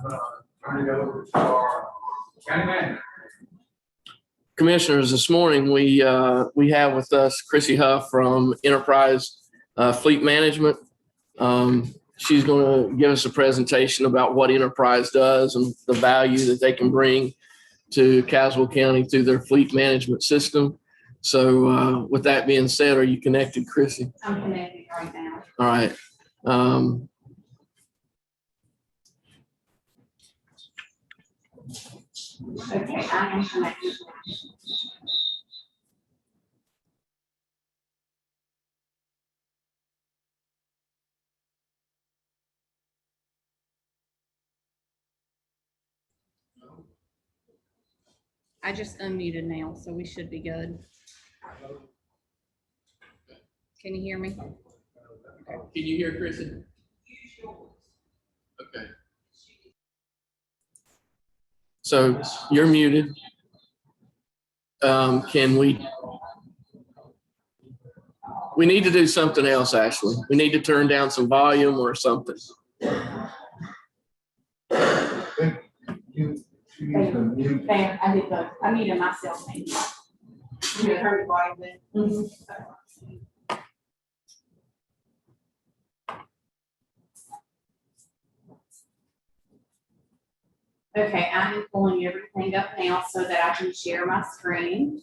Turn it over to our county manager. Commissioners, this morning we have with us Chrissy Huff from Enterprise Fleet Management. She's going to give us a presentation about what Enterprise does and the value that they can bring to Caswell County through their fleet management system. So with that being said, are you connected, Chrissy? I'm connected right now. All right. Okay, I am connected. I just unmuted now, so we should be good. Can you hear me? Can you hear Chrissy? Okay. So you're muted. Can we need to do something else, actually. We need to turn down some volume or something. There, I did both. I muted myself. Maybe. You heard it then. Okay, I'm pulling everything up now so that I can share my screen.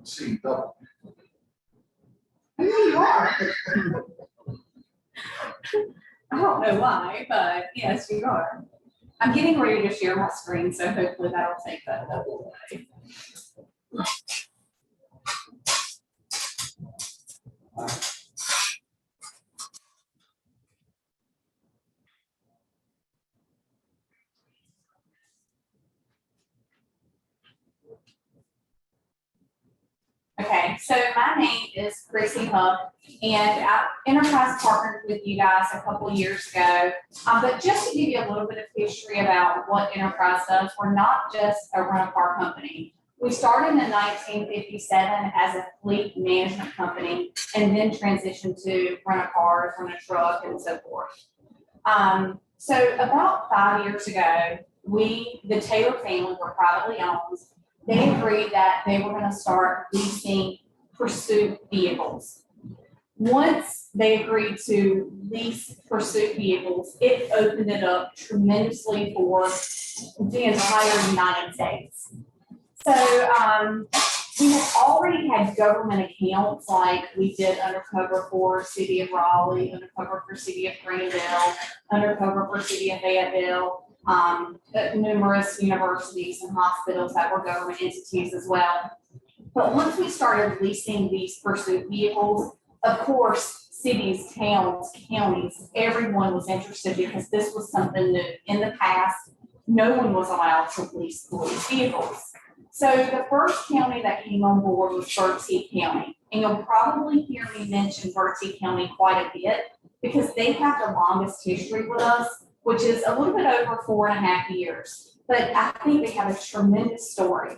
See, double. Here you are. I don't know why, but yes, you are. I'm getting ready to share my screen, so hopefully that'll take that double away. Okay, so my name is Chrissy Huff, and Enterprise partnered with you guys a couple of years ago. But just to give you a little bit of history about what Enterprise does, we're not just a rent-a-car company. We started in 1957 as a fleet management company and then transitioned to rent-a-cars, rent-a-truck, and so forth. So about 5 years ago, the Taylor family were privately owned. They agreed that they were going to start leasing pursuit vehicles. Once they agreed to lease pursuit vehicles, it opened it up tremendously for the entire United States. So we have already had government accounts, like we did undercover for City of Raleigh, undercover for City of Greenville, undercover for City of Fayetteville, numerous universities and hospitals that were government entities as well. But once we started leasing these pursuit vehicles, of course, cities, towns, counties, everyone was interested because this was something new. In the past, no one was allowed to lease police vehicles. So the first county that came on board was Bertie County. And you'll probably hear me mention Bertie County quite a bit because they have the longest history with us, which is a little bit over 4.5 years. But I think they have a tremendous story.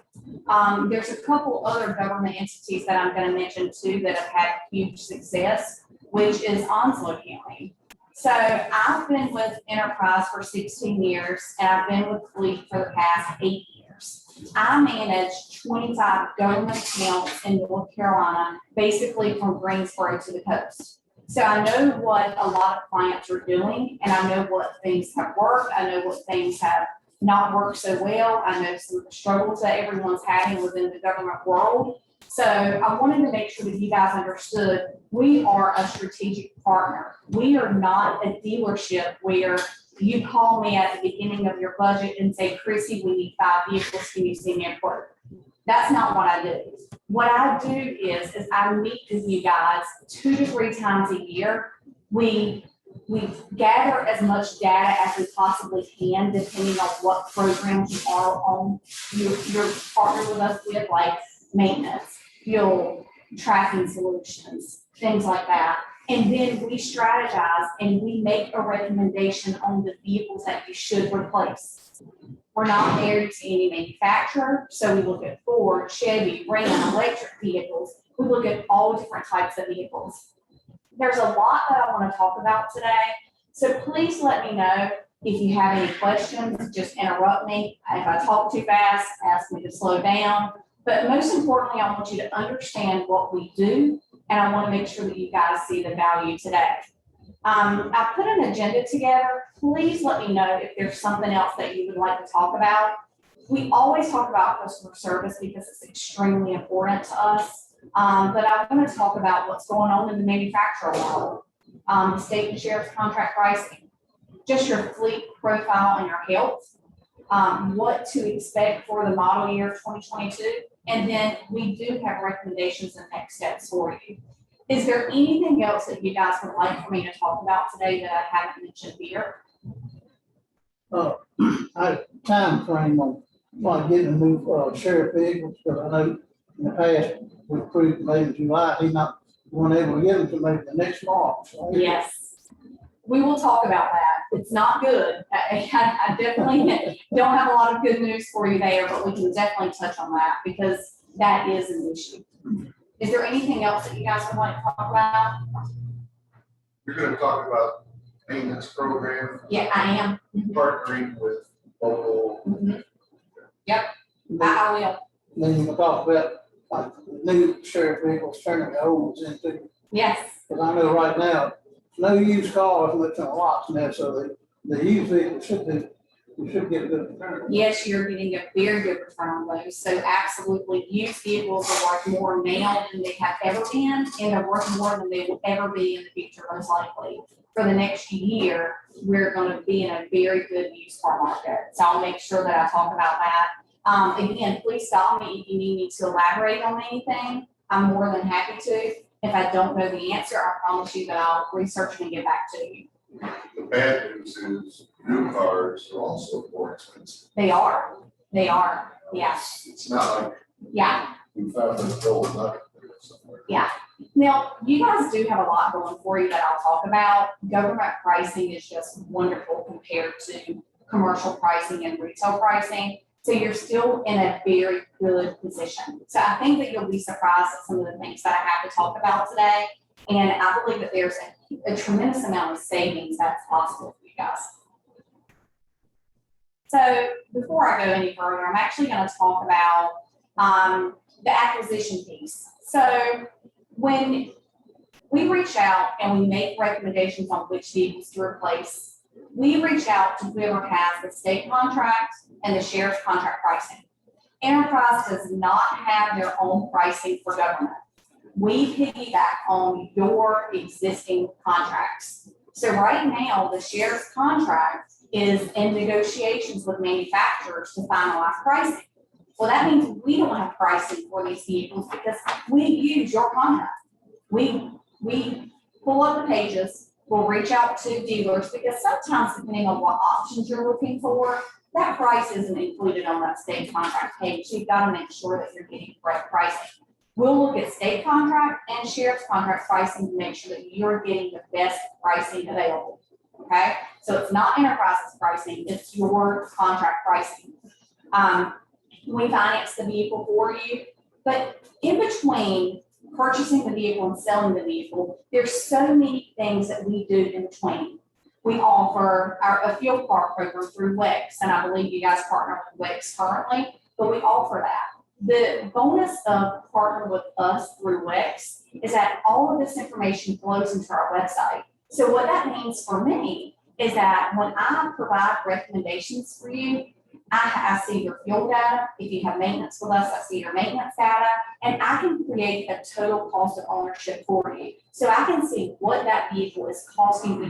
There's a couple other government entities that I'm going to mention too that have had huge success, which is Onslow County. So I've been with Enterprise for 16 years, and I've been with Fleet for the past 8 years. I manage 25 government accounts in North Carolina, basically from Greensboro to the coast. So I know what a lot of clients are doing, and I know what things have worked. I know what things have not worked so well. I know some of the struggles that everyone's having within the government world. So I wanted to make sure that you guys understood we are a strategic partner. We are not a dealership where you call me at the beginning of your budget and say, Chrissy, we need 5 vehicles. Can you see me a quote? That's not what I do. What I do is I meet with you guys 2 to 3 times a year. We gather as much data as we possibly can, depending on what programs you are on. You're partnered with us with, like maintenance, fuel, tracking solutions, things like that. And then we strategize and we make a recommendation on the vehicles that you should replace. We're not married to any manufacturer, so we look at Ford, Chevy, Ram, electric vehicles. We look at all different types of vehicles. there's a lot that I want to talk about today. So please let me know if you have any questions, just interrupt me. If I talk too fast, ask me to slow down. But most importantly, I want you to understand what we do, and I want to make sure that you guys see the value today. I put an agenda together. Please let me know if there's something else that you would like to talk about. We always talk about customer service because it's extremely important to us. But I want to talk about what's going on in the manufacturer model, the state and sheriff's contract pricing, just your fleet profile and your health, what to expect for the model year 2022. And then we do have recommendations and next steps for you. Is there anything else that you guys would like for me to talk about today that I haven't mentioned here? Time frame on getting a new sheriff vehicles, because I know in the past we approved maybe July, he not wasn't able to get them to maybe the next March. Right? Yes, we will talk about that. It's not good. I definitely don't have a lot of good news for you there, but we can definitely touch on that because that is an issue. Is there anything else that you guys would like to talk about? You're gonna talk about maintenance program, Yeah, I am. partnering with local. Yep, I will. Then you can talk about like the new sheriff vehicles turning the old ones into, Yes, because I know right now, no used cars much on lots now, so the used vehicles you should get a good return. yes, you're getting a very good return on those. So absolutely, used vehicles are worth more now than they have ever been, and they're worth more than they will ever be in the future, most likely. For the next year, we're going to be in a very good used car market. So I'll make sure that I talk about that. Again, please stop me if you need me to elaborate on anything. I'm more than happy to. If I don't know the answer, I promise you that I'll research it and get back to you. The bad news is new cars are also more expensive. They are. They are. Yeah. It's not like Yeah. we found this gold nugget there somewhere. Yeah. Now, you guys do have a lot going for you that I'll talk about. Government pricing is just wonderful compared to commercial pricing and retail pricing. So you're still in a very good position. So I think that you'll be surprised at some of the things that I have to talk about today. And I believe that there's a tremendous amount of savings that's possible for you guys. So before I go any further, I'm actually going to talk about the acquisition piece. So when we reach out and we make recommendations on which vehicles to replace, we reach out to whoever has the state contract and the sheriff's contract pricing. Enterprise does not have their own pricing for government. We piggyback on your existing contracts. So right now, the sheriff's contract is in negotiations with manufacturers to finalize pricing. Well, that means we don't have pricing for these vehicles because we use your contract. We pull up the pages, we'll reach out to dealers because sometimes depending on what options you're looking for, that price isn't included on that state contract page. So you've got to make sure that you're getting correct pricing. We'll look at state contract and sheriff's contract pricing to make sure that you're getting the best pricing available. Okay, so it's not Enterprise's pricing, it's your contract pricing. We finance the vehicle for you, but in between purchasing the vehicle and selling the vehicle, there's so many things that we do in between. We offer a fuel card program through WEX, and I believe you guys partner with WEX currently, but we offer that. The bonus of partnering with us through WEX is that all of this information flows into our website. So what that means for me is that when I provide recommendations for you, I see your fuel data. If you have maintenance with us, I see your maintenance data, and I can create a total cost of ownership for you. So I can see what that vehicle is costing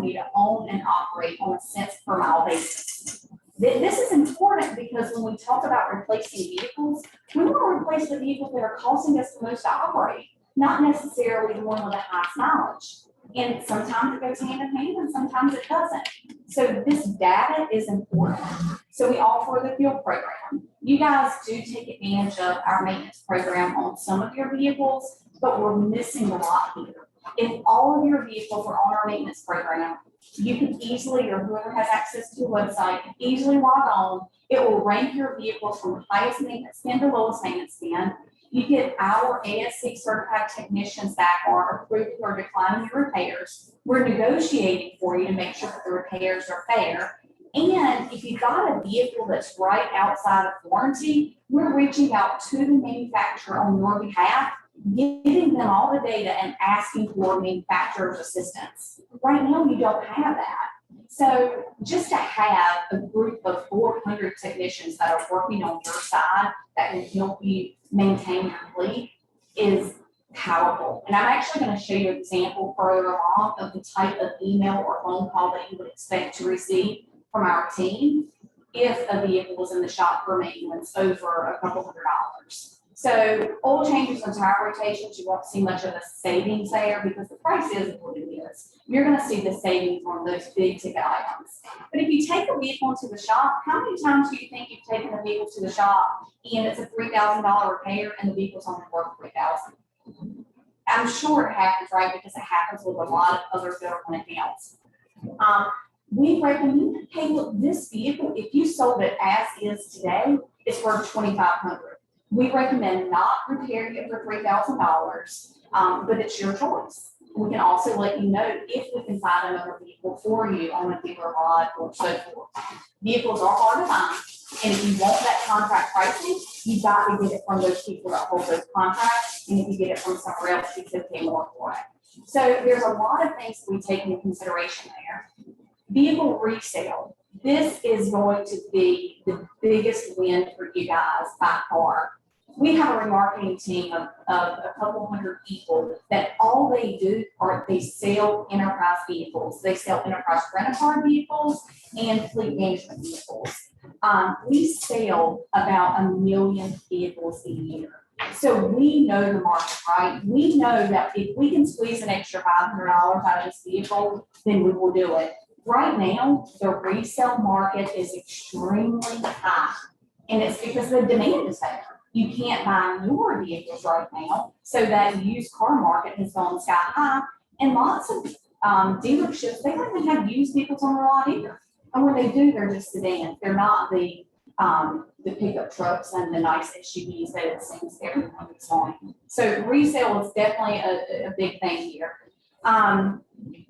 you to own and operate on a cents per mile basis. This is important because when we talk about replacing vehicles, we want to replace the vehicles that are costing us the most to operate, not necessarily the one with the highest mileage. And sometimes it goes hand in hand and sometimes it doesn't. So this data is important. So we offer the fuel program. You guys do take advantage of our maintenance program on some of your vehicles, but we're missing a lot here. If all of your vehicles are on our maintenance program, you can easily, or whoever has access to the website, can easily log on. It will rank your vehicles from the highest maintenance spend to lowest maintenance spend. You get our ASC certified technicians that are approved or declining your repairs. We're negotiating for you to make sure that the repairs are fair. And if you've got a vehicle that's right outside of warranty, we're reaching out to the manufacturer on your behalf, giving them all the data and asking for manufacturer's assistance. Right now, you don't have that. So just to have a group of 400 technicians that are working on your side that can help you maintain your fleet is powerful. And I'm actually going to show you an example further along of the type of email or phone call that you would expect to receive from our team if a vehicle was in the shop for maintenance over a couple $100. So oil changes and tire rotations, you won't see much of a savings there because the price is what it is. You're going to see the savings on those big ticket items. But if you take a vehicle to the shop, how many times do you think you've taken a vehicle to the shop and it's a $3,000 repair and the vehicle's only worth $3,000? I'm sure it happens, right? Because it happens with a lot of other government accounts. We recommend, hey, look, this vehicle, if you sold it as is today, it's worth $2,500. We recommend not repairing it for $3,000, but it's your choice. We can also let you know if we can find another vehicle for you on a dealer lot or so forth. Vehicles are hard to find, and if you want that contract pricing, you've got to get it from those people that hold those contracts, and if you get it from somewhere else, you could pay more for it. So there's a lot of things that we take into consideration there. Vehicle resale. This is going to be the biggest win for you guys by far. We have a remarketing team of a couple hundred people that all they do are they sell enterprise vehicles. They sell enterprise rent-a-car vehicles and fleet management vehicles. We sell about 1 million vehicles a year. So we know the market, right? We know that if we can squeeze an extra $500 out of this vehicle, then we will do it. Right now, the resale market is extremely high, and it's because the demand is there. You can't buy newer vehicles right now, so that used car market has gone sky high, and lots of dealerships, they don't even have used vehicles on the lot either. And when they do, they're just sedans. They're not the pickup trucks and the nice SUVs that it seems everyone is on. So resale is definitely a big thing here.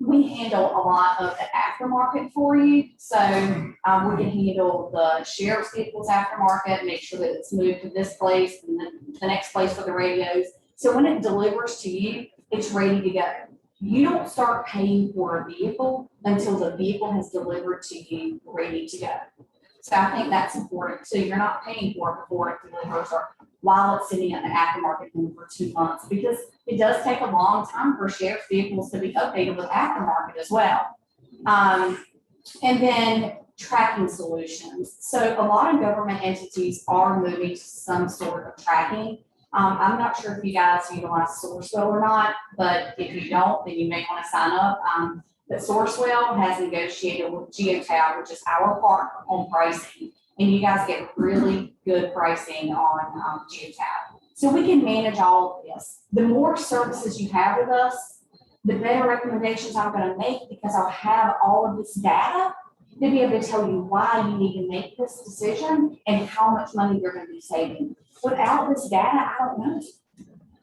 We handle a lot of the aftermarket for you. So we can handle the sheriff's vehicles aftermarket, make sure that it's moved to this place and then the next place for the radios. So when it delivers to you, it's ready to go. You don't start paying for a vehicle until the vehicle has delivered to you ready to go. So I think that's important too. You're not paying for it before it delivers or while it's sitting in the aftermarket for 2 months, because it does take a long time for sheriff's vehicles to be updated with aftermarket as well. And then tracking solutions. So a lot of government entities are moving to some sort of tracking. I'm not sure if you guys utilize Sourcewell or not, but if you don't, then you may want to sign up. But Sourcewell has negotiated with Geotab, which is our partner on pricing, and you guys get really good pricing on Geotab. So we can manage all of this. The more services you have with us, the better recommendations I'm going to make, because I'll have all of this data to be able to tell you why you need to make this decision and how much money you're going to be saving. Without this data, I don't know.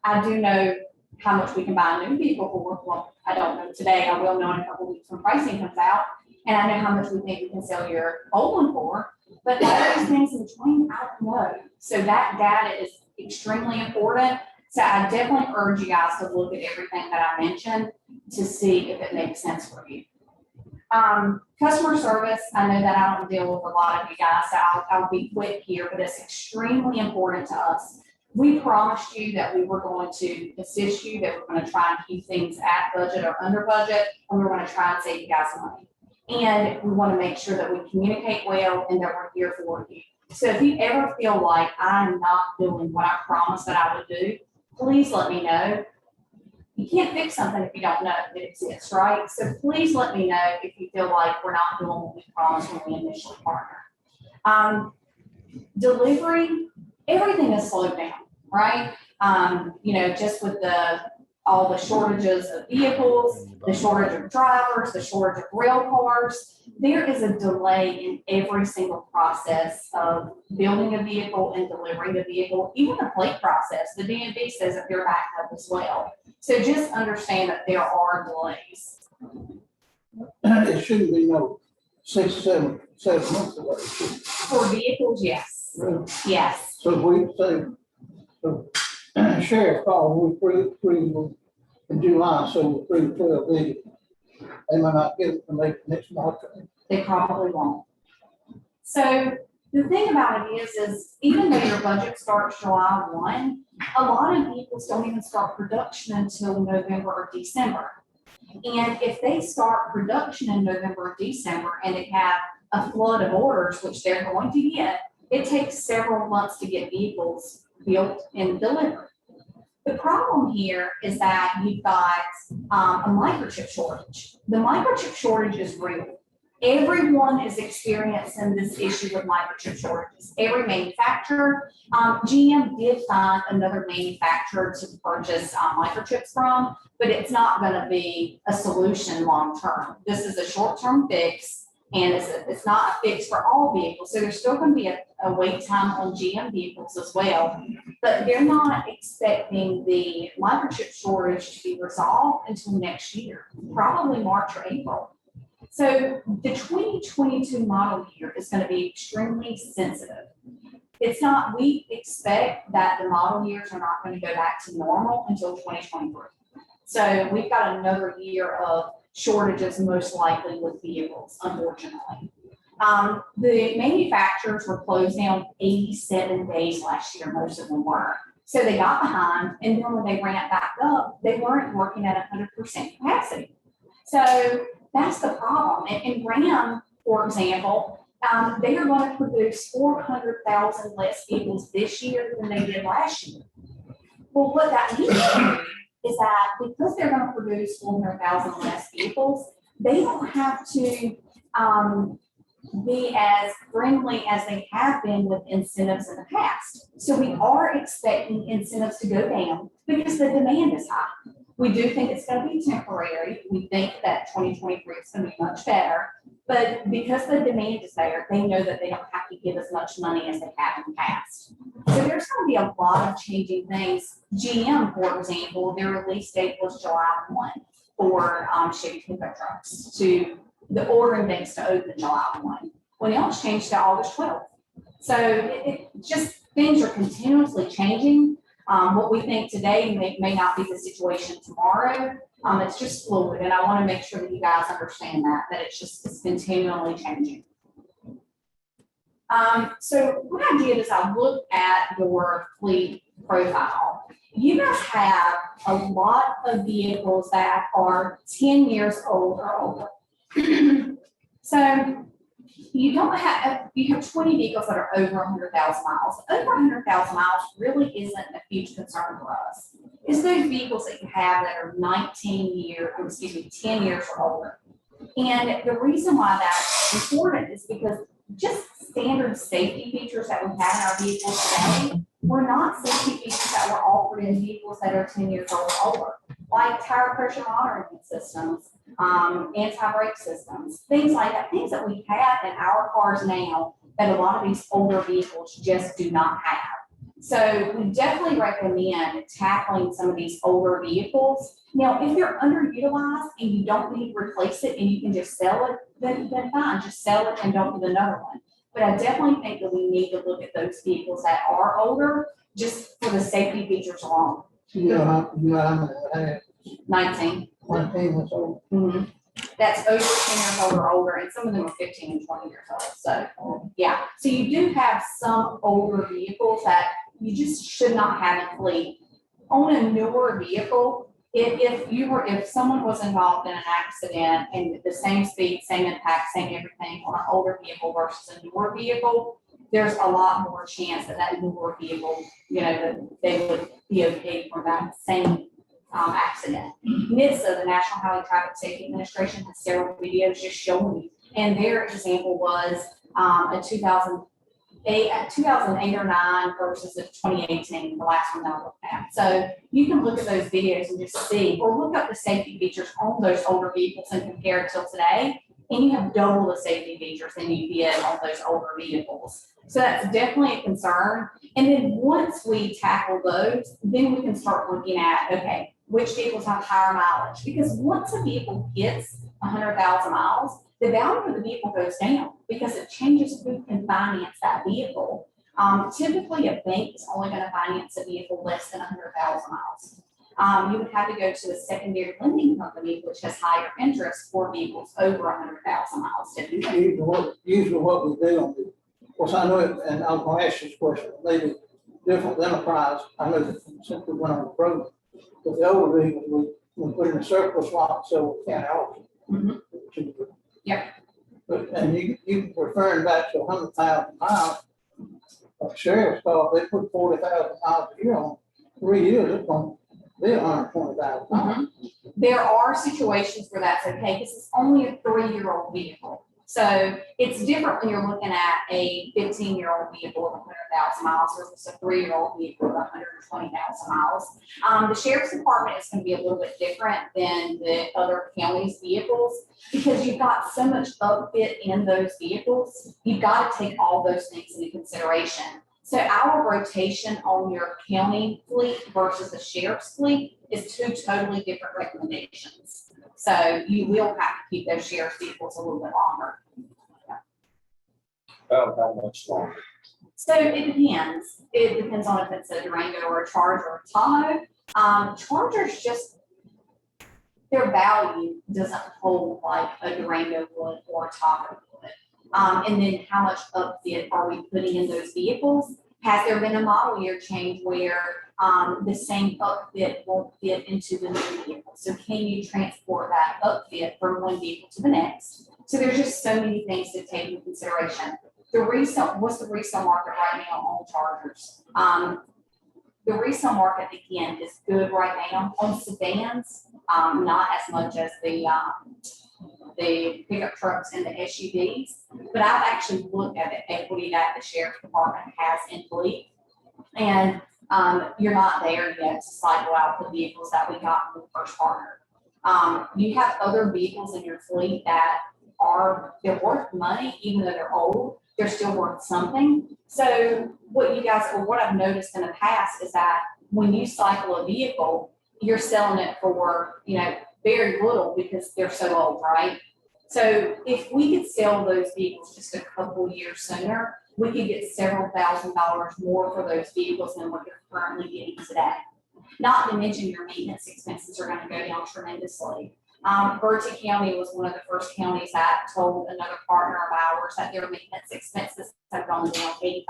I do know how much we can buy a new vehicle for. Well, I don't know today. I will know in a couple of weeks when pricing comes out. And I know how much we think we can sell your old one for. But all those things in between, I don't know. So that data is extremely important. So I definitely urge you guys to look at everything that I mentioned to see if it makes sense for you. Customer service, I know that I don't deal with a lot of you guys, so I'll be quick here, but it's extremely important to us. We promised you that we were going to assist you, that we're going to try and keep things at budget or under budget, and we're going to try and save you guys money. And we want to make sure that we communicate well and that we're here for you. So if you ever feel like I'm not doing what I promised that I would do, please let me know. You can't fix something if you don't know that it exists, right? So please let me know if you feel like we're not doing what we promised when we initially partnered. Delivery, everything is slowed down, right? Just with the all the shortages of vehicles, the shortage of drivers, the shortage of rail cars. There is a delay in every single process of building a vehicle and delivering a vehicle, even the plate process. The DMV says that they're backed up as well. So just understand that there are delays. It shouldn't be no 7 months away. For vehicles, yes, Really. yes. So if we say, so sheriff called, we approve in July, so we approve 12 vehicles. They might not get it from next March. They probably won't. So the thing about it is even though your budget starts July 1, a lot of vehicles don't even start production until November or December. And if they start production in November or December and they have a flood of orders, which they're going to get, it takes several months to get vehicles built and delivered. The problem here is that you've got a microchip shortage. The microchip shortage is real. Everyone is experiencing this issue with microchip shortages. Every manufacturer, GM did find another manufacturer to purchase microchips from, but it's not going to be a solution long term. This is a short-term fix, and it's not a fix for all vehicles. So there's still going to be a wait time on GM vehicles as well, but they're not expecting the microchip shortage to be resolved until next year, probably March or April. So the 2022 model year is going to be extremely sensitive. It's not, we expect that the model years are not going to go back to normal until 2023. So we've got another year of shortages, most likely with vehicles, unfortunately. The manufacturers were closed down 87 days last year, most of them were. So they got behind, and then when they ramped back up, they weren't working at 100% capacity. So that's the problem. And Ram, for example, they are going to produce 400,000 less vehicles this year than they did last year. Well, what that means is that because they're going to produce 400,000 less vehicles, they don't have to be as friendly as they have been with incentives in the past. So we are expecting incentives to go down because the demand is high. We do think it's going to be temporary. We think that 2023 is going to be much better, but because the demand is there, they know that they don't have to give as much money as they have in the past. So there's going to be a lot of changing things. GM, for example, their release date was July 1 for Chevy pickup trucks. To the ordering dates to open July 1. When else changed to August 12th. So it just, things are continuously changing. What we think today may not be the situation tomorrow. It's just fluid, and I want to make sure that you guys understand that it's continually changing. So what I did is I looked at your fleet profile. You guys have a lot of vehicles that are 10 years old or older. So you have 20 vehicles that are over 100,000 miles. Over 100,000 miles really isn't a huge concern for us. It's those vehicles that you have that are 10 years or older. And the reason why that's important is because just standard safety features that we have in our vehicles today were not safety features that were offered in vehicles that are 10 years old or older, like tire pressure monitoring systems, anti-brake systems, things like that, things that we have in our cars now that a lot of these older vehicles just do not have. So we definitely recommend tackling some of these older vehicles. Now, if they're underutilized and you don't need to replace it and you can just sell it, then fine, just sell it and don't get another one. But I definitely think that we need to look at those vehicles that are older just for the safety features alone. Yeah, 19. 19 was old. Mm-hmm. That's over 10 years old or older, and some of them are 15 and 20 years old. So, yeah. So you do have some older vehicles that you just should not have in fleet. On a newer vehicle, if someone was involved in an accident and the same speed, same impact, same everything on an older vehicle versus a newer vehicle, there's a lot more chance that newer vehicle, that they would be okay for that same accident. NHTSA, the National Highway Traffic Safety Administration, has several videos just showing you, and their example was a a 2008 or 9 versus a 2018, the last one that I looked at. So you can look at those videos and just see, or look up the safety features on those older vehicles and compare it till today. And you have double the safety features than you did on those older vehicles. So that's definitely a concern. And then once we tackle those, then we can start looking at, okay, which vehicles have higher mileage? Because once a vehicle hits 100,000 miles, the value of the vehicle goes down because it changes who can finance that vehicle. Typically, a bank is only going to finance a vehicle less than 100,000 miles. You would have to go to a secondary lending company, which has higher interest for vehicles over 100,000 miles typically. Usually what we do on the, of course, I know it, and I'm gonna ask this question, maybe different enterprise, I know that since we went on the road, but the older vehicles, we put in a surplus lot, so we can't auction. Mhm. Yep. But, and you referring back to 100,000 miles, a sheriff's car, they put 40,000 miles a year on, 3 years, it's gonna be 120,000 miles. There are situations where that's okay because it's only a 3-year-old vehicle. So it's different when you're looking at a 15-year-old vehicle of 100,000 miles versus a 3-year-old vehicle of 120,000 miles. The sheriff's department is going to be a little bit different than the other counties' vehicles because you've got so much upfit in those vehicles. You've got to take all those things into consideration. So our rotation on your county fleet versus the sheriff's fleet is 2 totally different recommendations. So you will have to keep those sheriff's vehicles a little bit longer. About how much longer? So it depends. It depends on if it's a Durango or a Charger or a Tahoe. Chargers just, their value doesn't hold like a Durango would or a Tahoe would. And then how much upfit are we putting in those vehicles? Has there been a model year change where the same upfit won't fit into the new vehicle? So can you transport that upfit from one vehicle to the next? So there's just so many things to take into consideration. The resale, what's the resale market right now on Chargers? The resale market again is good right now on sedans, not as much as the pickup trucks and the SUVs, but I've actually looked at the equity that the sheriff's department has in fleet. And you're not there yet to cycle out the vehicles that we got from the first partner. You have other vehicles in your fleet that they're worth money, even though they're old, they're still worth something. So what you guys, or what I've noticed in the past is that when you cycle a vehicle, you're selling it for, very little because they're so old, right? So if we could sell those vehicles just a couple years sooner, we could get several $1,000s more for those vehicles than what you're currently getting today. Not to mention your maintenance expenses are going to go down tremendously. Bertie County was one of the first counties that told another partner of ours that their maintenance expenses have gone down 85%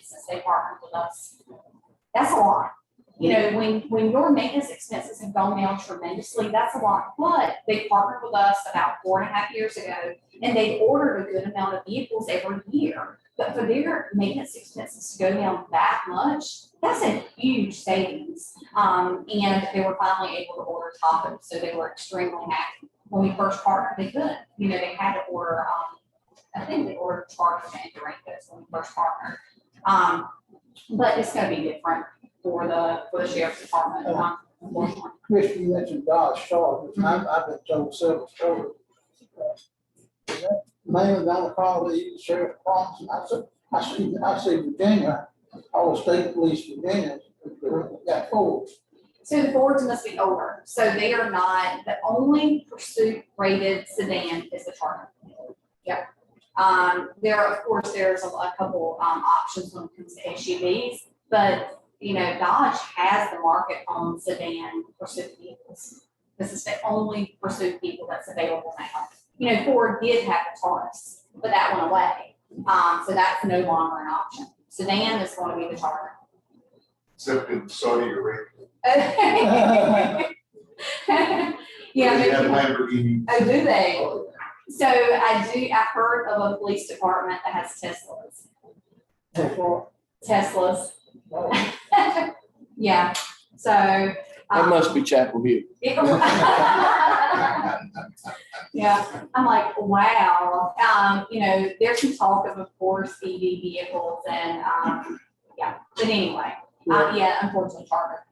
since they partnered with us. That's a lot. When your maintenance expenses have gone down tremendously, that's a lot. But they partnered with us about 4.5 years ago, and they ordered a good amount of vehicles every year. But for their maintenance expenses to go down that much, that's a huge savings. And they were finally able to order Tahoe, so they were extremely happy. When we first partnered, they couldn't. They had to order, I think they ordered Chargers and Durangos when we first partnered. But it's going to be different for the sheriff's department. Unfortunately. Chris, you mentioned Dodge Chargers, and I've been told several stories. Mainly gonna call the sheriff's department, I see Virginia, all the state police Virginia, got Fords. So the Fords must be older. So they are not, the only pursuit rated sedan is the Charger. Yep. There's a couple options when it comes to SUVs, but Dodge has the market on sedan pursuit vehicles. This is the only pursuit vehicle that's available now. Ford did have the Taurus, but that went away. So that's no longer an option. Sedan is going to be the Charger. Except in Saudi Arabia. Yeah. They have Lamborghini. Oh, do they? So I've heard of a police department that has Teslas. Teslas. Yeah. So. That must be Chapel View. Yeah, Yeah, I'm like, wow. There's some talk of course, EV vehicles and, yeah, but anyway, unfortunately, Charter.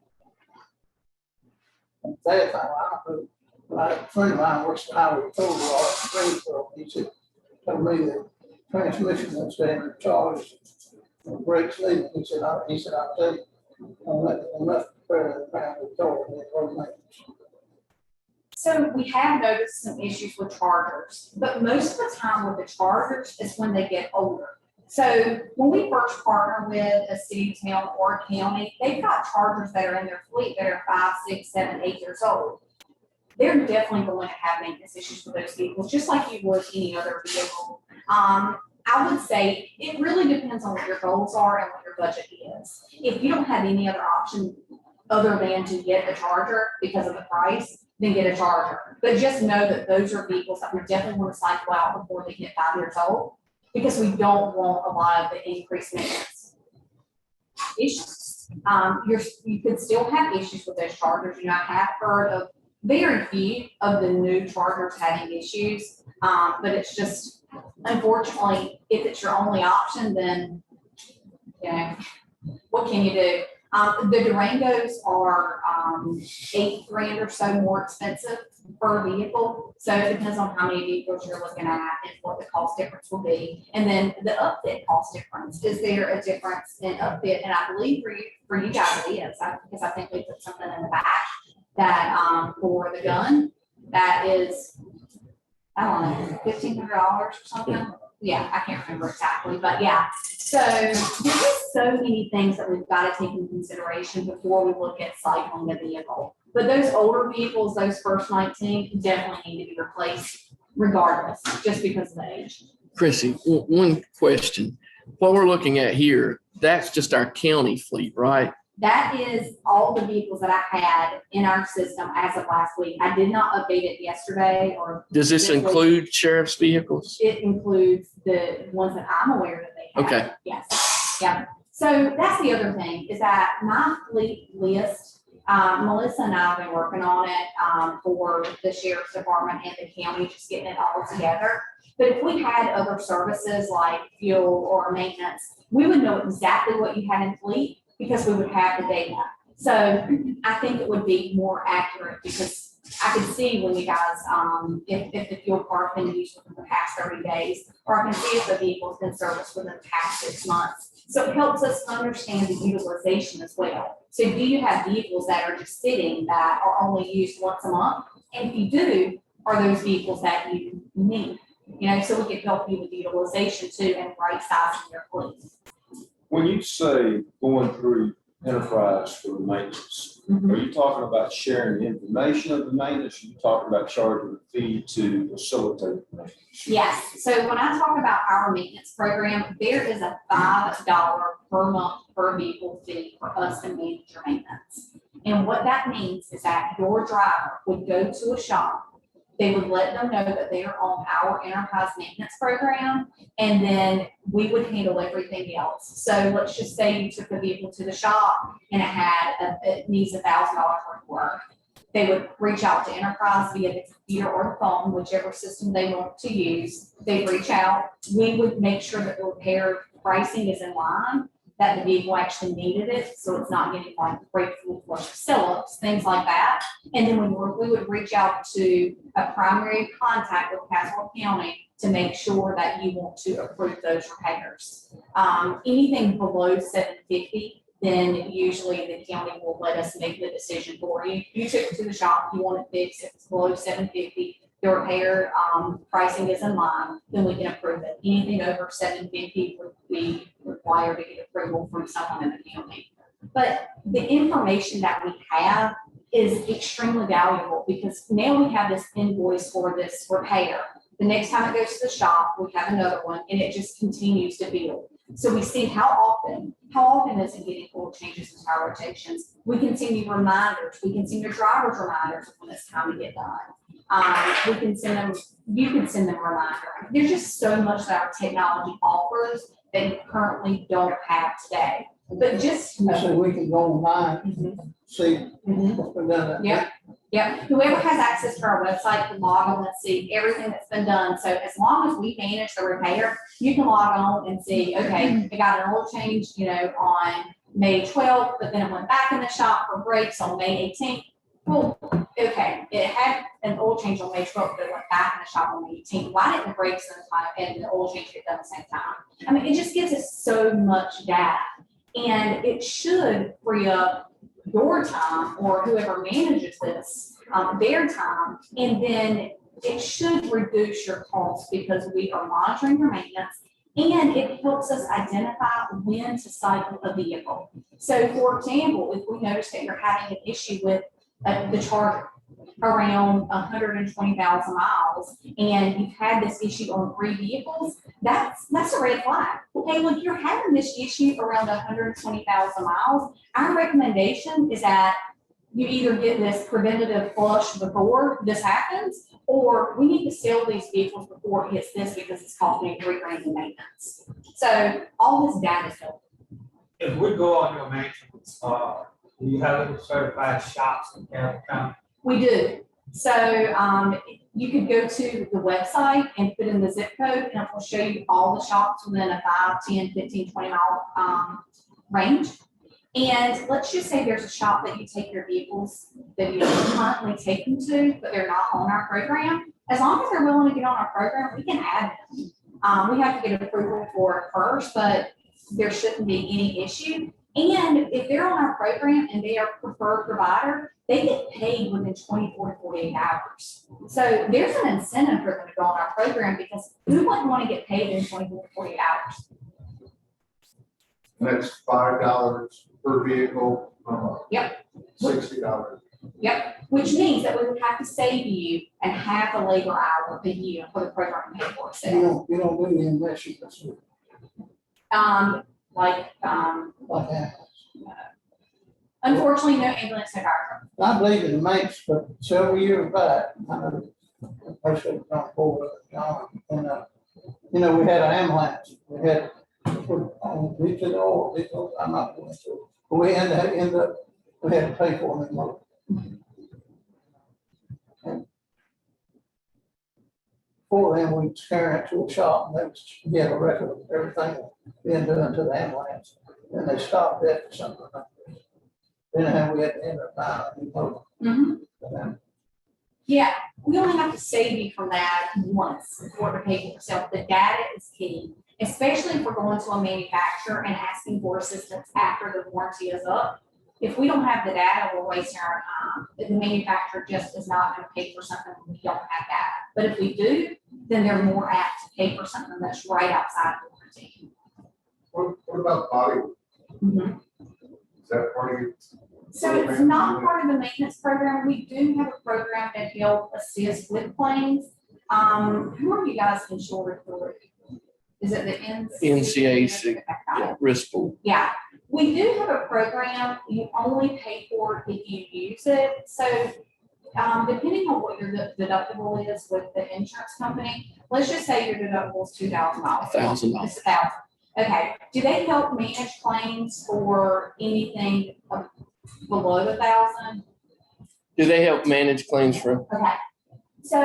That time, I don't know, a friend of mine works at Highway Toll Yard in Greensboro. He said, told me the transmission was being charged, brakes leaving. He said, I'll tell you, on that repair the Highway Toll, and road maintenance. So we have noticed some issues with chargers, but most of the time with the chargers is when they get older. So when we first partner with a city, town, or a county, they've got chargers that are in their fleet that are 5, 6, 7, 8 years old. They're definitely going to have maintenance issues with those vehicles, just like you would any other vehicle. I would say it really depends on what your goals are and what your budget is. If you don't have any other option other than to get a charger because of the price, then get a charger. But just know that those are vehicles that we definitely want to cycle out before they hit 5 years old, because we don't want a lot of the increased maintenance issues. You could still have issues with those chargers. I have heard of very few of the new chargers having issues, but it's just, unfortunately, if it's your only option, then, what can you do? The Durangos are $8,000 or so more expensive per vehicle. So it depends on how many vehicles you're looking at and what the cost difference will be. And then the upfit cost difference. Is there a difference in upfit? And I believe for you guys it is, because I think we put something in the back that for the gun that is, I don't know, $1,500 or something. Yeah, I can't remember exactly, but yeah. So there's just so many things that we've got to take into consideration before we look at cycling a vehicle. But those older vehicles, those first 19, definitely need to be replaced regardless, just because of the age. Chrissy, one question. What we're looking at here, that's just our county fleet, right? That is all the vehicles that I had in our system as of last week. I did not update it yesterday or. Does this include sheriff's vehicles? It includes the ones that I'm aware that they have. Okay. Yes. Yeah. So that's the other thing is that my fleet list, Melissa and I have been working on it for the sheriff's department and the county, just getting it all together. But if we had other services like fuel or maintenance, we would know exactly what you had in fleet, because we would have the data. So I think it would be more accurate, because I could see when you guys, if the fuel card has been used within the past 30 days, or I can see if the vehicle's been serviced within the past 6 months. So it helps us understand the utilization as well. So do you have vehicles that are just sitting that are only used once a month? And if you do, are those vehicles that you need? So we can help you with utilization too and right sizing your fleet. When you say going through enterprise for the maintenance, are you talking about sharing the information of the maintenance? Or are you talking about charging a fee to facilitate the maintenance? Yes. So when I talk about our maintenance program, there is a $5 per month per vehicle fee for us to manage your maintenance. And what that means is that your driver would go to a shop. They would let them know that they are on our enterprise maintenance program, and then we would handle everything else. So let's just say you took a vehicle to the shop and it needs $1,000 worth of work. They would reach out to Enterprise via the computer or the phone, whichever system they want to use. They'd reach out. We would make sure that the repair pricing is in line, that the vehicle actually needed it, so it's not getting like breakthrough flush fill-ups, things like that. And then we would reach out to a primary contact with Caswell County to make sure that you want to approve those repairs. Anything below $750, then usually the county will let us make the decision for you. You took it to the shop, you want it fixed, if it's below $750, the repair pricing is in line, then we can approve it. Anything over $750 would be required to get approval from someone in the county. But the information that we have is extremely valuable, because now we have this invoice for this repair. The next time it goes to the shop, we have another one, and it just continues to build. So we see how often is it getting oil changes and tire rotations. We can send you reminders. We can send your drivers reminders when it's time to get done. We can send them, you can send them a reminder. There's just so much that our technology offers that you currently don't have today. But just So we can go online and see what's been done. Yeah. Yep, whoever has access to our website can log on and see everything that's been done. So as long as we manage the repair, you can log on and see, okay, it got an oil change, on May 12th, but then it went back in the shop for brakes on May 18th. Well, okay, it had an oil change on May 12th, but it went back in the shop on May 18th. Why didn't the brakes and the oil change get done at the same time? I mean, it just gives us so much data, and it should free up your time or whoever manages this, their time, and then it should reduce your costs because we are monitoring your maintenance, and it helps us identify when to cycle a vehicle. So for example, if we notice that you're having an issue with the charger around 120,000 miles, and you've had this issue on 3 vehicles, that's a red flag. Hey, look, you're having this issue around 120,000 miles. Our recommendation is that you either get this preventative flush before this happens, or we need to sell these vehicles before it hits this because it's costing me $3,000 in maintenance. So all this data is helpful. If we go on your maintenance, do you have any certified shops in Campbell County? We do. So you could go to the website and put in the zip code, and it will show you all the shops within a 5, 10, 15, 20 mile range. And let's just say there's a shop that you take your vehicles that you currently take them to, but they're not on our program. As long as they're willing to get on our program, we can add them. We have to get approval for it first, but there shouldn't be any issue. And if they're on our program and they are preferred provider, they get paid within 24 to 48 hours. So there's an incentive for them to go on our program because who wouldn't want to get paid in 24 to 48 hours? That's $5 per vehicle. Yep. $60. Yep, which means that we would have to save you a half a labor hour a year for the program to pay for itself. You don't do any unless you can see, Like that. unfortunately, no ambulance, no fire truck. I believe in the maintenance, but several years back, I know, most of it on board, John, and, we had an ambulance, we had, we did all, I'm not going to, but we ended up, we had to pay for them more. And before then, we'd carry it to a shop, and they would get a record of everything being done to the ambulance, and they stopped that for something like this. Then we had to end up buying a new motor. Mhm. Yeah, we only have to save you from that once before the pay for itself. The data is key, especially if we're going to a manufacturer and asking for assistance after the warranty is up. If we don't have the data, we're wasting our time. The manufacturer just is not going to pay for something when we don't have data. But if we do, then they're more apt to pay for something that's right outside the warranty. What about body? Mhm. Is that part of your? So it's not part of the maintenance program. We do have a program that help assist with claims. Who are you guys insured through? Is it the NCAC, yeah, risk pool. Yeah, we do have a program. You only pay for it if you use it. So depending on what your deductible is with the insurance company, let's just say your deductible is $2,000. $1,000. It's $1,000. Okay. Do they help manage claims for anything below $1,000? Do they help manage claims for? Okay. So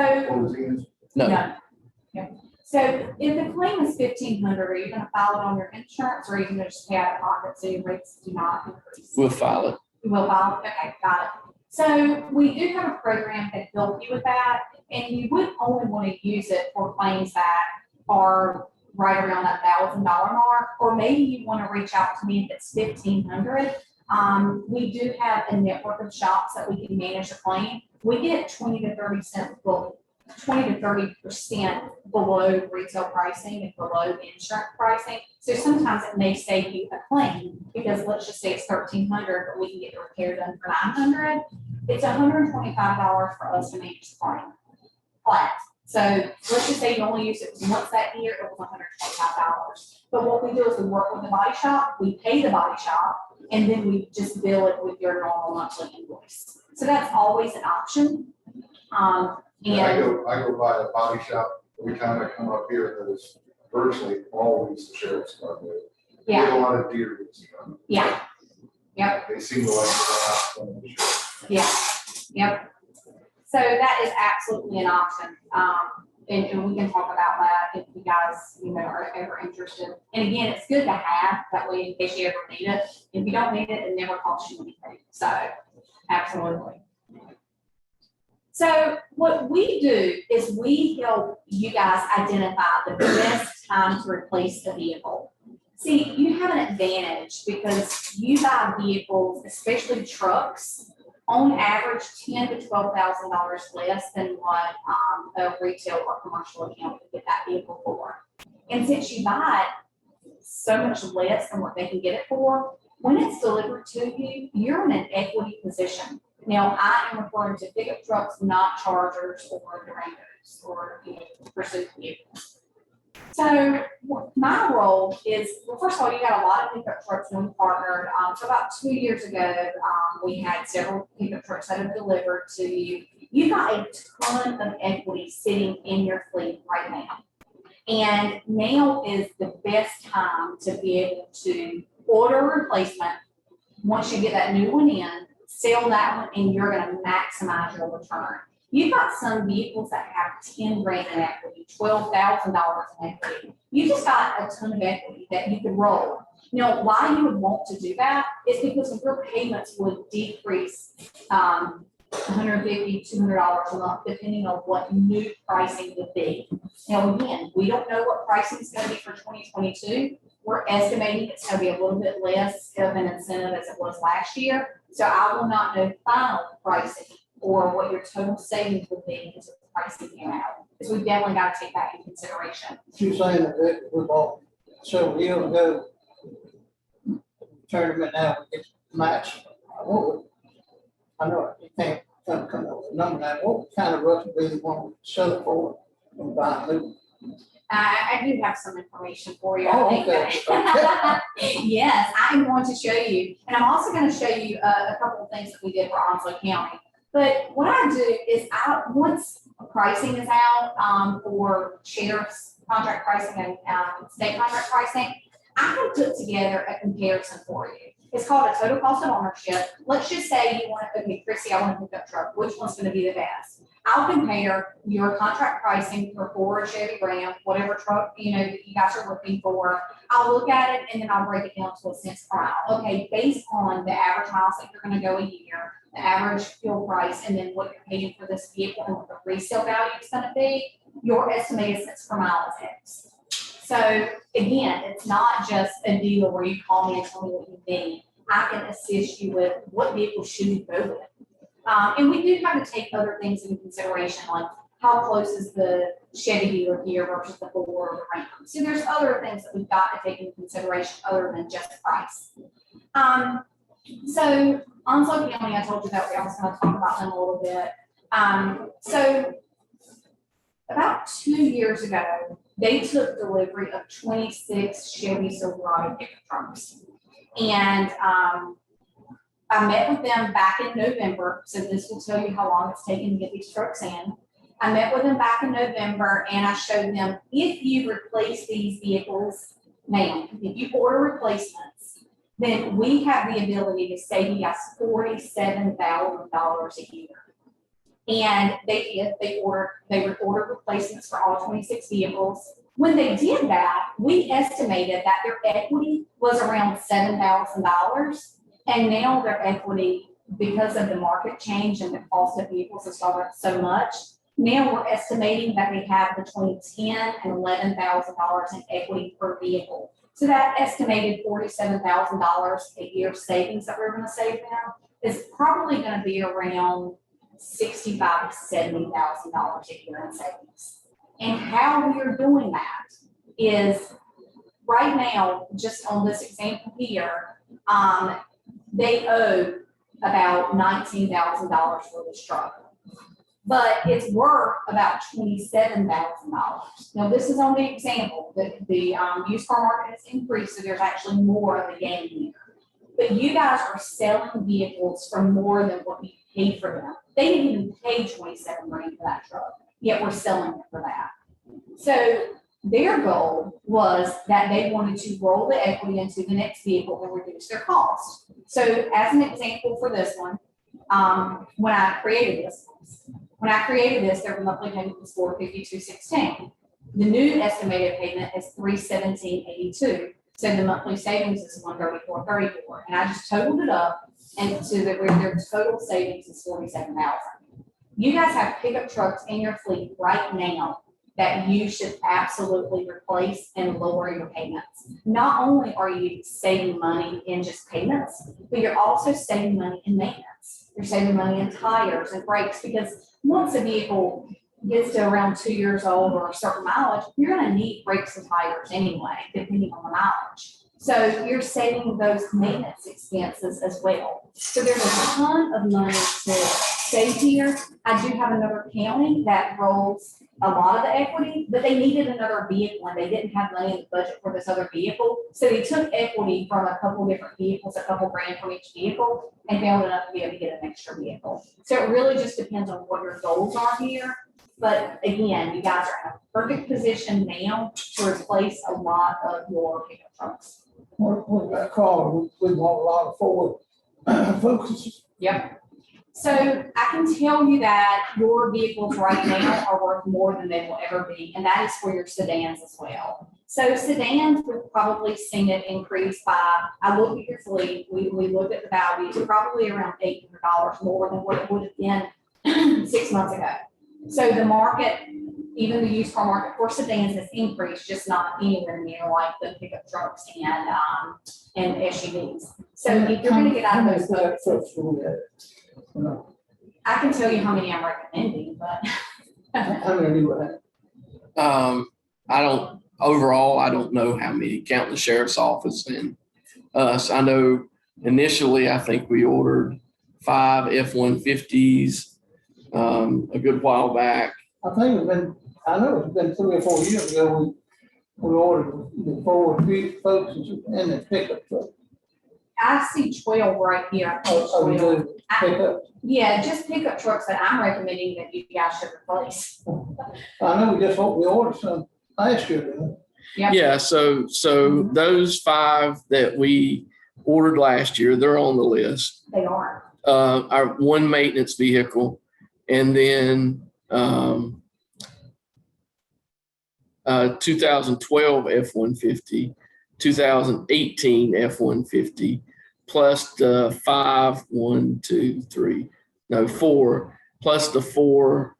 No. Yeah. So if the claim is $1,500, are you gonna file it on your insurance, or are you gonna just pay out of pocket so your rates do not increase? We'll file it. You will file it? Okay, got it. So we do have a program that help you with that, and you would only want to use it for claims that are right around that $1,000 mark, or maybe you want to reach out to me if it's $1,500. We do have a network of shops that we can manage the claim. We get 20 to 30% below retail pricing and below insurance pricing. So sometimes it may save you a claim because let's just say it's $1,300, but we can get the repair done for $900. It's $125 for us to manage the claim flat. So let's just say you only use it once that year, it was $125. But what we do is we work with the body shop, we pay the body shop, and then we just bill it with your normal monthly invoice. So that's always an option. I go by the body shop every time I come up here, that is virtually always the sheriff's department. We get a lot of deer. Yeah. Yep. They seem to like the last one. Yeah. Yep. So that is absolutely an option. And we can talk about that if you guys, are ever interested. And again, it's good to have, that way in case you ever need it. If you don't need it, it never costs you anything. So, absolutely. So what we do is we help you guys identify the best time to replace a vehicle. See, you have an advantage because you buy vehicles, especially trucks, on average $10,000 to $12,000 less than what a retail or commercial account could get that vehicle for. And since you buy it so much less than what they can get it for, when it's delivered to you, you're in an equity position. Now, I am referring to pickup trucks, not Chargers or Durangos or pursuit vehicles. So my role is, well, first of all, you got a lot of pickup trucks when we partnered. So about 2 years ago, we had several pickup trucks that have delivered to you. You got a ton of equity sitting in your fleet right now. And now is the best time to be able to order a replacement. Once you get that new one in, sell that one, and you're going to maximize your return. You've got some vehicles that have 10 grand in equity, $12,000 in equity. You just got a ton of equity that you could roll. Now, why you would want to do that is because your payments would decrease $150, $200 a month, depending on what new pricing would be. Now, again, we don't know what pricing is going to be for 2022. We're estimating it's going to be a little bit less of an incentive as it was last year. So I will not know final pricing or what your total savings will be until the pricing came out. Because we've definitely got to take that into consideration. You're saying that we bought several years ago, tournament now, it's match. I know you can't come up with a number now. What kind of roughly do you want to sell it for and buy a new? I do have some information for you. Oh, I think that- yes, I'm going to show you. And I'm also going to show you a couple of things that we did for Onslow County. But what I do is once pricing is out for sheriff's contract pricing and state contract pricing, I can put together a comparison for you. It's called a total cost of ownership. Let's just say you want to, okay, Chrissy, I want to pick up truck. Which one's going to be the best? I'll compare your contract pricing for Ford, Chevy, Ram, whatever truck, that you guys are looking for. I'll look at it and then I'll break it down to a cents per mile. Okay, based on the average miles that you're going to go a year, the average fuel price, and then what you're paying for this vehicle and what the resale value is going to be, your estimated cents per mile is X. So again, it's not just a deal where you call me and tell me what you need. I can assist you with what vehicle should you go with. And we do have to take other things into consideration, like how close is the Chevy dealer here versus the Ford or the Ram. So there's other things that we've got to take into consideration other than just price. So Onslow County, I told you that we also going to talk about them a little bit. So about 2 years ago, they took delivery of 26 Chevy Silverado pickup trucks. And I met with them back in November, so this will tell you how long it's taken to get these trucks in. I met with them back in November and I showed them if you replace these vehicles now, if you order replacements, then we have the ability to save you guys $47,000 a year. And they would order replacements for all 26 vehicles. When they did that, we estimated that their equity was around $7,000. And now their equity, because of the market change and the cost of vehicles has gone up so much, now we're estimating that they have between $10,000 and $11,000 in equity per vehicle. So that estimated $47,000 a year savings that we're going to save them is probably going to be around $65,000 to $70,000 a year in savings. And how we are doing that is right now, just on this example here, they owe about $19,000 for this truck, but it's worth about $27,000. Now, this is on the example that the used car market has increased, so there's actually more of a gain here. But you guys are selling vehicles for more than what you paid for them. They didn't even pay $27 grand for that truck, yet we're selling it for that. So their goal was that they wanted to roll the equity into the next vehicle and reduce their cost. So as an example for this one, when I created this, When I created this, their monthly payment was $452.16. The new estimated payment is $317.82. So the monthly savings is $134.34. And I just totaled it up and to where their total savings is $47,000. You guys have pickup trucks in your fleet right now that you should absolutely replace and lower your payments. Not only are you saving money in just payments, but you're also saving money in maintenance. You're saving money in tires and brakes, because once a vehicle gets to around 2 years old or a certain mileage, you're gonna need brakes and tires anyway, depending on the mileage. So you're saving those maintenance expenses as well. So there's a ton of money to save here. I do have another county that rolls a lot of the equity, but they needed another vehicle and they didn't have money in the budget for this other vehicle. So they took equity from a couple different vehicles, a couple grand from each vehicle, and found enough to be able to get an extra vehicle. So it really just depends on what your goals are here. But again, you guys are in a perfect position now to replace a lot of your pickup trucks. When that car, we want a lot of forward focuses. Yep. So I can tell you that your vehicles right now are worth more than they will ever be, and that is for your sedans as well. So sedans, we've probably seen it increase by, I looked at your fleet, we looked at the values, probably around $800 more than what it would have been 6 months ago. So the market, even the used car market for sedans has increased, just not anywhere near like the pickup trucks and SUVs. So if you're gonna get out of those focuses, I can tell you how many I'm recommending, but. How many do you have? Overall, I don't know how many, counting the sheriff's office and us. I know initially, I think we ordered 5 F-150s a good while back. I think I know it's been 3 or 4 years ago, we ordered the forward focuses and the pickup truck. I see 12 right here. Oh, you do pickup? Yeah, just pickup trucks that I'm recommending that you guys should replace. I know we ordered some last year, didn't we? Yep. Yeah, so those 5 that we ordered last year, they're on the list. They are. Our one maintenance vehicle, and then 2012 F-150, 2018 F-150, plus the 4, plus the 4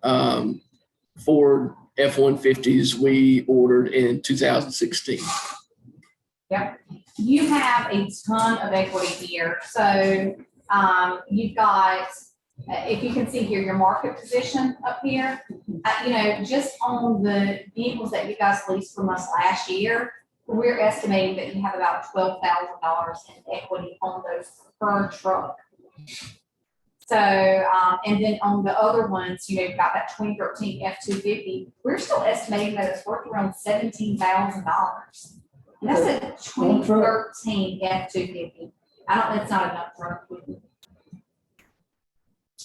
Ford F-150s we ordered in 2016. Yep. You have a ton of equity here. So you've got, if you can see here, your market position up here, just on the vehicles that you guys leased from us last year, we're estimating that you have about $12,000 in equity on those per truck. So, and then on the other ones, you've got that 2013 F-250. We're still estimating that it's worth around $17,000. And that's a 2013 F-250. It's not enough truck.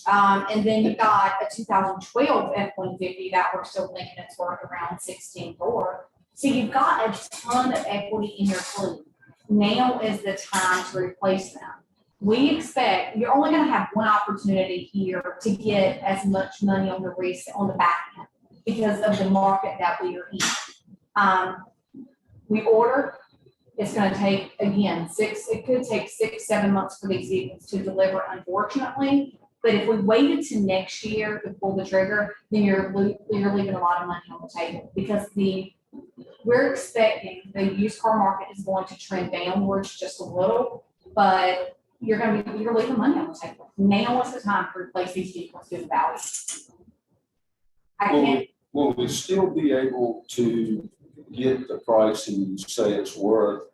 And then you got a 2012 F-150 that we're still thinking it's worth around $16,400. So you've got a ton of equity in your fleet. Now is the time to replace them. We expect you're only going to have one opportunity here to get as much money on the resale on the back end because of the market that we are in. We order. It's going to take, again, it could take 6-7 months for these vehicles to deliver, unfortunately. But if we waited to next year to pull the trigger, then you're leaving a lot of money on the table because we're expecting the used car market is going to trend downwards just a little, but you're leaving money on the table. Now is the time to replace these vehicles to the value. Will we still be able to get the pricing you say it's worth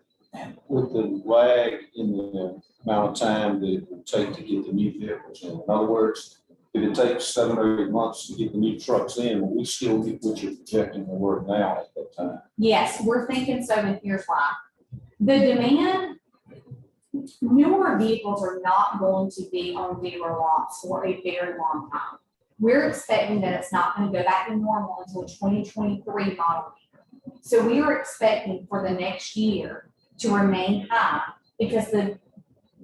with the lag in the amount of time that it would take to get the new vehicles in? In other words, if it takes 7 or 8 months to get the new trucks in, will we still get what you're projecting the worth now at that time? Yes, we're thinking so, and here's why. The demand, newer vehicles are not going to be on dealer lots for a very long time. We're expecting that it's not going to go back to normal until 2023 model year. So we are expecting for the next year to remain high because there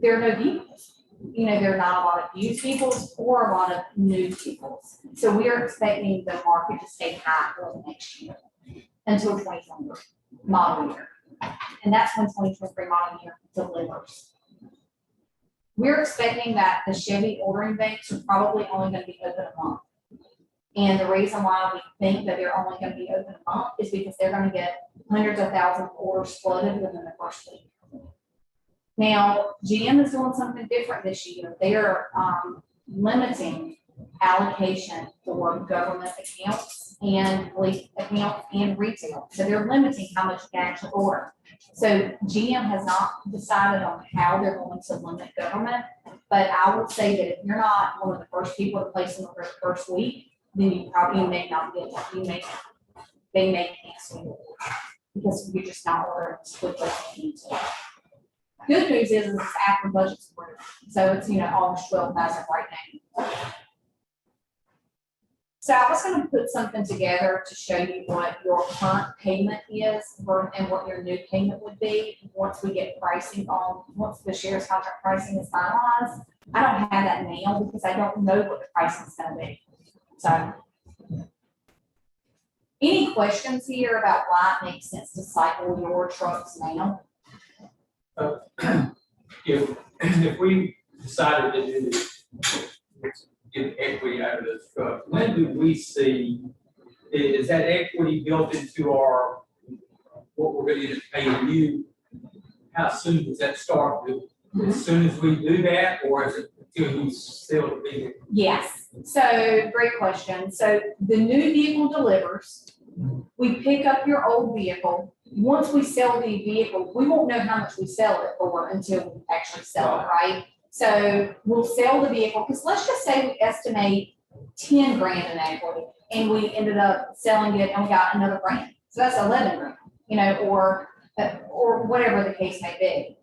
are no vehicles. there are not a lot of used vehicles or a lot of new vehicles. So we are expecting the market to stay high for next year until 2023 model year. And that's when 2023 model year delivers. We're expecting that the Chevy ordering banks are probably only going to be open a month. And the reason why we think that they're only going to be open a month is because they're going to get hundreds of thousands of orders flooded within the first week. Now, GM is doing something different this year. They are limiting allocation for government accounts and police accounts and retail. So they're limiting how much you can actually order. So GM has not decided on how they're going to limit government, but I would say that if you're not one of the first people to place an order the first week, then you may not get it. They may cancel you because you're just not ordering as quickly as you need to. Good news is it's after budget's approved, so it's almost 12,000 right now. So I was going to put something together to show you what your current payment is and what your new payment would be once we get pricing once the sheriff's contract pricing is finalized. I don't have that now because I don't know what the pricing is going to be. So, any questions here about why it makes sense to cycle your trucks now? If we decided to do this, get equity out of this truck, when do we see, is that equity built into our, what we're going to pay you? How soon does that start? As soon as we do that, or is it until you sell the vehicle? Yes, so great question. So the new vehicle delivers, we pick up your old vehicle. Once we sell the vehicle, we won't know how much we sell it for until we actually sell it, right? So we'll sell the vehicle, because let's just say we estimate 10 grand in equity and we ended up selling it and we got another grand. So that's 11 grand, or whatever the case may be.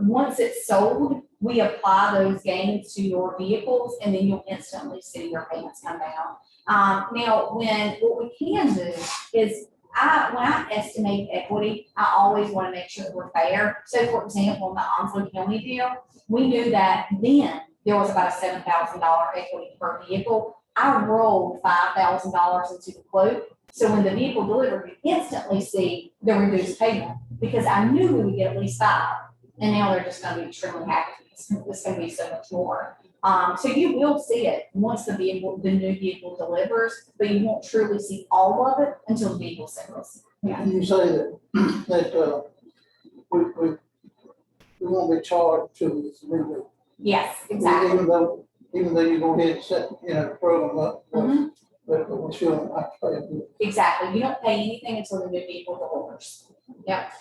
Once it's sold, we apply those gains to your vehicles and then you'll instantly see your payments come down. Now, what we can do is when I estimate equity, I always want to make sure that we're fair. So for example, in the Onslow County deal, we knew that then there was about a $7,000 equity per vehicle. I rolled $5,000 into the quote. So when the vehicle delivered, you instantly see the reduced payment because I knew we would get at least $5,000. And now they're just going to be extremely happy. It's going to be so much more. So you will see it once the new vehicle delivers, but you won't truly see all of it until the vehicle sells. Yeah. You say that we won't be charged to this new. Yes, exactly. Even though you go ahead and set, the program up, but we shouldn't have to pay it. Exactly. You don't pay anything until the new vehicle delivers. Yep.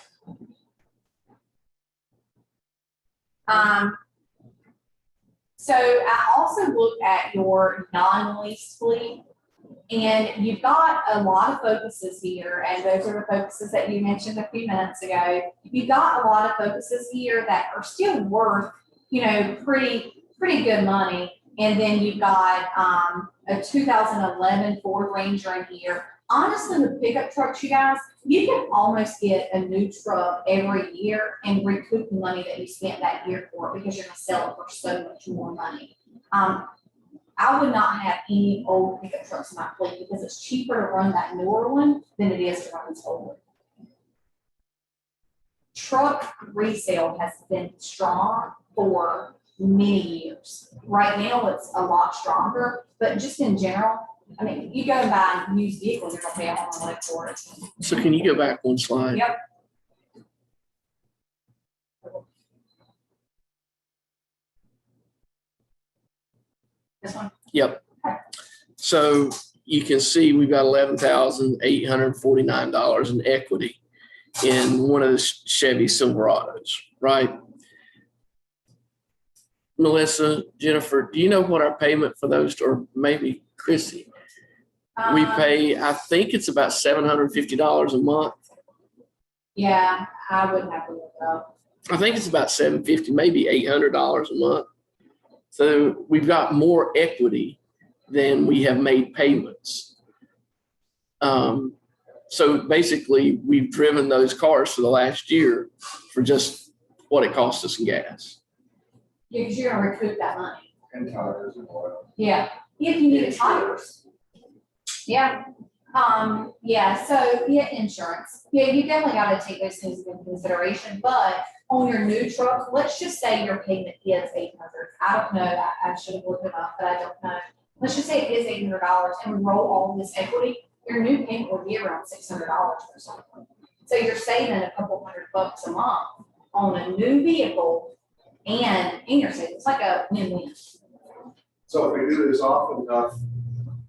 So I also looked at your non-leased fleet, and you've got a lot of focuses here, and those are the focuses that you mentioned a few minutes ago. You've got a lot of focuses here that are still worth, pretty good money. And then you've got a 2011 Ford Ranger in here. Honestly, with pickup trucks, you guys, you can almost get a new truck every year and recoup the money that you spent that year for it because you're going to sell it for so much more money. I would not have any old pickup trucks in my fleet because it's cheaper to run that newer one than it is to run this old one. Truck resale has been strong for many years. Right now, it's a lot stronger, but just in general, I mean, you go and buy a used vehicle, you're gonna pay a lot of money for it. So can you go back one slide? Yep. This one? Yep. So you can see we've got $11,849 in equity in one of the Chevy Silverados, right? Melissa, Jennifer, do you know what our payment for those, or maybe Chrissy? We pay, I think it's about $750 a month. Yeah, I wouldn't have to look it up. I think it's about $750, maybe $800 a month. So we've got more equity than we have made payments. So basically, we've driven those cars for the last year for just what it cost us in gas. because you're gonna recoup that money. And tires and oil. Yeah, if you need tires. Yeah, yeah, so, yeah, insurance, yeah, you definitely gotta take those things into consideration, but on your new truck, let's just say your payment is $800. I don't know, I should have looked it up, but I don't know. Let's just say it is $800 and we roll all this equity, your new payment will be around $600 or something. So you're saving a couple $100 a month on a new vehicle and you're saving, it's like a win-win. So if we do this often enough,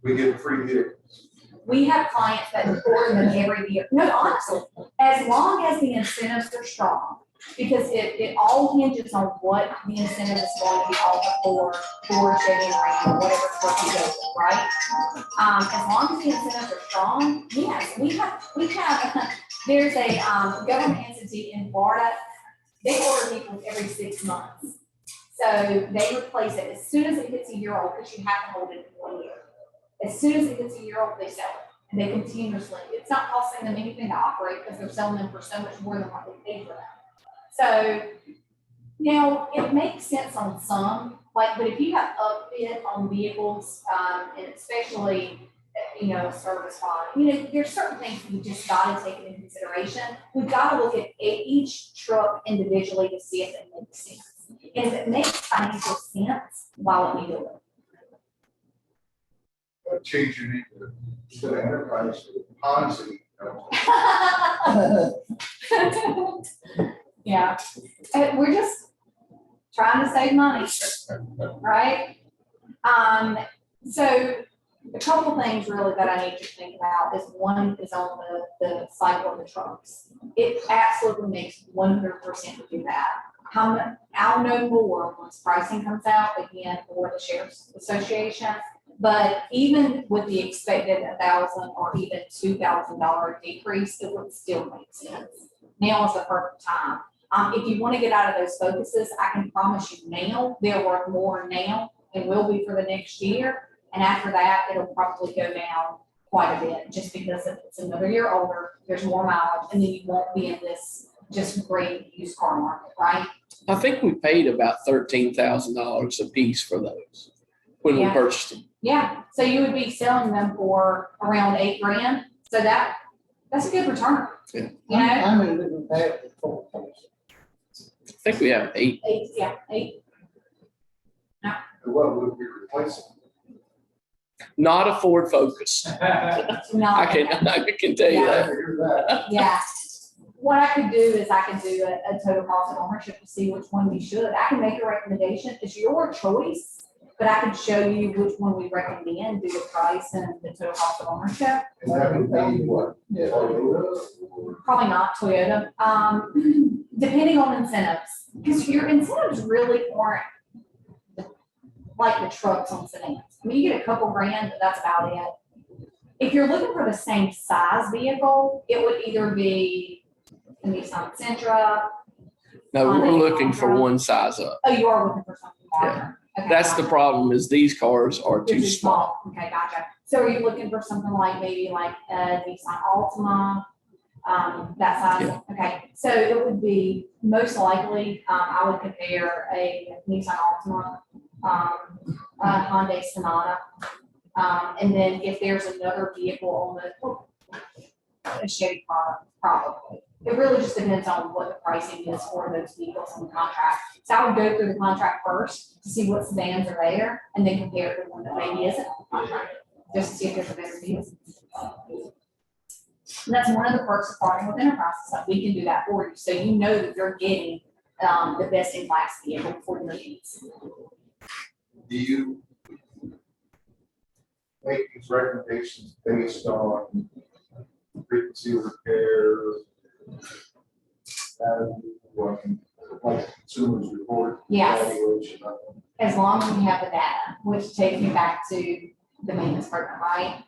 we get free vehicles. We have clients that order them every year. No, honestly, as long as the incentives are strong, because it all hinges on what the incentive is going to be offered for Chevy and Ram, or whatever truck you go with, right? As long as the incentives are strong, yes, we have, there's a, government entity in Florida, they order vehicles every 6 months. So they replace it as soon as it hits a year old, because you have to hold it for 1 year. As soon as it gets a year old, they sell it, and they continuously, it's not costing them anything to operate because they're selling them for so much more than what they paid for them. So, now, it makes sense on some, like, but if you have upfit on vehicles, and especially, service line, there's certain things we just gotta take into consideration. We've gotta look at each truck individually to see if it makes sense. And if it makes financial sense, why don't we do it? Change your name to Enterprise to Ponzi. Yeah, we're just trying to save money, right? So a couple things really that I need to think about is one is on the cycle of the trucks. It absolutely makes 100% to do that. I'll know more once pricing comes out again for the Sheriff's Association. But even with the expected $1,000 or even $2,000 decrease, it would still make sense. Now is the perfect time. If you want to get out of those focuses, I can promise you now, they're worth more now and will be for the next year. And after that, it'll probably go down quite a bit, just because if it's another year older, there's more mileage, and then you won't be in this just great used car market, right? I think we paid about $13,000 a piece for those when we Yeah. purchased them. Yeah, so you would be selling them for around $8,000, so that's a good return. Yeah. You know, How many do we have before? I think we have 8. eight. What would we replace them? Not a Ford Focus. No, I can tell you Yeah. that. Hear that? yeah. What I could do is I can do a total cost of ownership to see which one we should. I can make a recommendation. It's your choice, but I can show you which one we recommend, do the price and the total cost of ownership. And that would be what? Yeah. Probably not Toyota, depending on incentives, because your incentives really aren't like the trucks on sedans. I mean, you get a couple grand, but that's about it. If you're looking for the same size vehicle, it would either be a Nissan Sentra. No, we're Hyundai looking for Elantra. one size up. Oh, you are looking for something larger. Okay, That's the gotcha. problem, is these cars are They're too small. Okay, gotcha. So are you looking for something like maybe like a Nissan Altima, that size? Yeah. Okay, so it would be most likely, I would compare a Nissan Altima, a Hyundai Sonata. And then if there's another vehicle on a Chevy car, probably. It really just depends on what the pricing is for those vehicles on the contract. So I would go through the contract first to see what sedans are there and then compare it to one that maybe isn't on the contract, just to see if there's a better deal. And that's one of the perks of partnering with enterprises, like we can do that for you, so you know that you're getting the best in class vehicle for your needs. Do you make these recommendations based on frequency of repair? Like consumers report? Yes. Evaluation of them? As long as we have the data, which takes me back to the maintenance program, right?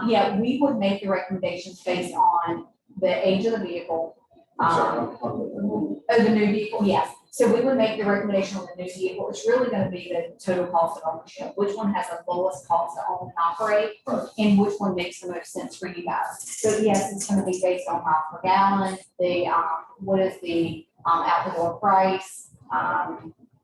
Yeah, we would make the recommendations based on the age of the vehicle. Oh, the new vehicle, yes. So we would make the recommendation on the new vehicle. It's really gonna be the total cost of ownership, which one has the lowest cost to own and operate, and which one makes the most sense for you guys. So yes, it's gonna be based on miles per gallon, the, what is the, out the door price,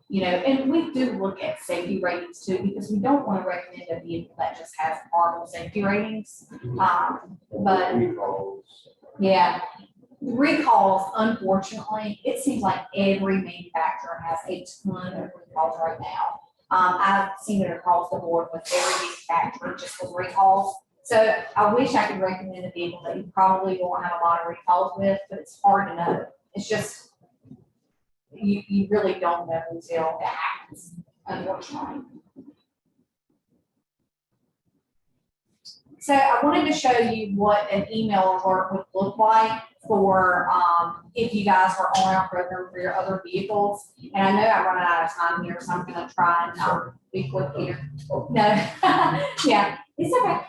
You know, and we do look at safety ratings too, because we don't want to recommend a vehicle that just has horrible safety ratings. But Recalls. yeah, recalls, unfortunately, it seems like every manufacturer has a ton of recalls right now. I've seen it across the board with every manufacturer just with recalls. So I wish I could recommend a vehicle that you probably won't have a lot of recalls with, but it's hard to know. It's just, you really don't know until it happens, unfortunately. So I wanted to show you what an email alert would look like for, if you guys are on our program for your other vehicles. And I know I'm running out of time here, so I'm gonna try and be quick here. No, yeah, it's okay.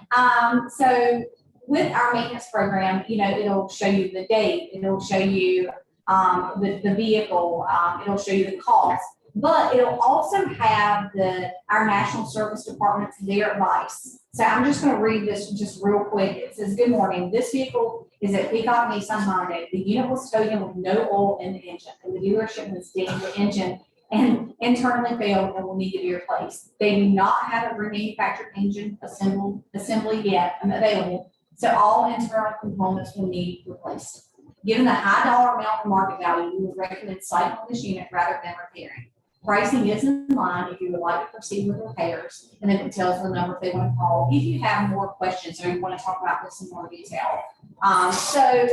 So with our maintenance program, you know, it'll show you the date, it'll show you the vehicle, it'll show you the cost. But it'll also have our National Service Department's, their advice. So I'm just gonna read this just real quick. It says, good morning, this vehicle is at Peacock Nissan Hyundai. The unit was towed with no oil in the engine, and the dealership has deemed the engine and internally failed and will need to be replaced. They do not have a remanufactured engine assembly yet available, so all internal components will need replaced. Given the high dollar amount of market value, we would recommend cycling this unit rather than repairing. Pricing is in line if you would like to proceed with repairs, and then it tells the number if they want to call, if you have more questions or you want to talk about this in more detail. So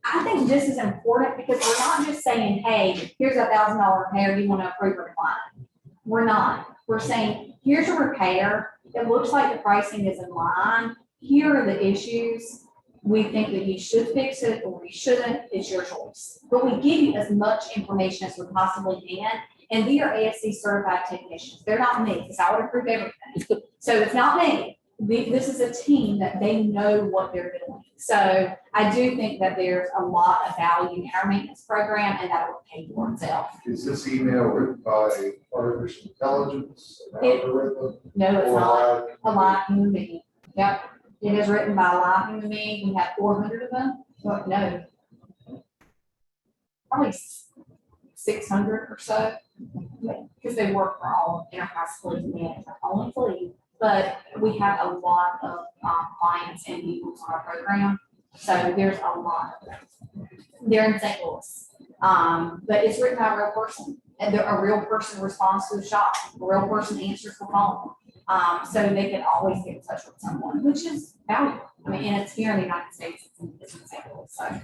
I think this is important because we're not just saying, hey, here's $1,000 repair, do you want to approve or decline? We're not. We're saying, here's a repair. It looks like the pricing is in line. Here are the issues. We think that you should fix it or you shouldn't. It's your choice. But we give you as much information as we possibly can. And we are ASC certified technicians. They're not me, because I would approve everything. So it's not me. This is a team that they know what they're doing. So I do think that there's a lot of value in our maintenance program, and that will pay for itself. Is this email written by artificial intelligence, an algorithm? No, it's or not live? a live human being. Yep, it is written by a live human being. We have 400 of them. Well, no, probably 600 or so, because they work for all enterprise fleet management, only fleet. But we have a lot of clients and vehicles on our program, so there's a lot of them. They're in St. Louis, but it's written by a real person, and a real person responds to the shop. A real person answers the phone, so they can always get in touch with someone, which is valuable. I mean, and it's here in the United States. It's in St. Louis, so.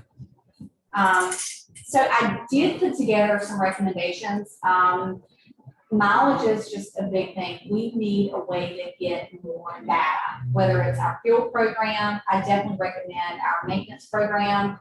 So I did put together some recommendations. Mileage is just a big thing. We need a way to get more data, whether it's our fuel program. I definitely recommend our maintenance program,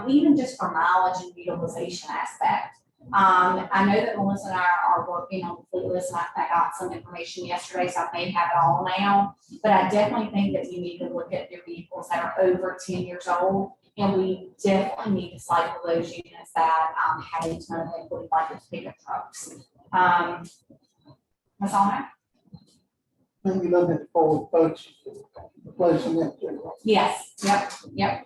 even just for mileage and utilization aspect. I know that Melissa and I are working on the fleet list, and I got some information yesterday, so I may have it all now. But I definitely think that you need to look at your vehicles that are over 10 years old. And we definitely need to cycle those units that have a ton of equity, like those pickup trucks. That's all I have. Then you look at the forward folks, replacing them. Yes, yep.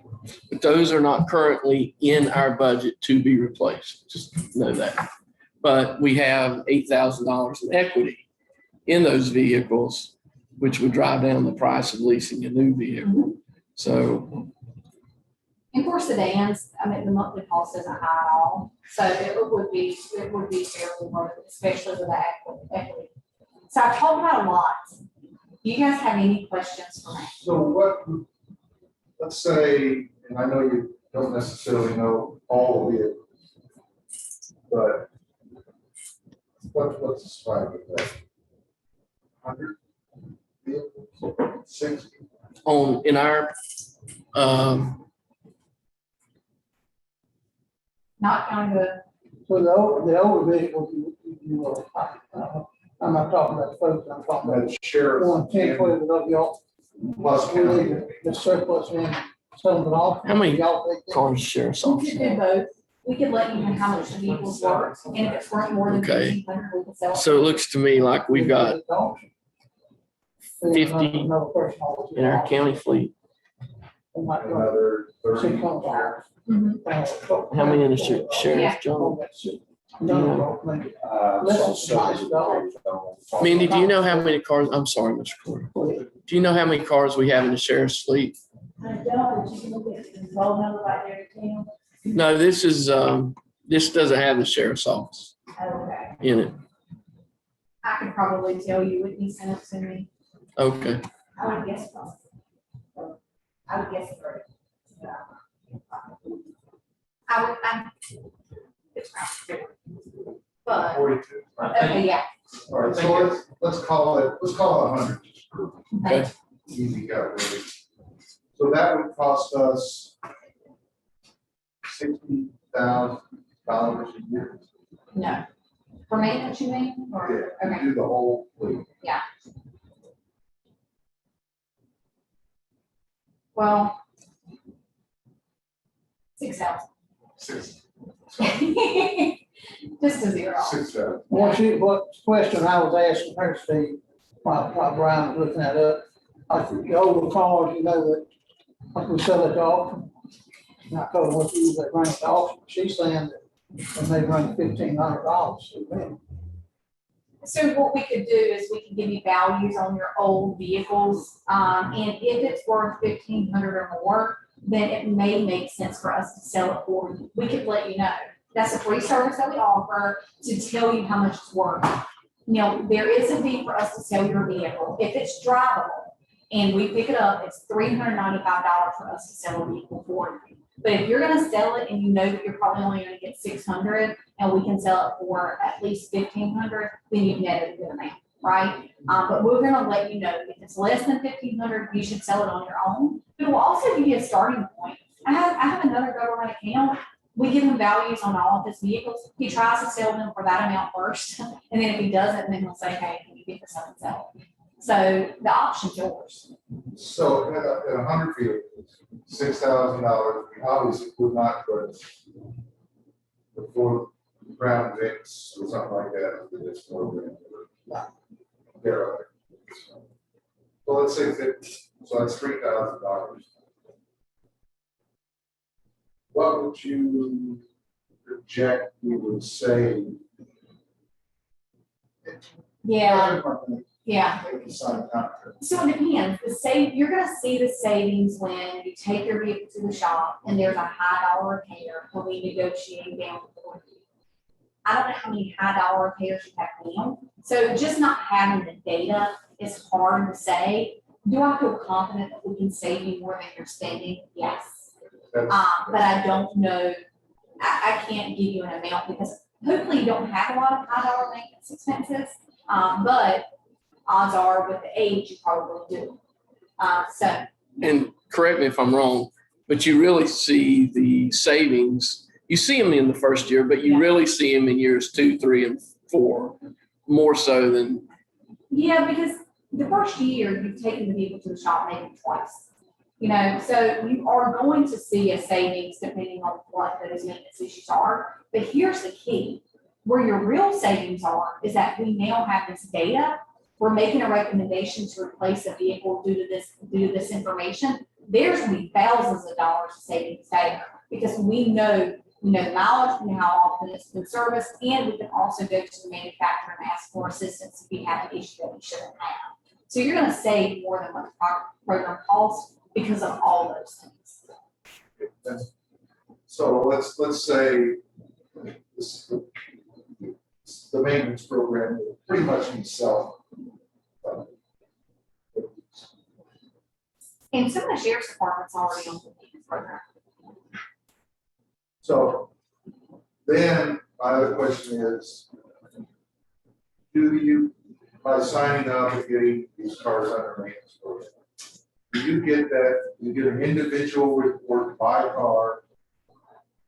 But those are not currently in our budget to be replaced. Just know that. But we have $8,000 in equity in those vehicles, which would drive down the price of leasing a new vehicle. So. And for sedans, I mean, the monthly cost isn't high at all, so it would be fairly worth it, especially with the equity. So I've talked about a lot. Do you guys have any questions for me? So what, let's say, and I know you don't necessarily know all of it, but what's the spike of that? 100 vehicles, 60? In our, Not counting the, So the older vehicles, I'm not talking about the folks, I'm talking about That sheriff. one 10 foot of y'all. Plus We county. need the surplus in, some of it off. How many Y'all take that? cars sheriff's we office could do have? both. We could let you know how much the vehicles worth, and if it's worth more than Okay. 1,500, we could sell it. So it looks to me like we've got 50 Another person always- in our county fleet. They might go Another 30. $600. Mhm. How many in the sheriff, John? No, maybe. Less than $5. Mindy, do you know how many cars, I'm sorry, Mr. Porter. Do you know how many cars we have in the sheriff's fleet? I don't, but you can look at the roll number right there, Tim. No, this is, this doesn't have the sheriff's office Okay. in it. I could probably tell you what he sent it to me. Okay. I would guess so. I would guess three. It's not. But, 42. I okay, think, yeah. All right, so let's call it 100. Okay. Easy calculation. So that would cost us $60,000 a year. No. For maintenance, you mean? Or, Yeah, okay, to do the whole fleet. well. 6,000. Six. Just a zero. 6,000. What question I was asking her, Steve, while Brian was looking that up, like the older cars, you know, that, like we sell at the auction. And I told her what you usually bring at the auction, she's saying that when they bring $1,500. So what we could do is we can give you values on your old vehicles. And if it's worth 1,500 or more, then it may make sense for us to sell it for you. We could let you know. That's a free service that we offer to tell you how much it's worth. You know, there is a fee for us to sell your vehicle. If it's drivable and we pick it up, it's $395 for us to sell a vehicle for you. But if you're gonna sell it and you know that you're probably only gonna get 600 and we can sell it for at least 1,500, then you've netted a good amount, right? But we're gonna let you know if it's less than 1,500, you should sell it on your own. But we'll also give you a starting point. I have another government account. We give him values on all of his vehicles. He tries to sell them for that amount first. And then if he doesn't, then he'll say, hey, can you get this up and sell it? So the option's yours. So at 100 vehicles, $6,000, we obviously would not put the four ground fix or something like that into this program. Yeah, right. So let's say 50, so that's $3,000. What would you project we would save? Yeah, yeah. Maybe sign a contract. So it depends. You're gonna see the savings when you take your vehicle to the shop and there's a high dollar repair when we negotiate down for you. I don't know how many high dollar repairs you have now. So just not having the data is hard to say. Do I feel confident that we can save you more than you're spending? Yes. But I don't know. I can't give you an amount because hopefully you don't have a lot of high dollar maintenance expenses. But odds are with the age, you probably do. And correct me if I'm wrong, but you really see the savings. You see them in the first year, but you Yeah. really see them in years 2, 3, and 4, more so than. Yeah, because the first year you've taken the vehicle to the shop maybe twice. You know, so you are going to see a savings depending on what those maintenance issues are. But here's the key. Where your real savings are is that we now have this data. We're making a recommendation to replace a vehicle due to this information. There's gonna be thousands of dollars of savings there because we know the mileage, we know how often it's been serviced, and we can also go to the manufacturer and ask for assistance if we have an issue that we shouldn't have. So you're gonna save more than what the program costs because of all those things. So let's say the maintenance program will pretty much be self. And some of the sheriff's departments already on the maintenance program. So then my other question is, do you, by signing up and getting these cars under maintenance program, do you get that, you get an individual report by car?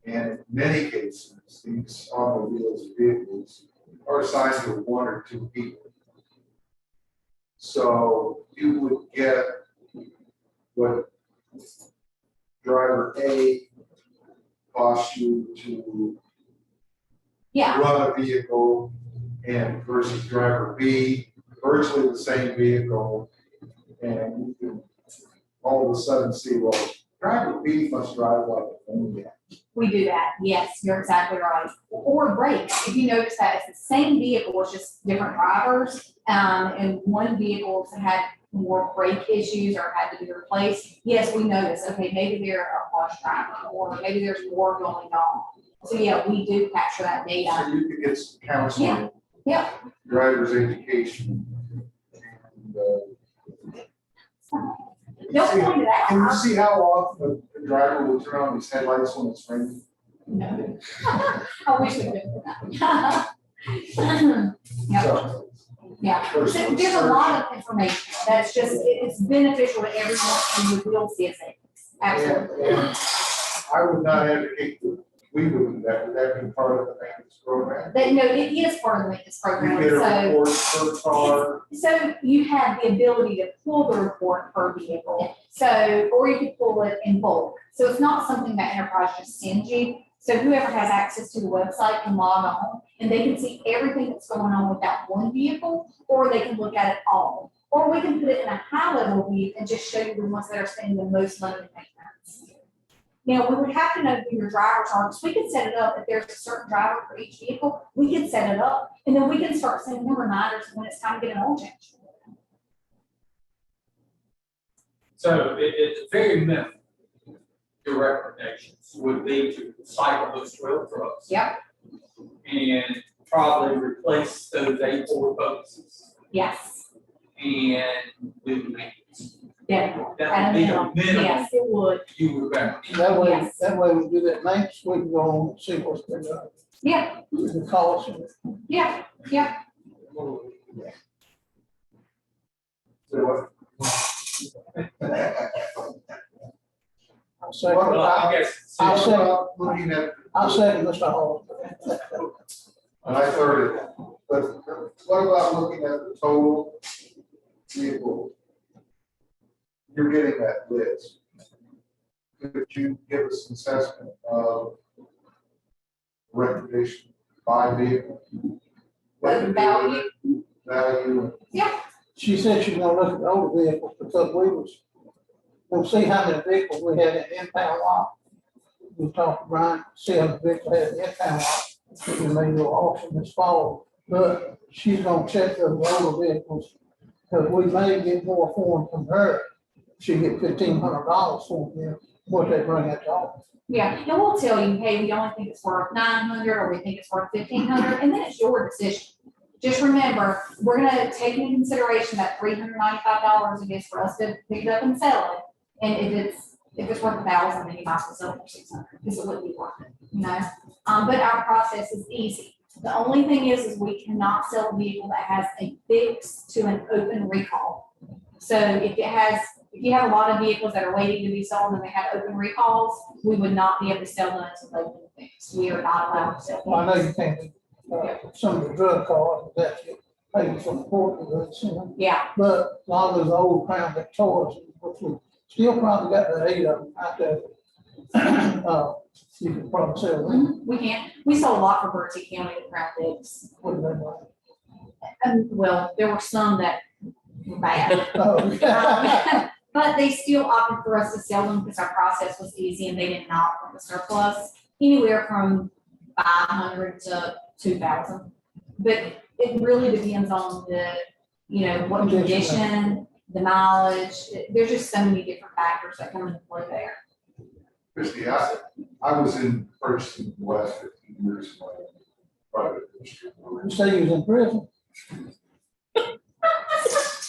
And in many cases, these automobiles, vehicles are assigned to 1 or 2 people. So you would get what driver A costs you to Yeah, run a vehicle and versus driver B, virtually the same vehicle. And you can all of a sudden see, well, Driver B must drive like a phone. We do that, yes, you're exactly right. Or brakes, if you notice that it's the same vehicle, it's just different drivers. And one vehicle had more brake issues or had to be replaced. Yes, we notice, okay, maybe they're a harsh driver, or maybe there's more going on. So yeah, we do capture that data. So you could get some counseling. Yeah. Driver's education. And, They'll point it can you out. see how often the driver will turn on his headlights when it's raining? No. I wish we could. Yeah. So, Yeah, so there's a lot of information that's just, it's beneficial to everyone and we will see a savings. Absolutely. and I would not advocate that we would do that. Would that be part of the maintenance program? But no, it is part of the maintenance You program, get a so, report per car. so you have the ability to pull the report per vehicle. So, or you can pull it in bulk. So it's not something that Enterprise just sends you. So whoever has access to the website can log on and they can see everything that's going on with that one vehicle, or they can look at it all. Or we can put it in a high level view and just show you the ones that are spending the most money in maintenance. Now, we would have to know who your drivers are, because we can set it up, if there's a certain driver for each vehicle, we can set it up, and then we can start sending them reminders when it's time to get an oil change. So it's very minimal. Your recommendations would be to cycle those 12 trucks. Yep. And probably replace those 8 Ford Focuses Yes, and do the maintenance. definitely. That would be the minimum Yes, it would. you would recommend. Yes. That way we do that next, we can go on and see what's been done. Yeah, The cost and yeah, yeah. So I'll say, Well, I guess. I'll what say- about looking at, I'll say Mr. Hall. and I heard it, but what about looking at the total vehicle? You're getting that list. Could you give us an assessment of recommendation by vehicle? Value. Value. She said she's gonna look at the older vehicles because we'll see how many vehicles we had in the impound lot. We talked to Brian, see how many vehicles had in the impound lot. We may do an auction this fall, but she's gonna check the older vehicles. Because we may get more for them from her. She get $1,500 for them, what they bring at the office. Yeah, and we'll tell you, hey, we only think it's worth 900, or we think it's worth 1,500, and then it's your decision. Just remember, we're gonna take into consideration that $395 it is for us to pick it up and sell it. And if it's worth 1,000, then you might as well sell it for 600, because it wouldn't be worth it, you know? But our process is easy. The only thing is we cannot sell a vehicle that has a fix to an open recall. So if you have a lot of vehicles that are waiting to be sold and they have open recalls, we would not be able to sell them until they've been fixed. We are not allowed to sell. Well, I know you can't, some of the drug cars, that's it, pay for the court, Yeah, but a lot of those old Crown Victorias, which we still probably got the 8 of them out there. You can probably sell them, we can. We sold a lot for Bertie County at Crown Vics. what do they want? Well, there were some that were bad. Oh, But they still opted for us to sell them because our process was easy and they did not want the surplus, anywhere from 500 to 2,000. But it really depends on what condition, the mileage. There's just so many different factors that come into play there. Christie, I was in purchasing the last 15 years of my private industry. You say you was in prison?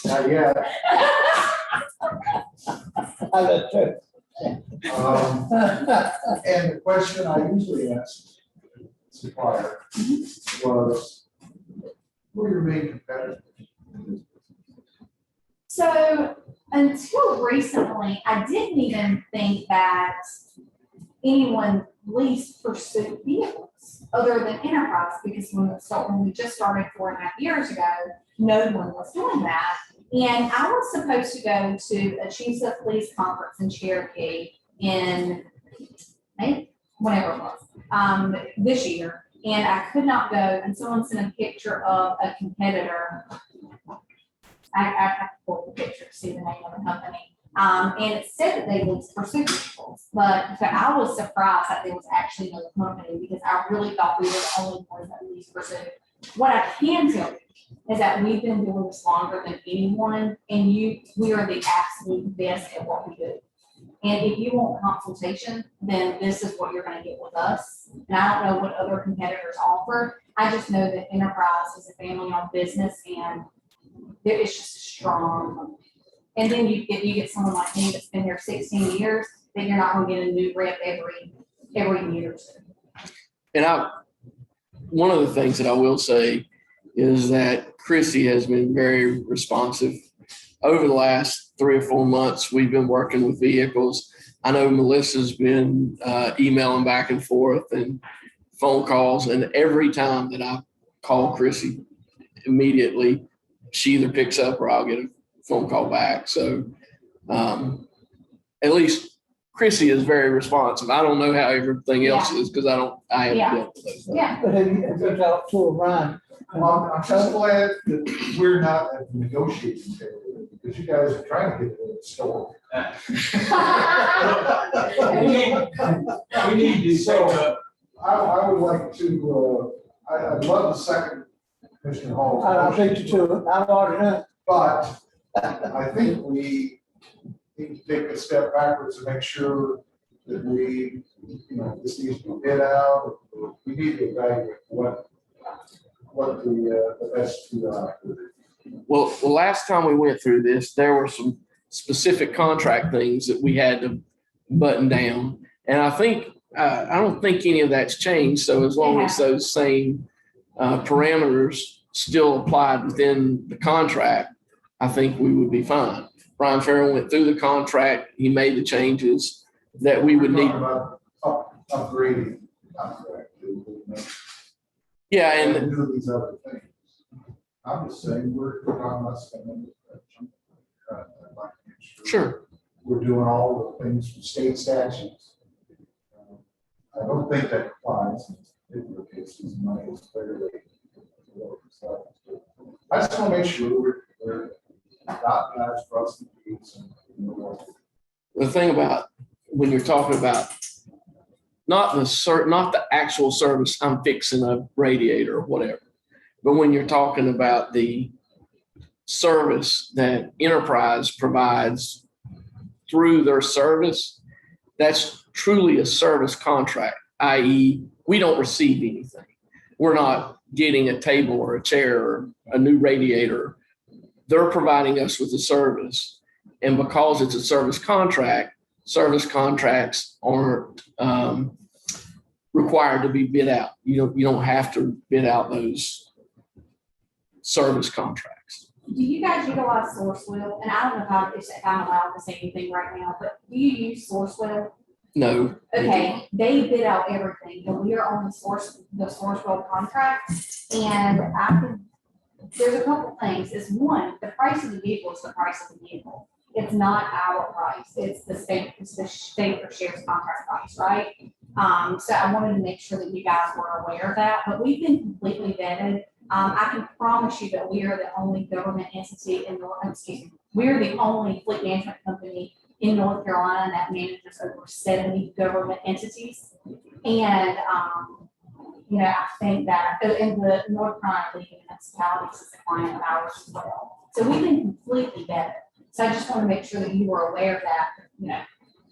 Not yet. I let you. And the question I usually ask the supplier was, who are your main competitors? So until recently, I didn't even think that anyone leased pursuit vehicles other than Enterprise, because when we just started 4.5 years ago, no one was doing that. And I was supposed to go to a Chiefs of Police conference in Cherokee in May, whenever it was, this year. And I could not go, and someone sent a picture of a competitor. I have to pull the picture to see the name of the company. And it said that they leased for super vehicles, but so I was surprised that there was actually another company because I really thought we were the only ones that leased for super. What I can tell you is that we've been doing this longer than anyone, and we are the absolute best at what we do. And if you want consultation, then this is what you're gonna get with us. And I don't know what other competitors offer. I just know that Enterprise is a family-owned business and it's just strong. And then if you get someone like me that's been here 16 years, then you're not gonna get a new rep every year or two. And one of the things that I will say is that Chrissy has been very responsive. Over the last 3 or 4 months, we've been working with vehicles. I know Melissa's been emailing back and forth and phone calls, and every time that I call Chrissy, immediately she either picks up or I'll get a phone call back. So at least Chrissy is very responsive. I don't know how everything else is because I haven't dealt with those. Yeah. But have you talked to Ryan? Well, I'm just glad that we're not at the negotiating table, because you guys are trying to get to the store. We need to So- take up. I would like to, I'd love to second Commissioner Hall's I'll motion, take you to it. I've already done. but I think we need to take a step backwards to make sure that we, this needs to be bid out. We need to evaluate what the best two are. Well, the last time we went through this, there were some specific contract things that we had to button down. And I don't think any of that's changed. So as long as those same parameters still applied within the contract, I think we would be fine. Brian Farrell went through the contract. He made the changes that we would need. Talking about upgrading contract. Yeah, and Do these other things. I'm just saying, we're talking about spending. I'd like to make sure. We're doing all the things from state statutes. I don't think that applies in particular cases. Money is fairly. So I just want to make sure we're not guys crossing the beats and. The thing about when you're talking about not the actual service, I'm fixing a radiator or whatever, but when you're talking about the service that Enterprise provides through their service, that's truly a service contract, i.e., we don't receive anything. We're not getting a table or a chair or a new radiator. They're providing us with a service. And because it's a service contracts aren't required to be bid out. You don't have to bid out those service contracts. Do you guys utilize Sourcewell? And I don't know if I'm allowed to say anything right now, but do you use Sourcewell? No. Okay, they bid out everything, and we are on the Sourcewell contract, and there's a couple things. Is one, the price of the vehicle is the price of the vehicle. It's not our price, it's the state for shares contract price, right? So I wanted to make sure that you guys were aware of that, but we've been completely vetted. I can promise you that we are the only government entity we're the only fleet management company in North Carolina that manages over 70 government entities. And, I think that in the North Carolina League of Municipalities is a client of ours as well. So we've been completely vetted. So I just want to make sure that you were aware of that,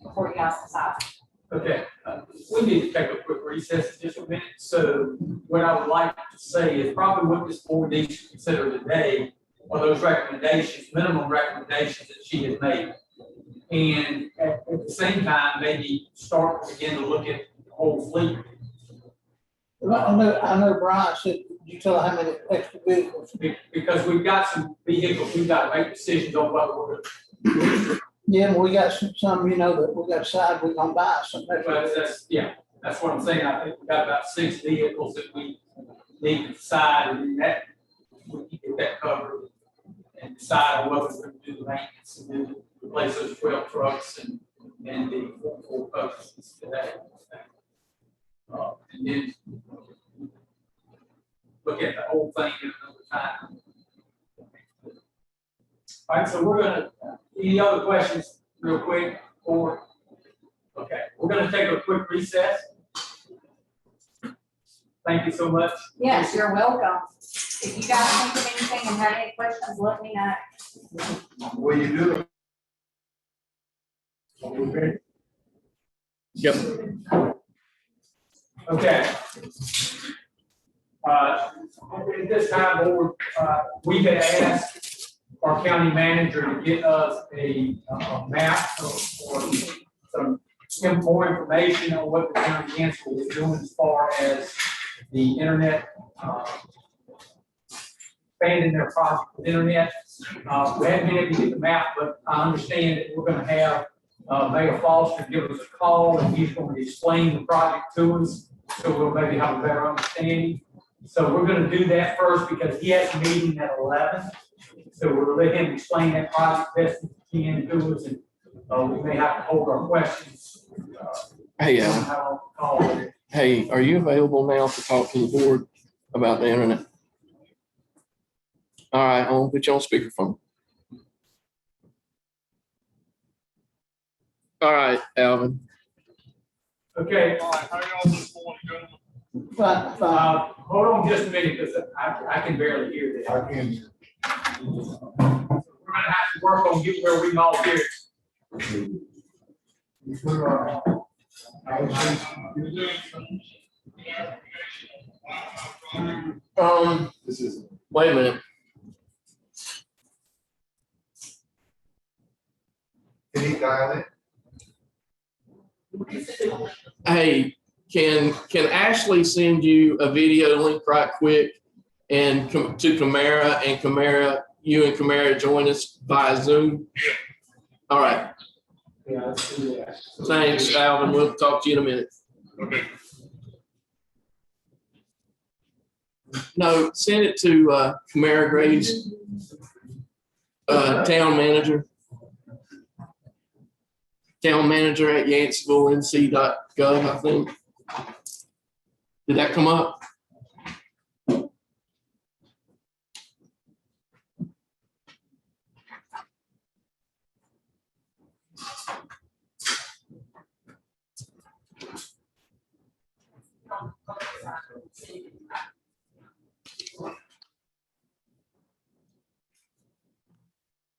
before you guys decide. Okay, we need to take a quick recess in just a minute. So what I would like to say is probably what this board needs to consider today are those recommendations, minimum recommendations that she has made. And at the same time, maybe begin to look at the whole fleet. I know Brian said, did you tell her how many extra vehicles? Because we've got some vehicles, we've got to make decisions on whether we're going Yeah, we got some, that we got to decide we're gonna buy some. that's what I'm saying. I think we've got about 6 vehicles that we need to decide, and that we can get that covered and decide on whether we're going to do the maintenance and replace those 12 trucks and the 4 coaches today. And then look at the whole thing at another time. All right, so we're gonna, any other questions? real quick, or? Okay, we're gonna take a quick recess. Thank you so much. Yes, you're welcome. If you guys think of anything and have any questions, let me know. Will you do it? Yep. Okay. At this time, board, we had asked our county manager to get us a map or some more information on what the county council is doing as far as the internet, expanding their project with internet. We haven't been able to get the map, but I understand that we're gonna have Mayor Foster give us a call, and he's going to explain the project to us, so we'll maybe have a better understanding. So we're gonna do that first, because he has a meeting at 11. So we'll let him explain that project best as he can to us, and we may have to hold our questions. Hey, How to call it. hey, are you available now to talk to the board about the internet? All right, I'll put you on speakerphone. All right, Alvin. Okay, Fine. hold on just a minute, because I can barely hear that. I can. We're gonna have to work on getting where we can all hear it. This is. Wait a minute. Can you dial it? Hey, can Ashley send you a video link right quick and to Camara, and Camara, you and Camara join us via Zoom? All right. Yeah, let's do that. Thanks, Alvin. We'll talk to you in a minute. Okay. No, send it to Camara Graves, town manager. Town manager at yanceyville.nc.gov, I think. Did that come up?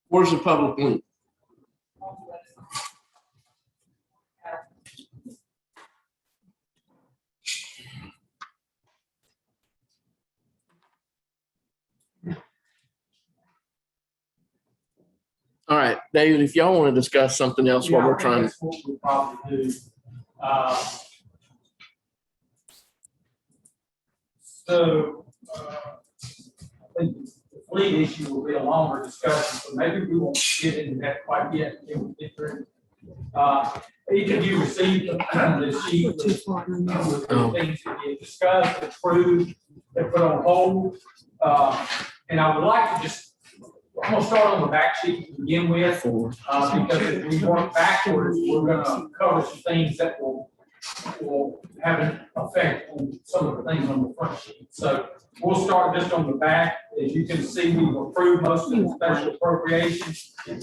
Where's the public link? All right, David, if y'all want to discuss something else while Yeah, I we're think trying. that's what we'll probably do. I think the fleet issue will be a longer discussion, so maybe we won't get into that quite yet. It will get through. Each of you received the sheet with the things that we discussed, approved, and put on hold. And I would like to just, I'm gonna start on the back sheet to begin with, because if we work backwards, we're gonna cover some things that will have an effect on some of the things on the front sheet. So we'll start just on the back. As you can see, we've approved most of the special appropriations. We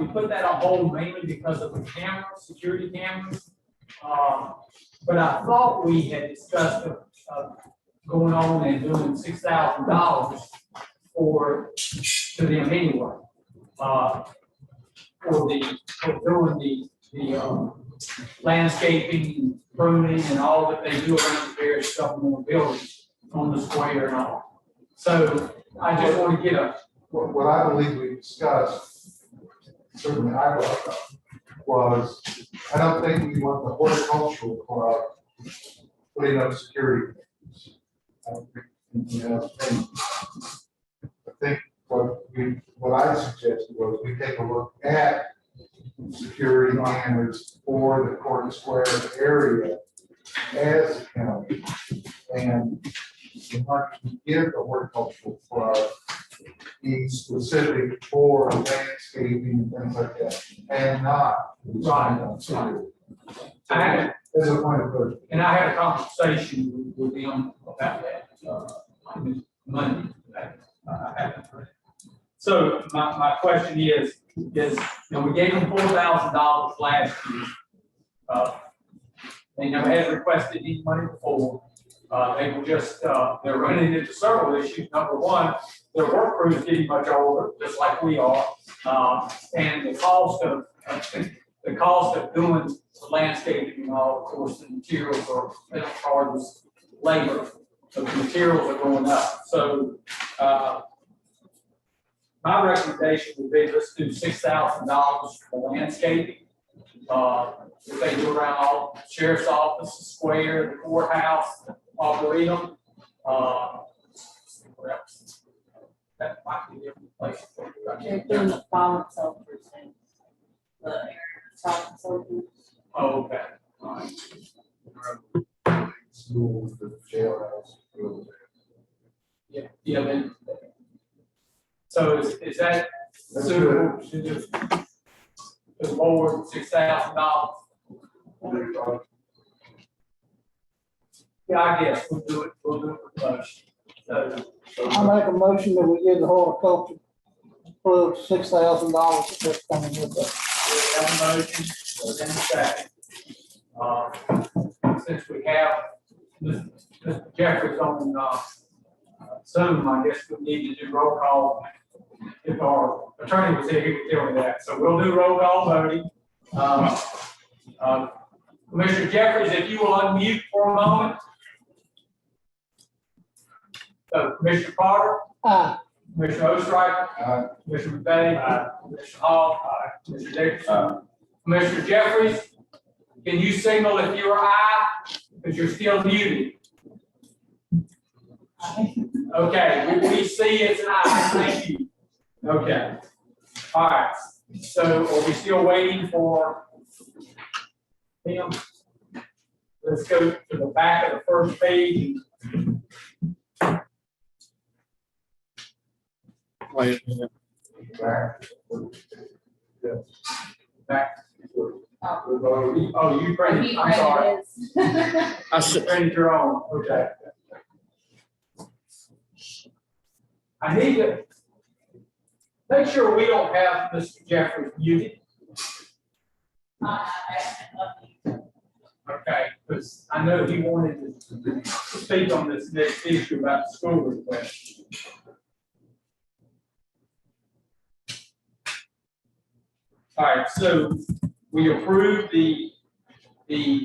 put that on hold mainly because of the cameras, security cameras. But I thought we had discussed going on and doing $6,000 to them anyway. For doing the landscaping, pruning, and all that they do around the various governmental buildings on the square and all. So I just want to get What I believe we discussed, certainly I brought up, was I don't think we want the horticultural club putting up security. I don't think, you know, I think what I suggested was we take a look at security cameras for the Court Square area as a county, and the money we give the horticultural club be specific for landscaping and things like that, and not as a point of order. And I had a conversation with them about that Monday. I haven't heard. So my question is, you know, we gave them $4,000 last year. They never had requested any money before. They were just, they're running into several issues. Number one, their work crew is getting much older, just like we are. And the cost of doing the landscaping and all, of course, the materials are, as far as labor, so the materials are going up. So, my recommendation would be, let's do $6,000 for landscaping. If they do around all the sheriff's office, the square, the courthouse, Arboretum, where else? That might be a different place. They're doing the fallen soldiers and the fallen soldiers. Oh, okay. All right. Schools, the jailhouse. Yeah, then. So is that suitable to the board, $6,000? Yeah, I guess we'll do it with the motion. So, I make a motion that we give the horticulture club $6,000 that's coming with us. we have a motion, then a second. Since we have Mr. Jeffries on, Zoom, I guess we need to do roll call. If our attorney was here, he would tell me that. So we'll do roll call voting. Commissioner Jeffries, if you will unmute for a moment. So Commissioner Carter. Aye. Commissioner Ostriker. Commissioner McVeigh. Commissioner Hall. Commissioner Dickerson. Commissioner Jeffries, can you signal if you're aye? Because you're still muted. Okay, we see it's an aye. Thank you. Okay. All right. So are we still waiting for him? Let's go to the back of the first page. Wait a minute. Back. Oh, you printed, He I'm sorry. printed his. I said, You printed your own, okay. I need to make sure we don't have Mr. Jeffries muted. Okay, because I know he wanted to speak on this next issue about the school request. All right, so we approved the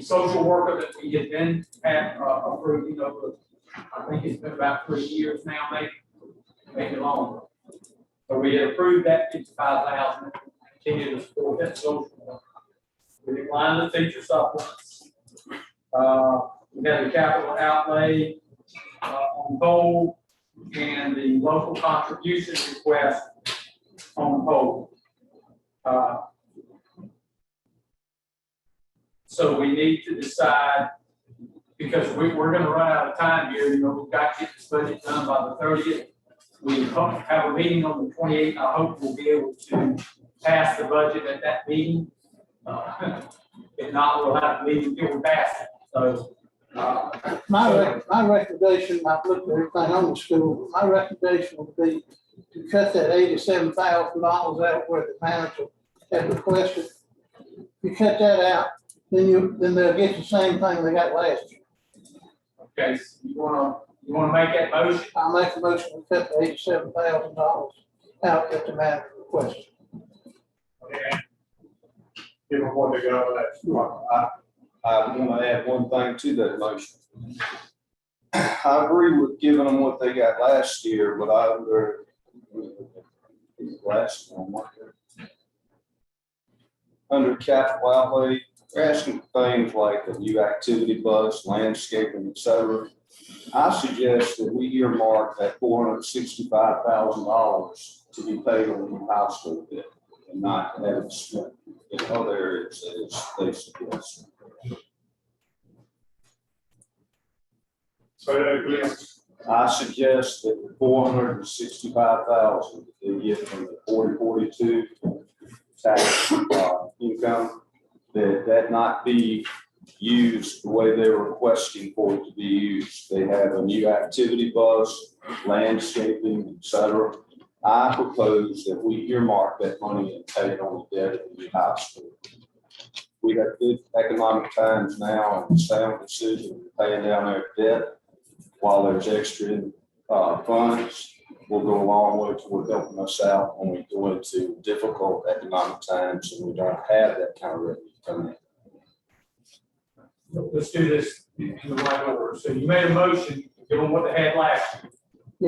social worker that we had been approved, you know, I think it's been about 3 years now, maybe longer. So we had approved that 55,000, continue to support that social worker. We declined the teacher supplements. We had the capital outlay on hold and the local contribution request on hold. So we need to decide, because we're gonna run out of time here, you know, we've got to get this budget done by the 30th. We hope to have a meeting on the 28th. I hope we'll be able to pass the budget at that meeting. If not, we'll have a meeting until we pass it. So, My recommendation, I've looked at everything on the school, my recommendation would be to cut that $87,000 out where the manager had requested. If you cut that out, then they'll get the same thing they got last year. okay, so you wanna make that motion? I'll make a motion to cut the $87,000 out that the manager requested. Okay. Give them what they got last year. I want to add one thing to that motion. I agree with giving them what they got last year, but under capital outlay, we're asking for things like a new activity bus, landscaping, et cetera. I suggest that we earmark that $465,000 to be paid on the high school bit and not have it spent in other areas as they suggest. So, yes. I suggest that the $465,000 they get from the 4042 tax income, that not be used the way they're requesting for it to be used. They have a new activity bus, landscaping, et cetera. I propose that we earmark that money and pay it on the debt of the new high school. We have good economic times now and sound decision in paying down our debt while there's extra funds will go a long way toward helping us out when we go into difficult economic times and we don't have that kind of revenue coming in. Let's do this in the right order. So you made a motion, give them what they had last year.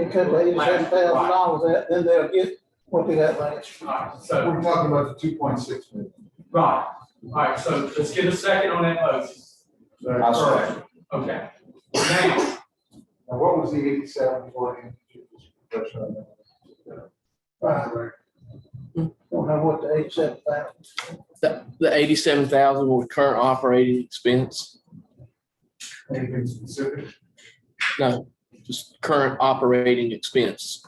You cut the $87,000 out, then they'll get what they got last year. All right, so, We're talking about the 2.6 million. right, all right, so let's get a second on that motion. I second. Okay, now, Now, what was the 87 for? Right. Don't know what the 87,000. The 87,000 was current operating expense. Anything specific? No, just current operating expense.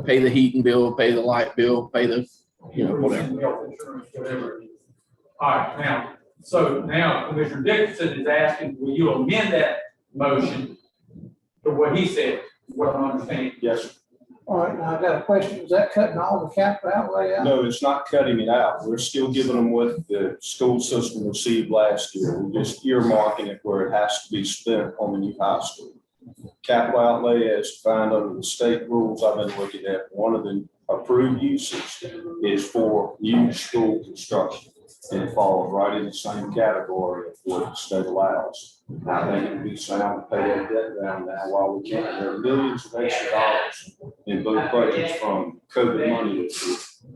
Pay the heating bill, pay the light bill, pay the, whatever. health insurance, whatever it is. All right, now, so now Commissioner Dickinson is asking, will you amend that motion to what he said, what I'm understanding? Yes, sir. All right, now I got a question. Is that cutting all the capital outlay out? No, it's not cutting it out. We're still giving them what the school system received last year. We're just earmarking it where it has to be spent on the new high school. Capital outlay as defined under the state rules I've been looking at, one of the approved uses is for new school construction. And it falls right in the same category of what the state allows. I think it would be sound to pay that debt down now while we can. There are millions of extra dollars in both budgets from COVID money this year.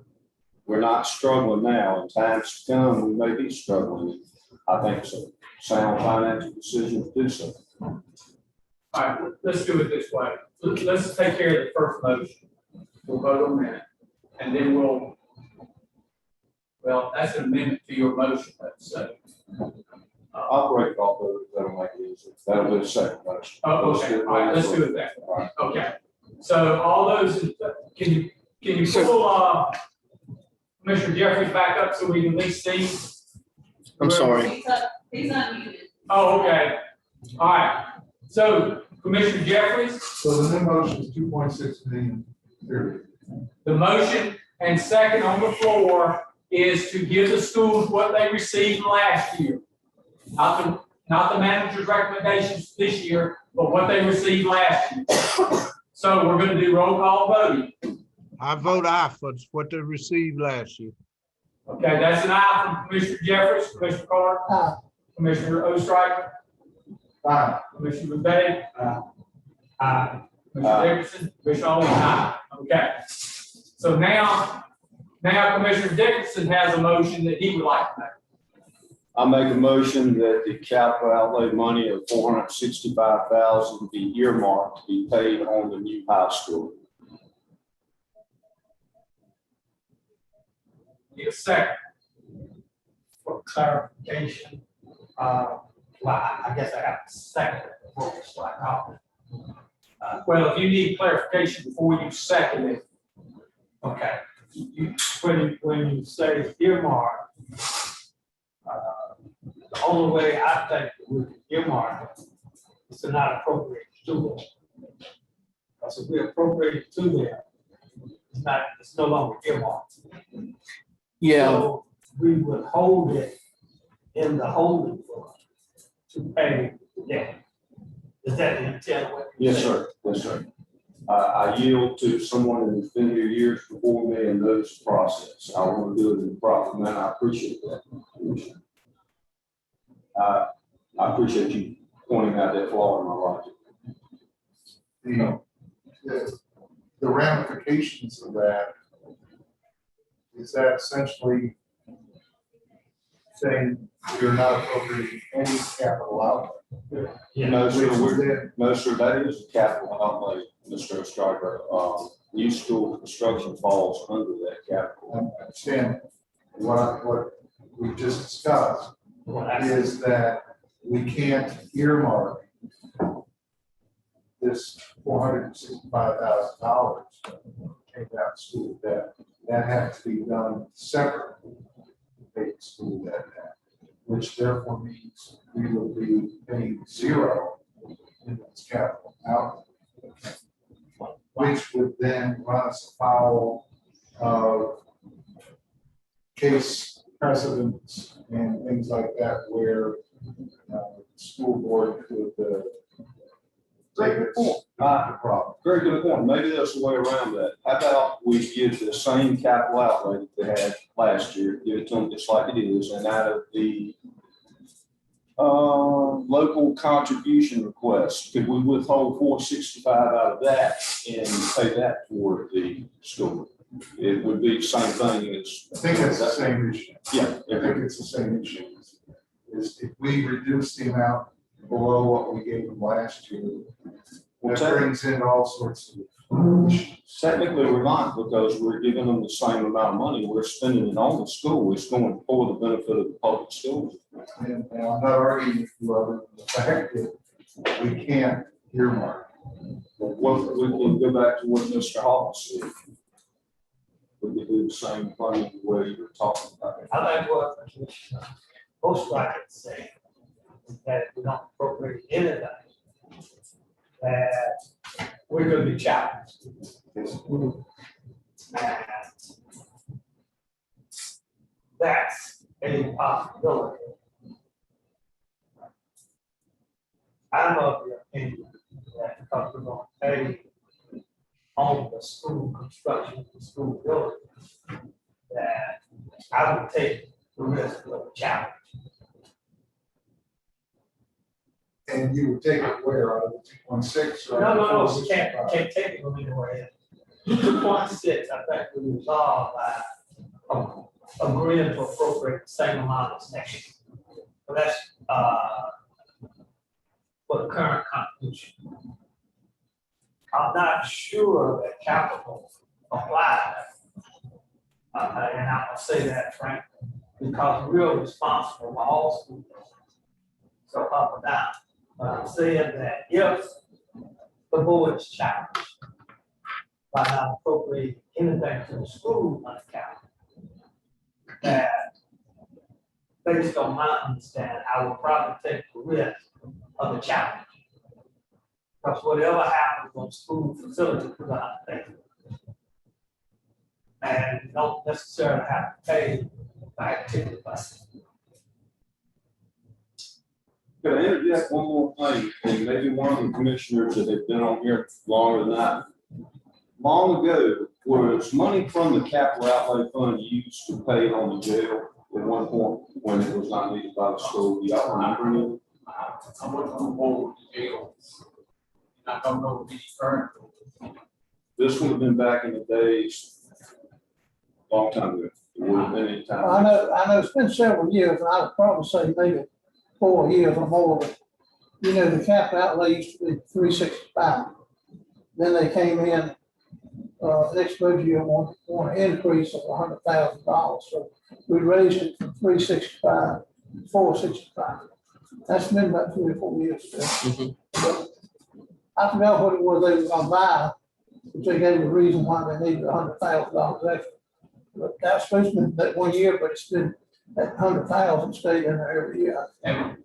We're not struggling now. In times to come, we may be struggling. I think it's a sound financial decision to do so. All right, let's do it this way. Let's take care of the first motion. We'll vote on that. And then well, that's an amendment to your motion, let's say. I'll break off of it. That'll make it easier. That'll be the second motion. Oh, okay, all right, let's do it that way. Okay. So all those, can you pull, Commissioner Jeffries back up so we can at least see? I'm sorry. He's unmuted. Oh, okay. All right. So Commissioner Jeffries, So the new motion is 2.6 million, period. the motion and second on the floor is to give the schools what they received last year. Not the manager's recommendations this year, but what they received last year. So we're gonna do roll call voting. I vote aye for what they received last year. Okay, that's an aye from Commissioner Jeffries, Commissioner Carter, Aye. Commissioner Ostriker, Aye. Commissioner McVeigh. Aye. Commissioner Dickinson, Commissioner Owens, aye. Okay. So now Commissioner Dickinson has a motion that he would like to make. I make a motion that the capital outlay money of $465,000 be earmarked to be paid on the new high school. Need a second. For clarification, well, I guess I have to second it before we start off. Well, if you need clarification before you second it, Okay, when you say earmark, the only way I think we can earmark it is to not appropriate to them. Because if we appropriate to them, it's no longer earmarked. Yeah, So we would hold it in the holding fund to pay the debt. Is that the intent of what you're Yes, saying? sir. Yes, sir. I yield to someone who's been here years before me and knows the process. I want to do it in the proper manner. I appreciate that. I appreciate you pointing out that flaw in my logic. The ramifications of that, is that essentially saying you're not appropriating any capital outlay? No, sir, no, sir, that is a capital outlay, Mr. Striker. New school construction falls under that capital. I understand what we just discussed is that we can't earmark this $465,000 to pay that school debt. That has to be done separately to pay the school debt, which therefore means we will be paying zero in this capital outlay, which would then run us afoul of case precedents and things like that where school board could take its problem. Very good point. Maybe there's a way around that. How about we give the same capital outlay that they had last year, give it to them just like it is, and out of the local contribution request, could we withhold $465 out of that and pay that toward the school? It would be the same thing as. I think it's the same issue. Yeah. I think it's the same issue. Is if we reduce the amount below what we gave them last year, that brings in all sorts of issues. Technically, we're not, because we're giving them the same amount of money. We're spending it on the school. It's going for the benefit of the public schools. And I'm not arguing with you other than the fact that we can't earmark. But what, we can go back to what Mr. Hawes said. We could do the same thing the way you were talking about it. I like what most writers say, that we don't appropriate anything, that we're gonna be challenged. And that's a possibility. I'm of the opinion that because we're gonna pay on the school construction, the school building, that I would take the risk of the challenge. And you would take it where, out of the 2.6? or No, the you can't 465? take it from anywhere else. 2.6, I think we resolved by agreeing to appropriate the same amount as next year. So that's, for the current contribution. I'm not sure that capital applies. And I'm gonna say that frankly, because we're responsible for all schools. So up or down, but I'm saying that if the board is challenged by not appropriating anything to the school account, that based on my understanding, I would probably take the risk of the challenge. Because whatever happens on school facilities, we're gonna have to pay. And you don't necessarily have to pay by activity bus. Could I interject one more thing, and maybe one of the commissioners that have been on here longer than I. Long ago, was money from the capital outlay fund used to pay on the jail at one point when it was not needed by the school? Do y'all remember it? I wouldn't on board with the jail. I don't know if he's current. This would have been back in the days, long time ago. It would have been any time. I know it's been several years, and I would probably say maybe 4 years or more, but, you know, the capital outlay used to be 365. Then they came in, next budget year, want an increase of $100,000, so we raised it from 365 to 465. That's been about 3 or 4 years ago. But I forgot what it was they were gonna buy, but they gave the reason why they needed $100,000 extra. But that's supposed to be that 1 year, but it's been, that 100,000 stayed in there every year. And,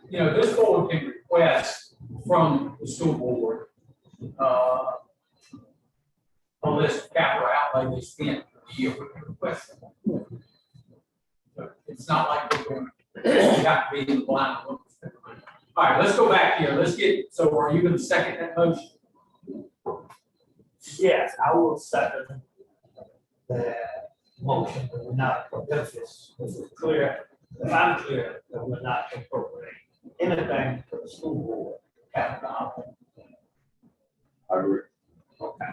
you know, this board can request from the school board, on this capital outlay they spent for the year, we can request it. So it's not like we're going, we have to be in the blind. All right, let's go back here. Let's get, so are you going to second that motion? Yes, I will second the motion, but we're not, if it's clear, if I'm clear, that we're not appropriating anything to the school board capital outlay. I agree. Okay.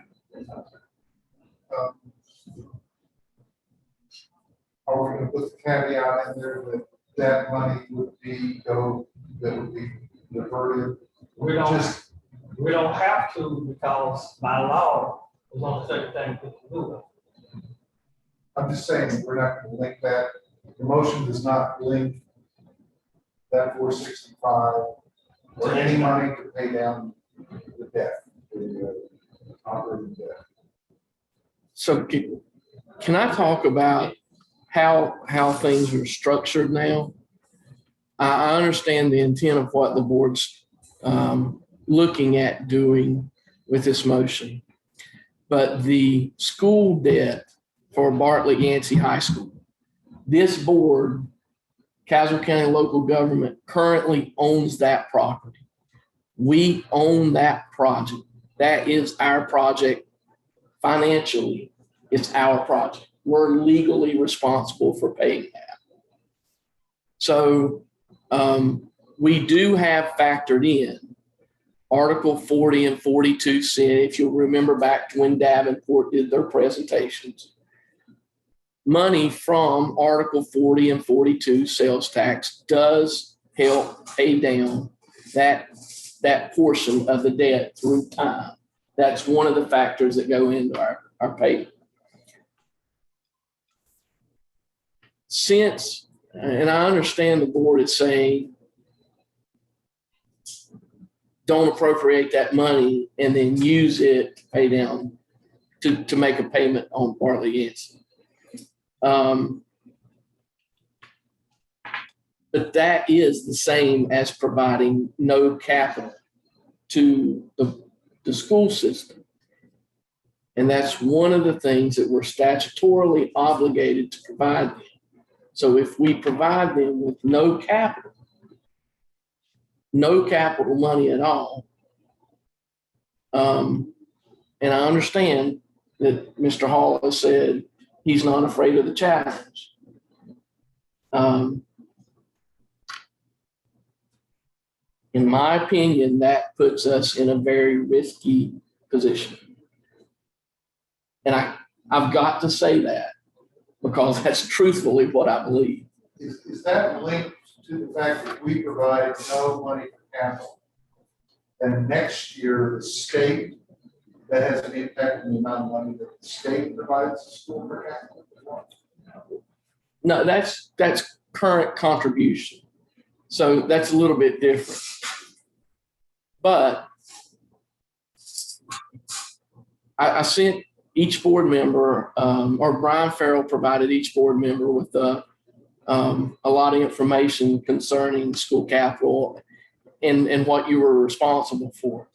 Are we gonna put the caveat in there that that money would be, that would be diverted? We don't have to, because by law, there's only certain things we can do. I'm just saying, we're not gonna link that, the motion does not link that 465 or any money to pay down the debt, the operating debt. So can I talk about how things are structured now? I understand the intent of what the board's looking at doing with this motion. But the school debt for Bartlett Yancey High School, this board, Caswell County Local Government, currently owns that property. We own that project. That is our project. Financially, it's our project. We're legally responsible for paying that. So we do have factored in Article 40 and 42 said, if you'll remember back to when Davenport did their presentations, money from Article 40 and 42 sales tax does help pay down that portion of the debt through time. That's one of the factors that go into our payment. Since, and I understand the board is saying, don't appropriate that money and then use it to pay down, to make a payment on Bartlett Yancey. But that is the same as providing no capital to the school system. And that's one of the things that we're statutorily obligated to provide them. So if we provide them with no capital money at all, and I understand that Mr. Hall has said he's not afraid of the challenge. In my opinion, that puts us in a very risky position. And I've got to say that because that's truthfully what I believe. Is that linked to the fact that we provide no money for capital? And next year, the state, that has an impact on the amount of money that the state provides the school for capital? No, that's current contribution. So that's a little bit different. But I sent each board member, or Brian Farrell provided each board member with a lot of information concerning school capital and what you were responsible for.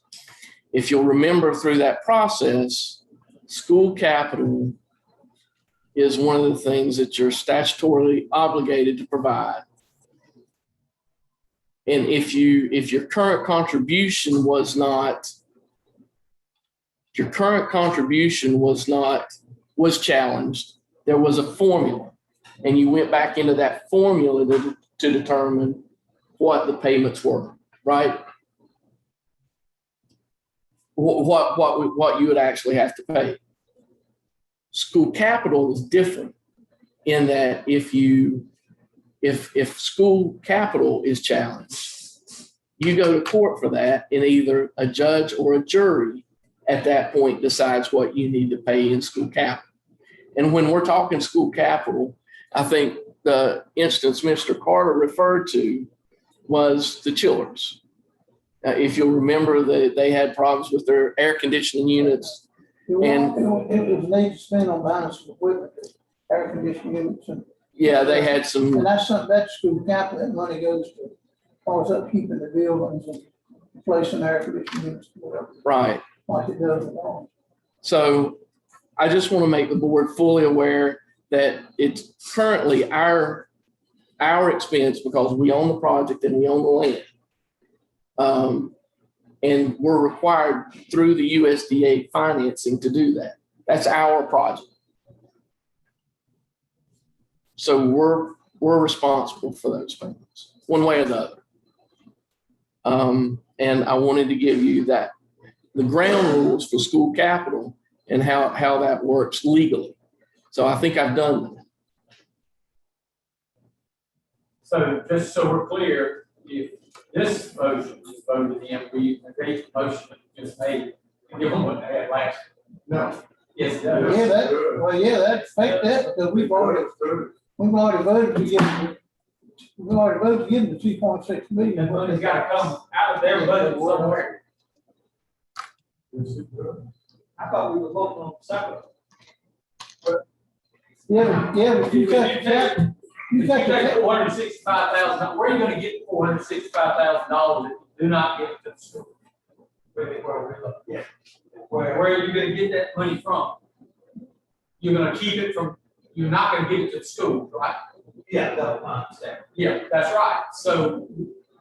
If you'll remember through that process, school capital is one of the things that you're statutorily obligated to provide. And if your current contribution was challenged, there was a formula, and you went back into that formula to determine what the payments were, right? What you would actually have to pay. School capital is different in that if school capital is challenged, you go to court for that, and either a judge or a jury at that point decides what you need to pay in school capital. And when we're talking school capital, I think the instance Mr. Carter referred to was the chillers. If you'll remember, they had problems with their air conditioning units. It was need to spend on buying some equipment, air conditioning units. Yeah, they had some. And that's something, that's school capital, that money goes to, always upkeeping the buildings and replacing air conditioning units, whatever. Right. Like it does with all. So I just want to make the board fully aware that it's currently our expense because we own the project and we own the land. And we're required through the USDA financing to do that. That's our project. So we're responsible for those payments, one way or the other. And I wanted to give you the ground rules for school capital and how that works legally. So I think I've done that. So just so we're clear, if this motion is voted in, we agree to the motion that you just made, and give them what they had last. No. Yes, Yeah, that's fake that, because we've already voted to give them, the 2.6 million. that money's gotta come out of their budget somewhere. I thought we were voting on separate. But you got the You take $465,000, where are you gonna get $465,000 if you do not get to the school? Where we look? Yeah. Where are you gonna get that money from? You're gonna keep it from, you're not gonna give it to the school, right? Yeah, no, I understand. Yeah, that's right. So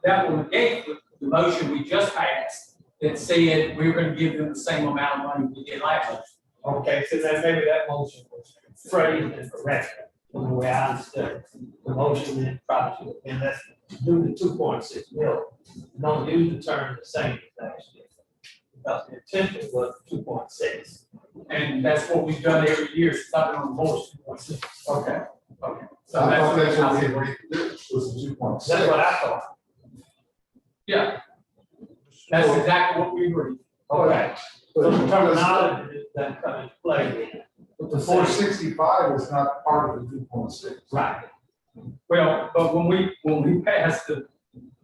that will negate the motion we just passed that said we were gonna give them the same amount of money we did last year. Okay, so then maybe that motion was phrased incorrectly, from the way I understood it. The motion then probably, and let's do the 2.6 million. Don't use the term the same as last year. Because the intention was 2.6. And that's what we've done every year since I've been on the board. Okay, okay. So I thought that's what we that's, agreed to do, was the 2.6. That's what I thought. yeah, that's exactly what we agreed. Okay. So the But terminology doesn't come into play then. the 465 is not part of the 2.6. Right. Well, but when we passed the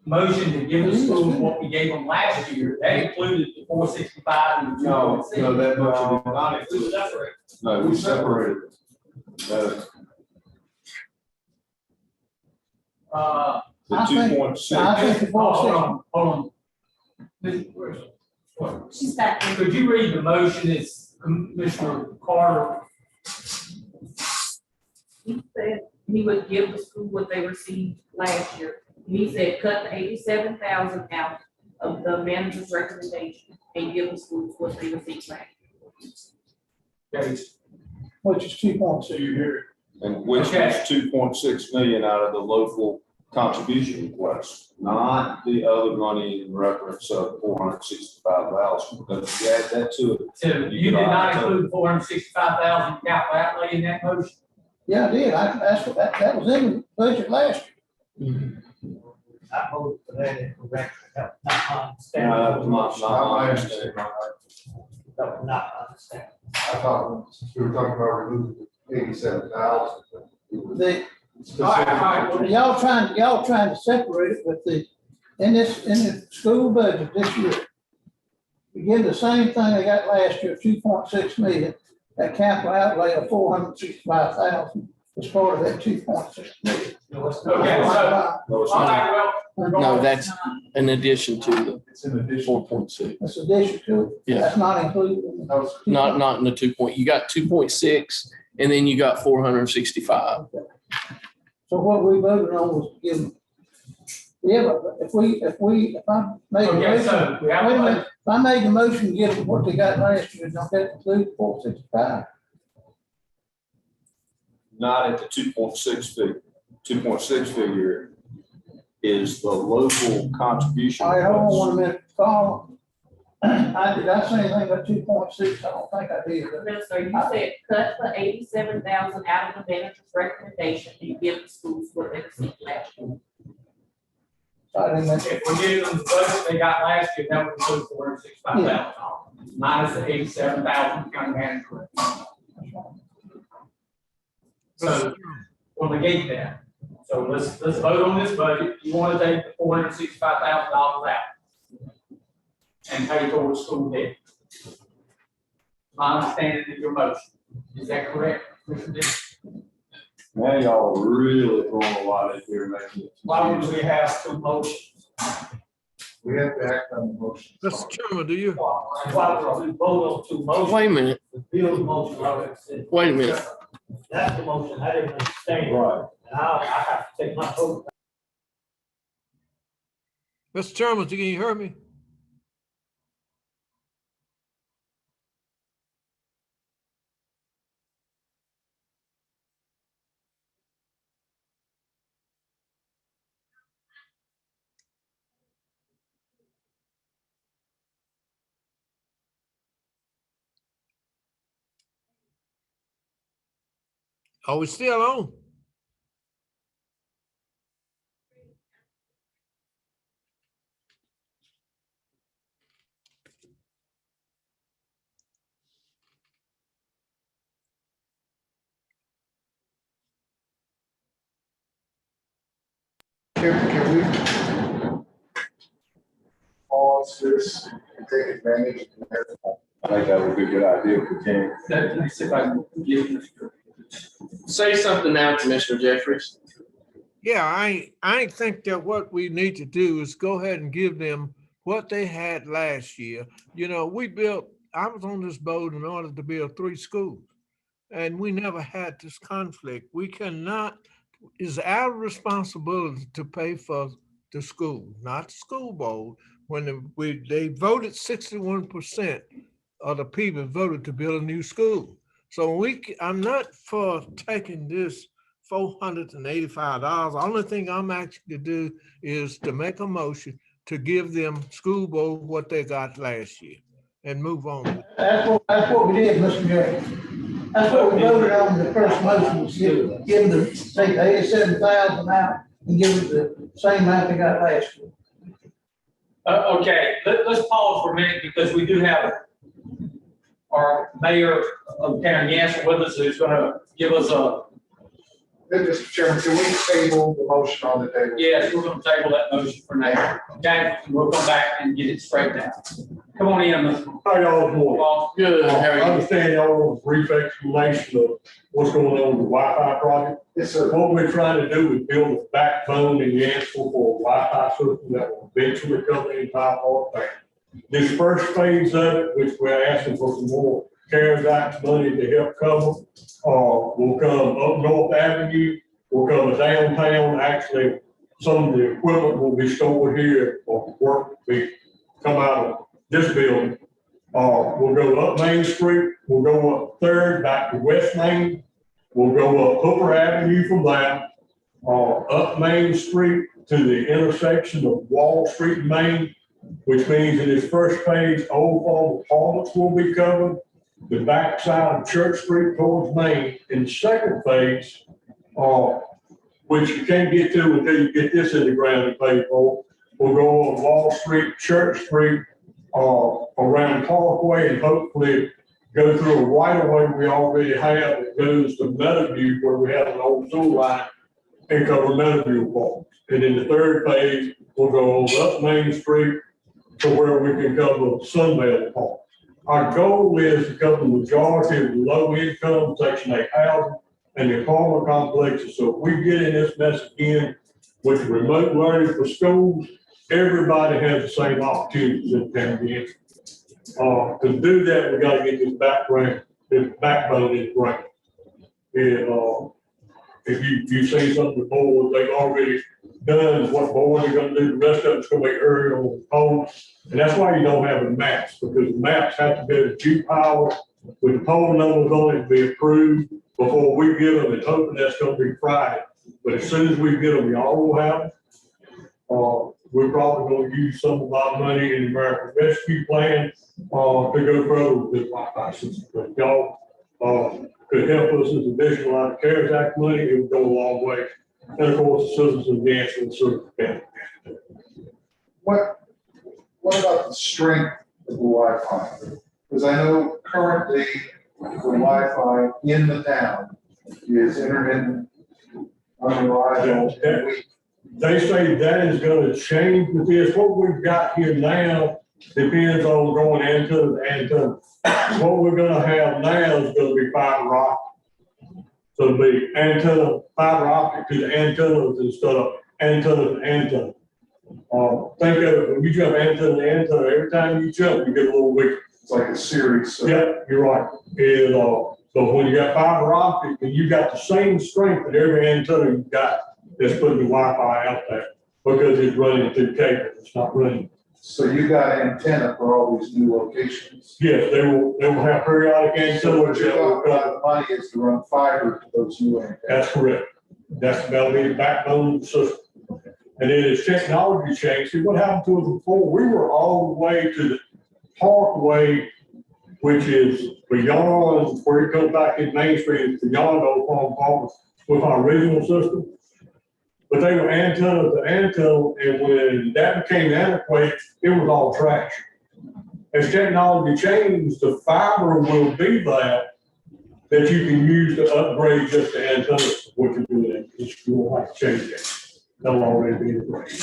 motion to give the schools what we gave them last year, that included the 465 and the 2.6. No, that motion did not We include. separate. No, we separated it. No, the I think- 2.6. I think the Hold 460 on, hold on. What? She's back. Could you read the motion as Commissioner Carter? He said he would give the school what they received last year. He said cut the 87,000 out of the manager's recommendation and give the schools what they received last Okay, which is 2.6. And which Okay. was 2.6 million out of the local contribution request, not the other money in reference of 465,000. Because if you add that to it, so you did not include 465,000 capital outlay in that motion? Yeah, I did. That was in the budget last year. I voted for that incorrectly. That was not my understanding. that was not I my understand. That was not my understanding. I thought we were talking about removing the 87,000. The, All right, well, y'all trying to separate it with in the school budget this year. You give the same thing they got last year, 2.6 million, that capital outlay of 465,000 was part of that 2.6 million. Okay, so, No, it's all not. right, well. No, that's in addition to the It's an additional. 4.6. That's addition to it. Yeah. That's not included in the. Not in the 2 you got 2.6 and then you got 465. So what we voted on was to give them. Yeah, but if I made the Okay, motion, so we wait have a a minute, if I made the motion to give them what they got last year, don't that include 465? Not at the 2.6 figure. 2.6 figure is the local contribution. All right, hold on request. 1 minute, Carl. Did I say anything about 2.6? I don't think I did. year. No, sir, you said cut the 87,000 out of the manager's recommendation and give the schools what they received last year. I didn't mention. If we give them the budget they got last year, that would include $465,000, minus the 87,000 county manager. So we'll negate that. So let's vote on this budget. You want to take the $465,000 out and pay towards school debt. My understanding of your motion. Is that correct, Mr. Dixon? Now y'all are really throwing a lot in here, making it. Why would we have two motions? We have to act on the motion. Mr. Chairman, do you? Why would we vote on two motions? Wait a minute, The bill's motion already said. wait a minute. That's the motion. I didn't understand. Right. And I have to take my vote. Mr. Chairman, can you hear me? Are we still on? Can we pause this and take advantage of that? I think that would be a good idea if we can. Let me see if I can give Mr. Say something now, Commissioner Jeffries. Yeah, I think that what we need to do is go ahead and give them what they had last year. You know, we built I was on this board in order to build 3 schools. And we never had this conflict. We cannot, it's our responsibility to pay for the school, not the school board. When they voted 61% of the people voted to build a new school. So I'm not for taking this $485. The only thing I'm actually to do is to make a motion to give them school board what they got last year and move on with it. That's what we did, Mr. Jerry. That's what we voted on the first motion, was give them, take the 87,000 out and give them the same amount they got last year. Okay, let's pause for a minute because we do have our mayor of Town Yancey with us, who's gonna give us a. Mr. Chairman, can we table the motion on the table? Yes, we're gonna table that motion for now. Okay, we'll come back and get it straightened out. Come on in, Mr. How y'all doing? Paul. Good, I Harry. understand y'all want a brief explanation of what's going on with the Wi-Fi project. Yes, sir. What we're trying to do is build a backbone in Yanceyville for a Wi-Fi system that will eventually cover the entire park. This first phase of it, which we're asking for some more CARES Act money to help cover, will come up North Avenue, will come downtown. Actually, some of the equipment will be stored here or work will be come out of this building. We'll go up Main Street, we'll go up Third, back to West Main. We'll go up Hooper Avenue from there, up Main Street to the intersection of Wall Street and Main, which means in this first phase, Old Farm apartments will be covered. The backside of Church Street towards Main. In the second phase, which you can't get to until you get this in the ground and pay for, we'll go on Wall Street, Church Street, around Parkway, and hopefully go through a right of way we already have that goes to Meadowview, where we have an old sewer line, and cover Meadowview Park. And in the third phase, we'll go on up Main Street to where we can cover Sunbelt Park. Our goal is to cover the majority of the low income Section 8 housing and the apartment complexes. So if we get in this mess again with remote learning for schools, everybody has the same opportunities in town. To do that, we got to get this backbone in the ground. And if you say something before, they've already done what board they're going to do. The rest of it's going to be early on the pole. And that's why you don't have the maps, because the maps have to go to G-Power with the poll numbers on it to be approved before we get them, and hoping that's going to be Friday. But as soon as we get them, we all will have them. We're probably going to use some of our money in the American Rescue Plan to go further with this Wi-Fi system. But y'all could help us as additional out of CARES Act money, it would go a long way. And of course, the citizens dance and certificate. What about the strength of the Wi-Fi? Because I know currently the Wi-Fi in the town is intermittent, unreliable, and weak. They say that is going to change with this. What we've got here now depends on going antenna to antenna. What we're going to have now is going to be fiber optic. So it'll be antenna, fiber optic to the antennas instead of antenna to antenna. Think of it, when you jump antenna to antenna, every time you jump, you get a little weaker. It's like a series. So Yeah, you're right. And, but when you got fiber optic, and you got the same strength that every antenna you've got that's putting the Wi-Fi out there, because it's running through cable, it's not running. So you got antenna for all these new locations. Yes, they will have periodic So antenna. what you're talking about, the money is to run fiber to those new antennas. That's correct. That's about the backbone of the system. And then as technology changed, see what happened to us before, we were all the way to the Parkway, which is beyond where it comes back in Main Street, it's beyond Old Farm Park with our original system. But they were antenna to antenna, and when that became antiquated, it was all trash. As technology changed, the fiber will be there that you can use to upgrade just the antenna, what you're doing. You won't have to change that. They'll already be integrated.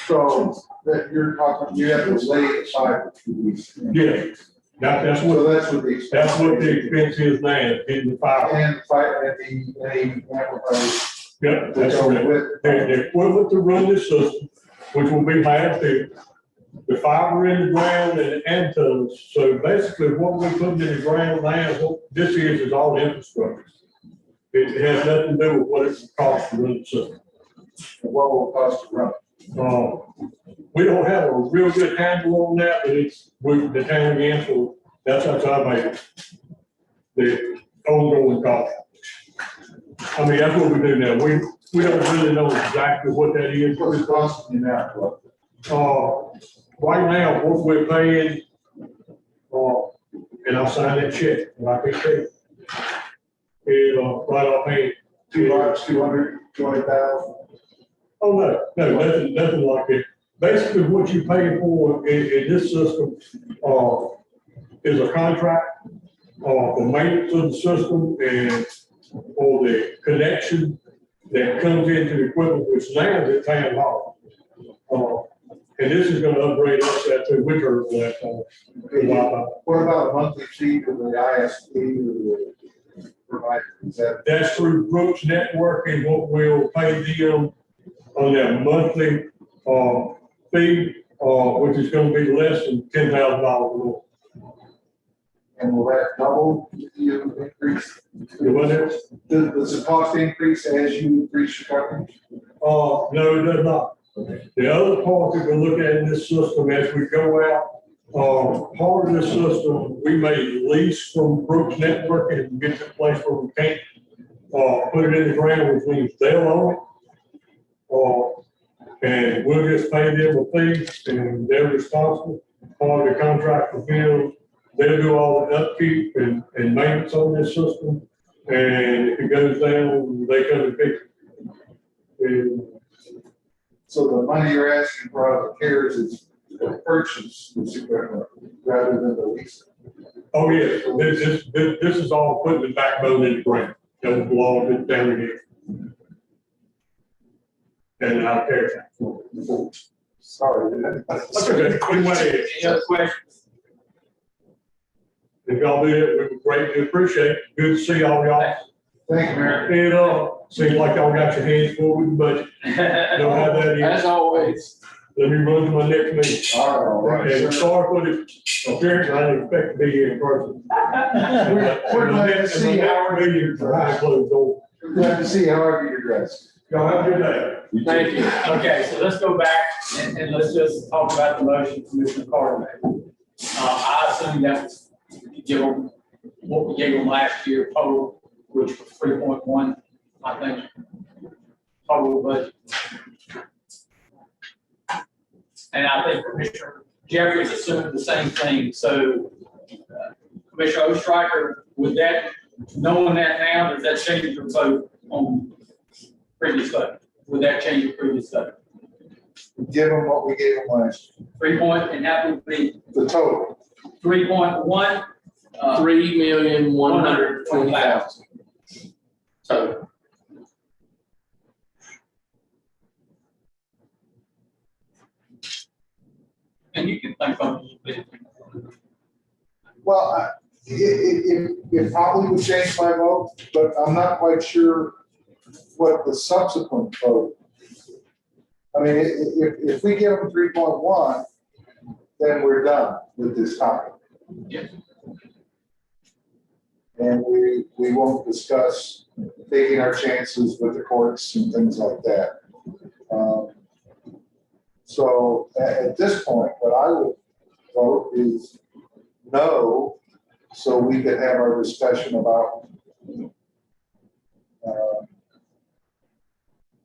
So that you're talking, you have to lay it aside for 2 weeks. Yeah, that's So what that's what the expense is now, getting the fiber. And the amplifiers. Yep, that that's go correct. with it. The equipment to run this system, which will be half fixed, the fiber in the ground and antennas. So basically what we put in the ground now, what this is all infrastructure. It has nothing to do with what it costs to run the system. What will it cost to run? We don't have a real good handle on that, but it's, with the town answer, that's how I made it. The ongoing cost. I mean, that's what we do now. We don't really know exactly what that is. What is costing you now? Right now, what we're paying, and I'll sign that check, and I can pay it. Right off hand. 200,000. Oh, no, nothing like that. Basically, what you pay for in this system, is a contract, for maintenance of the system and for the connection that comes into the equipment, which now is at town hall. And this is gonna upgrade us to winter that, What about a monthly fee to the ISP or the provider? Is that? that's through Brooks Networking, what we'll pay them on their monthly, fee, which is gonna be less than $10,000 more. And will that double if you increase? What is? Does the cost increase as you increase your coverage? No, it does not. The other part that we look at in this system as we go out, part of this system, we may lease from Brooks Networking and get to a place where we can't, put it in the ground, which means they'll own it. And we'll just pay them a fee and they're responsible. Part of the contract with them, they'll do all the upkeep and maintenance on this system. And if it goes down, they come and fix it. And So the money you're asking for out of the CARES is to purchase this equipment rather than the lease. oh, yeah, this is all putting the backbone in the ground. That was belong to down here. And out there. Sorry. That's okay. Anyway, Any other questions? if y'all do it, we would greatly appreciate it. Good to see all y'all. Thank you, Mayor. And, seems like y'all got your hands full with the budget. Don't have that in. As always. Let me run to my next meeting. All right. And sorry for the appearance, I didn't expect to be here in person. We're glad to see how Meeting behind closed doors. We're glad to see however you're dressed. Y'all have a good day. Thank you. Okay, so let's go back and let's just talk about the motion Commissioner Carter made. I assume that was, give them what we gave them last year total, which was 3.1, I think, total budget. And I think Commissioner Jeffries assumed the same thing, so Commissioner Ostriker, with that, knowing that now, does that change your vote on previous vote? Would that change your previous vote? Give them what we gave them last year. 3 point, and that would be The total. 3.1. $3,120,000. So. And you can think on it. Well, it probably would change my vote, but I'm not quite sure what the subsequent vote. I mean, if we give them 3.1, then we're done with this topic. Yes. And we won't discuss taking our chances with the courts and things like that. So at this point, what I would vote is no, so we could have our discussion about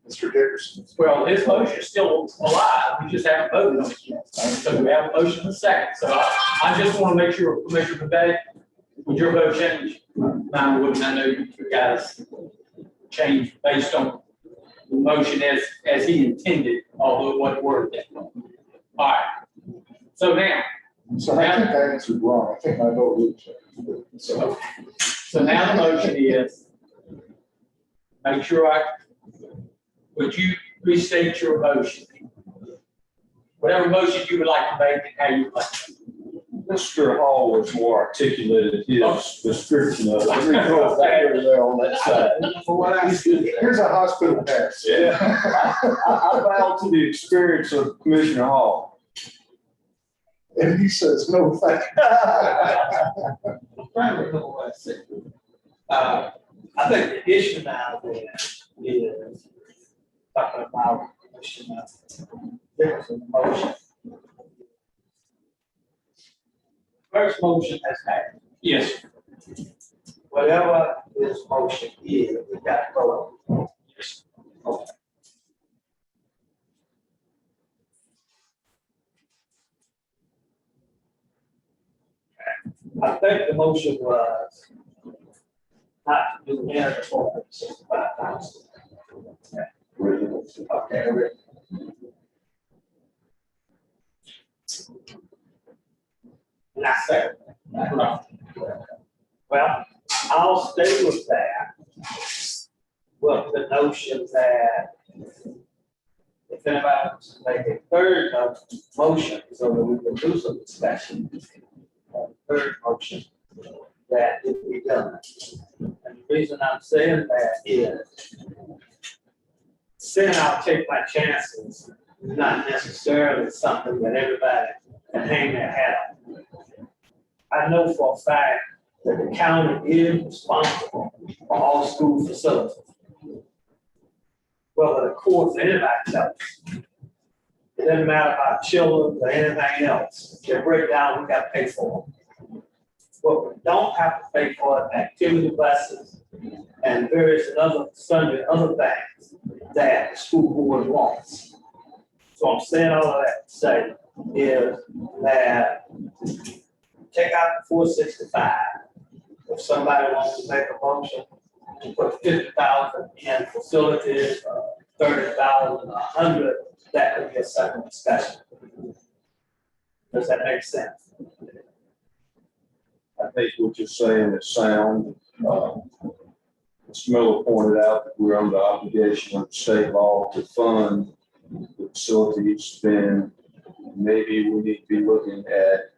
Mr. Dickerson. Well, his motion is still alive, we just haven't voted on it yet. So we have a motion in a second, so I just want to make sure, Commissioner Day, would your vote change? Mine wouldn't, I know you guys changed based on the motion as he intended, although it wasn't worded that way. All right, so now. So I think I answered wrong. I think my vote would change. So So now the motion is, make sure would you restate your motion? Whatever motion you would like to make and how you would like to. Mr. Hall was more articulate in his description of it. Let me go back over there on that side. here's a hospital pass. Yeah. I bow to the experience of Commissioner Hall. And he says, no, thank you. I'm trying to remember what I said. I think the issue now then is talking about issue now. There's a motion. First motion has happened. Yes. Whatever this motion is, we got to vote on. Yes. Okay. I think the motion was not to do any of the 465,000. Okay, Rick. And I said, well, I'll stay with that. With the notion that if anybody wants to make a third motion, so that we can do some discussion, third motion, that it be done. And the reason I'm saying that is, saying I'll take my chances, is not necessarily something that everybody can hang their hat on. I know for a fact that the county is responsible for all school facilities. Whether the courts or anybody tells us. It doesn't matter about children or anything else. They break down, we gotta pay for them. What we don't have to pay for is activity buses and various other sundry other things that the school board wants. So I'm saying all of that to say is that take out the 465. If somebody wants to make a motion to put 50,000 in facilities, 30,000, 100, that could be a second discussion. Does that make sense? I think what you're saying is sound. Mr. Miller pointed out that we're under obligation under state law to fund the facilities, then maybe we need to be looking at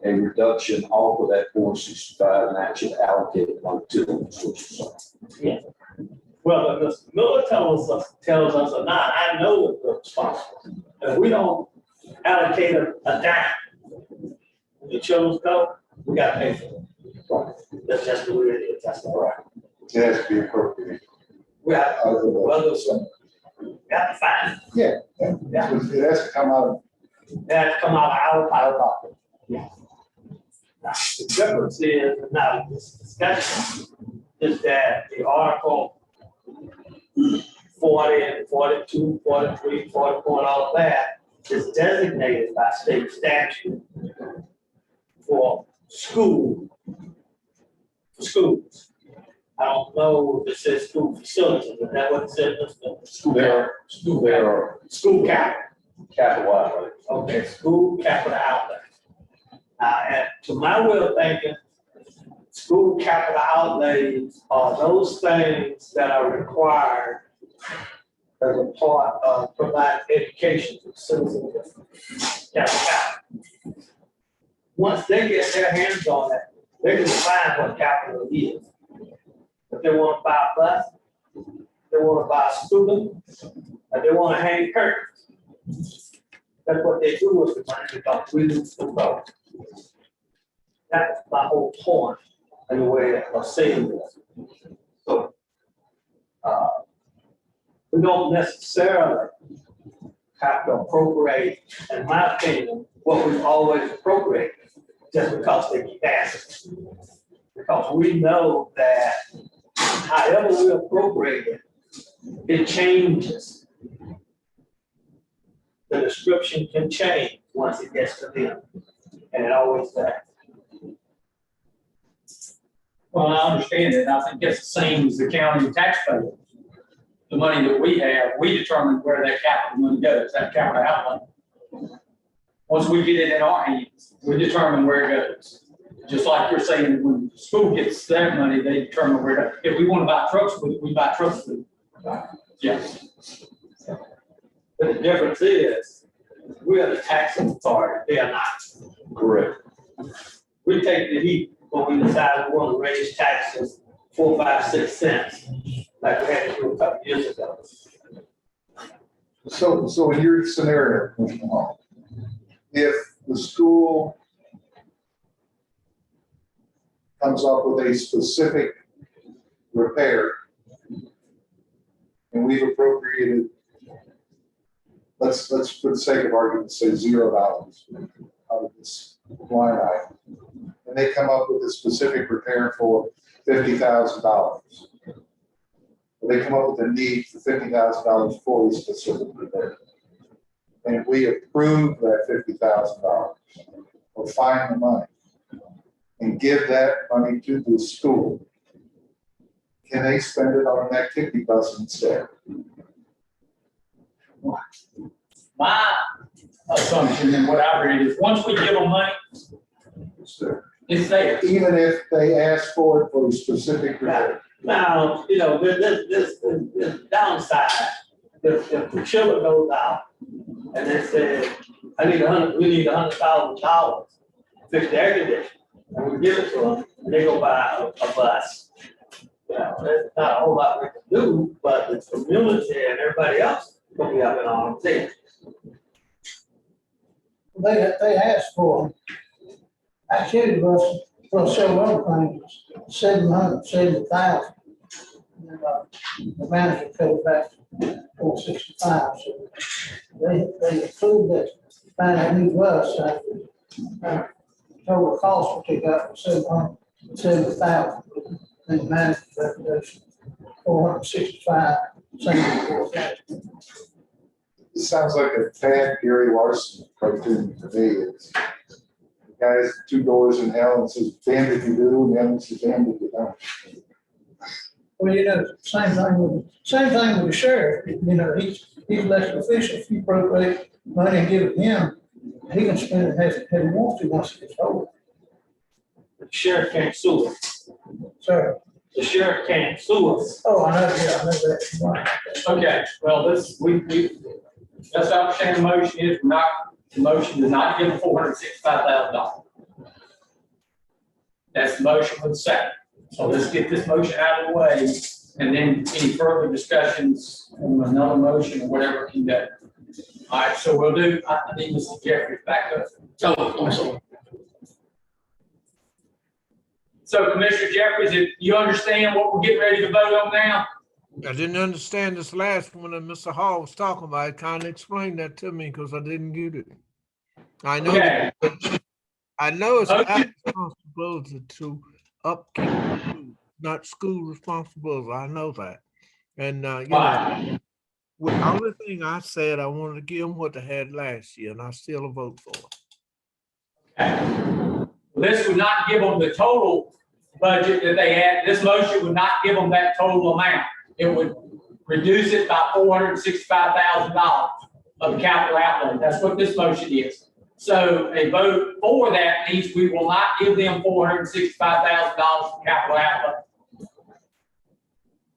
a reduction off of that 465 and actually allocate it to them. Yeah. Well, the Miller tells us or not, I know that we're responsible. If we don't allocate a dime, when the children go, we gotta pay for it. That's just the way it is, that's the right. It has to be appropriate. We have, well, we have to find it. Yeah. It has to come out of. It has to come out of our pocket. Yeah. Now, the difference is, now, this discussion is that the article 40 and 42, 43, 44, and all of that is designated by state statute for schools. I don't know if it says school facilities, is that what it says? School capital outlay. Okay, school capital outlay. And to my way of thinking, school capital outlays are those things that are required as a part of providing education to citizens. Once they get their hands on it, they can define what capital is. If they want to buy a bus, they want to buy a student, or they want to hang curtains. That's what they do with the money because we lose the vote. That's my whole point in the way of saying this. So, we don't necessarily have to appropriate, in my opinion, what we've always appropriated, just because they keep asking. Because we know that however we appropriate it, it changes. The description can change once it gets to them, and it always does. Well, I understand it. I think it's the same as the county taxpayer. The money that we have, we determine where that capital money goes, that capital outlay. Once we get it in our hands, we determine where it goes. Just like you're saying, when the school gets their money, they determine where to, if we want to buy trucks, we buy trucks with it. Yes. But the difference is, we are the taxing authority, they are not. Correct. We take the heat when we decide we want to raise taxes 4, 5, 6 cents, like we had to do a couple years ago. So in your scenario, Commissioner Hall, if the school comes up with a specific repair, and we've appropriated, let's for the sake of argument, say $0 out of this line item. And they come up with a specific repair for $50,000. They come up with a need for $50,000 for a specific repair. And if we approve that $50,000 or find the money and give that money to the school, can they spend it on an activity bus instead? My assumption and what I read is once we give them money, it's there. Even if they ask for it for a specific repair. Now, you know, this downside, if the chiller goes out and they say, we need $100,000 to fix the air conditioner, and we give it to them, and they go buy a bus. You know, there's not a whole lot we can do, but the community and everybody else will be up in arms there. They asked for activity bus for several other things, $770,000. And the manager paid back $465, so they approved that, find a new bus, total cost will take out $770,000. And the manager's recommendation, $465, same for that. It sounds like a tad Gary Larson cartoon to me. It's the guy's 2 doors in hell and says, damned if you do, and then says, damned if you don't. Well, you know, same thing with the sheriff, you know, he's elected official, if you appropriate money and give it to him, he can spend it as he wants to once it gets over. The sheriff can't sue us. So, The sheriff can't sue us. oh, I know that. Right. Okay, well, that's what I'm saying the motion is, the motion does not give them $465,000. That's the motion for the second. So let's get this motion out of the way, and then any further discussions on another motion or whatever can do. All right, so we'll do, I need Mr. Jeffries back up. So Commissioner Jeffries, if you understand what we're getting ready to vote on now? I didn't understand this last one that Mr. Hall was talking about. Kind of explain that to me because I didn't get it. I know, Okay. I know it's Okay. our responsibility to upkeep, not school responsibility. I know that. And, you know, Fine. with the only thing I said, I wanted to give them what they had last year, and I still vote for it. Okay. This would not give them the total budget that they had. This motion would not give them that total amount. It would reduce it by $465,000 of the capital outlay. That's what this motion is. So a vote for that means we will not give them $465,000 of capital outlay.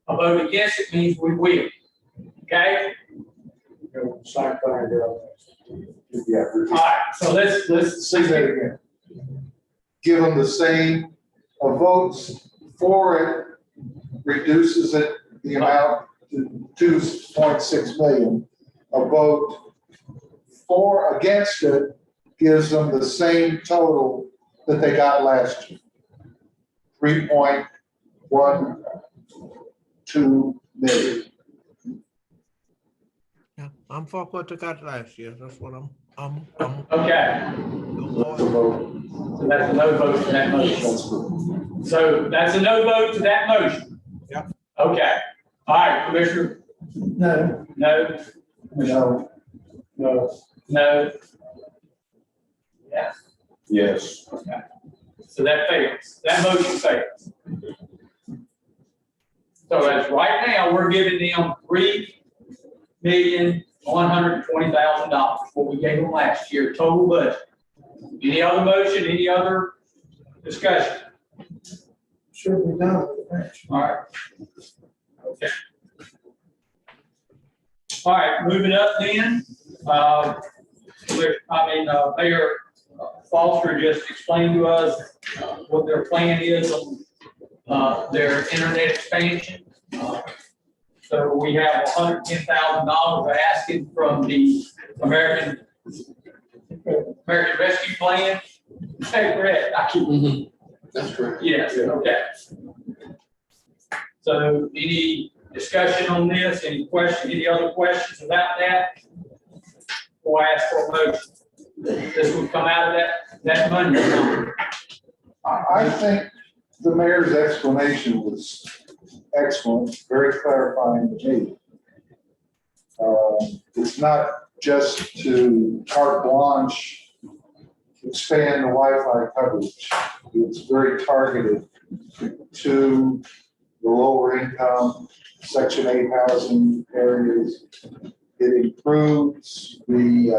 A vote against it means we will. Okay? Same thing. Yeah. All right, so let's Say that again. Give them the same, votes for it reduces it, the amount to 2.6 million. A vote against it gives them the same total that they got last year. 3.12 million. Yeah, I'm for what they got last year. That's what I'm okay. So that's a no vote to that motion. So that's a no vote to that motion. Yeah. Okay. All right, Commissioner. No, No. No. No. No. Yes. Yes. Okay. So that fails. That motion fails. So as right now, we're giving them $3,120,000, what we gave them last year, total budget. Any other motion, any other discussion? should be done. All right. Okay. All right, moving up then. Mayor Foster just explained to us what their plan is on their internet expansion. So we have $110,000 asking from the American American Rescue Plan. Is that correct? I keep, Mhm. That's correct. yes, okay. So any discussion on this, any other questions about that? Before I ask for a motion, this would come out of that money. I think the mayor's explanation was excellent, very clarifying to me. It's not just to carte blanche expand the Wi-Fi coverage. It's very targeted to the lower income, Section 8 housing areas. It improves the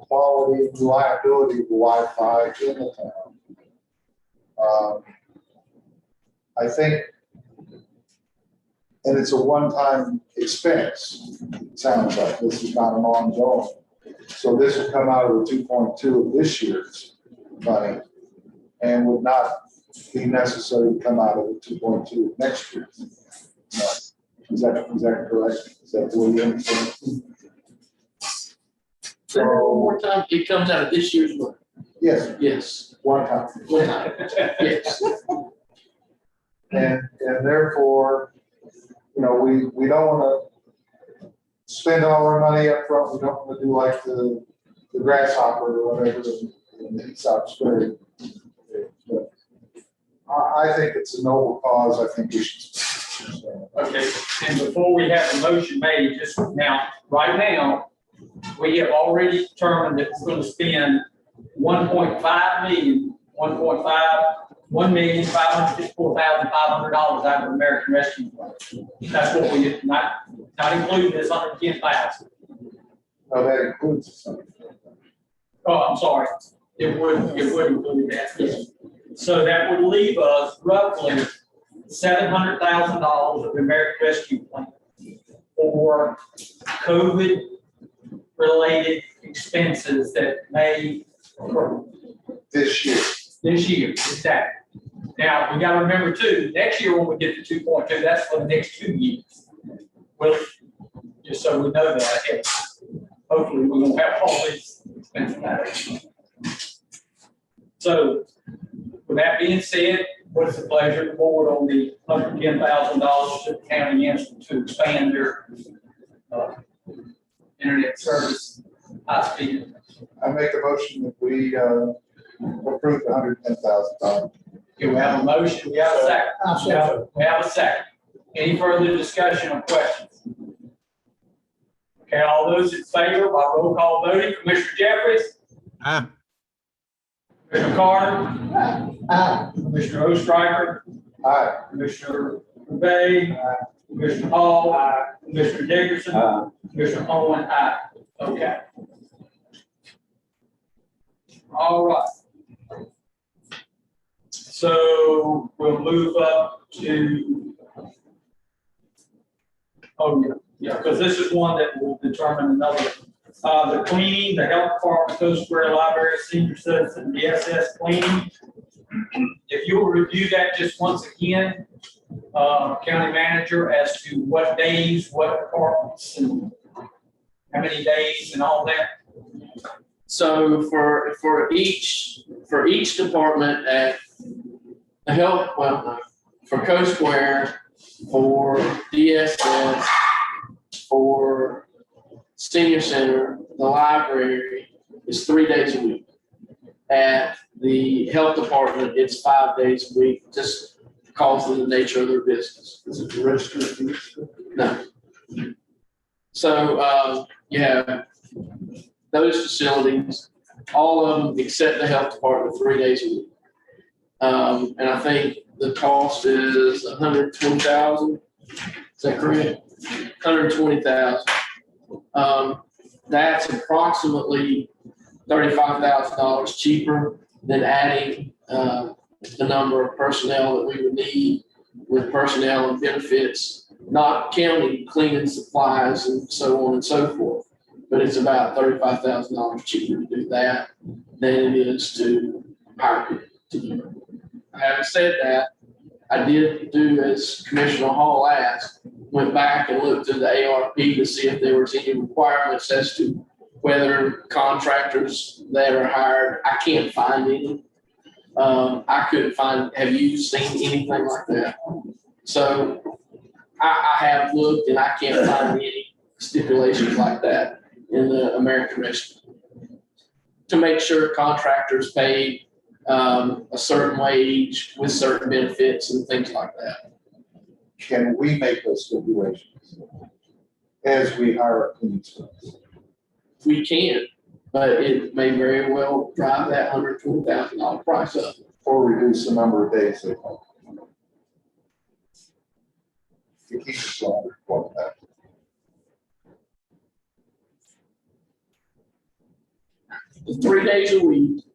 quality and reliability of the Wi-Fi in the town. I think, and it's a one-time expense, it sounds like. This is not an ongoing. So this will come out of the 2.2 of this year's money and would not be necessary to come out of the 2.2 of next year. Is that correct? Is that the way you understand? Say that one more time. It comes out of this year's money. Yes, Yes. one time. One time. Yes. And therefore, you know, we don't want to spend all our money up front. We don't want to do like the grasshopper or whatever in South Australia. But I think it's a noble cause. I think we should. Okay, and before we have the motion made, just now, right now, we have already determined that we're going to spend $1,554,500 out of American Rescue Plan. That's what we, not including this 110,000. Oh, that includes something. Oh, I'm sorry. It would include that, yes. So that would leave us roughly $700,000 of the American Rescue Plan for COVID-related expenses that may occur This year. this year, exactly. Now, we gotta remember too, next year when we get to 2.2, that's for the next 2 years. Well, just so we know that ahead. Hopefully, we won't have all these expenses. So, with that being said, what's the pleasure of the board on the $110,000 to the county to expand their internet service high speed? I make a motion that we approve the $110,000. Okay, we have a motion, we have a second. I'll second. We have a second. Any further discussion or questions? Okay, all those in favor by roll call voting, Commissioner Jeffries? Aye. Commissioner Carter? Aye. Commissioner Ostriker? Aye. Commissioner Bay? Commissioner Hall? Commissioner Dickerson? Commissioner Owen? Aye. Okay. All right. So we'll move up to, yeah, because this is one that will determine another. The cleaning, the health department, Coast Square Library, senior citizen, DSS cleaning. If you will review that just once again, county manager, as to what days, what departments, and how many days and all that. So for each department at the health, for Coast Square, for DSS, for senior center, the library is 3 days a week. At the health department, it's 5 days a week, just because of the nature of their business. Is it registered? No. So you have those facilities, all of them except the health department, 3 days a week. And I think the cost is $120,000. Is that correct? $120,000. That's approximately $35,000 cheaper than adding the number of personnel that we would need with personnel and benefits, not counting cleaning supplies and so on and so forth. But it's about $35,000 cheaper to do that than it is to hire people to do it. Having said that, I did do as Commissioner Hall asked, went back and looked through the ARP to see if there was any requirements as to whether contractors that are hired, I can't find any. I couldn't find, have you seen anything like that? So I have looked and I can't find any stipulations like that in the American Rescue. To make sure contractors pay a certain wage with certain benefits and things like that. Can we make those stipulations as we hire a cleaning service? We can, but it may very well drive that $120,000 price up. Or reduce the number of days they call. To keep it longer, what that. The 3 days a week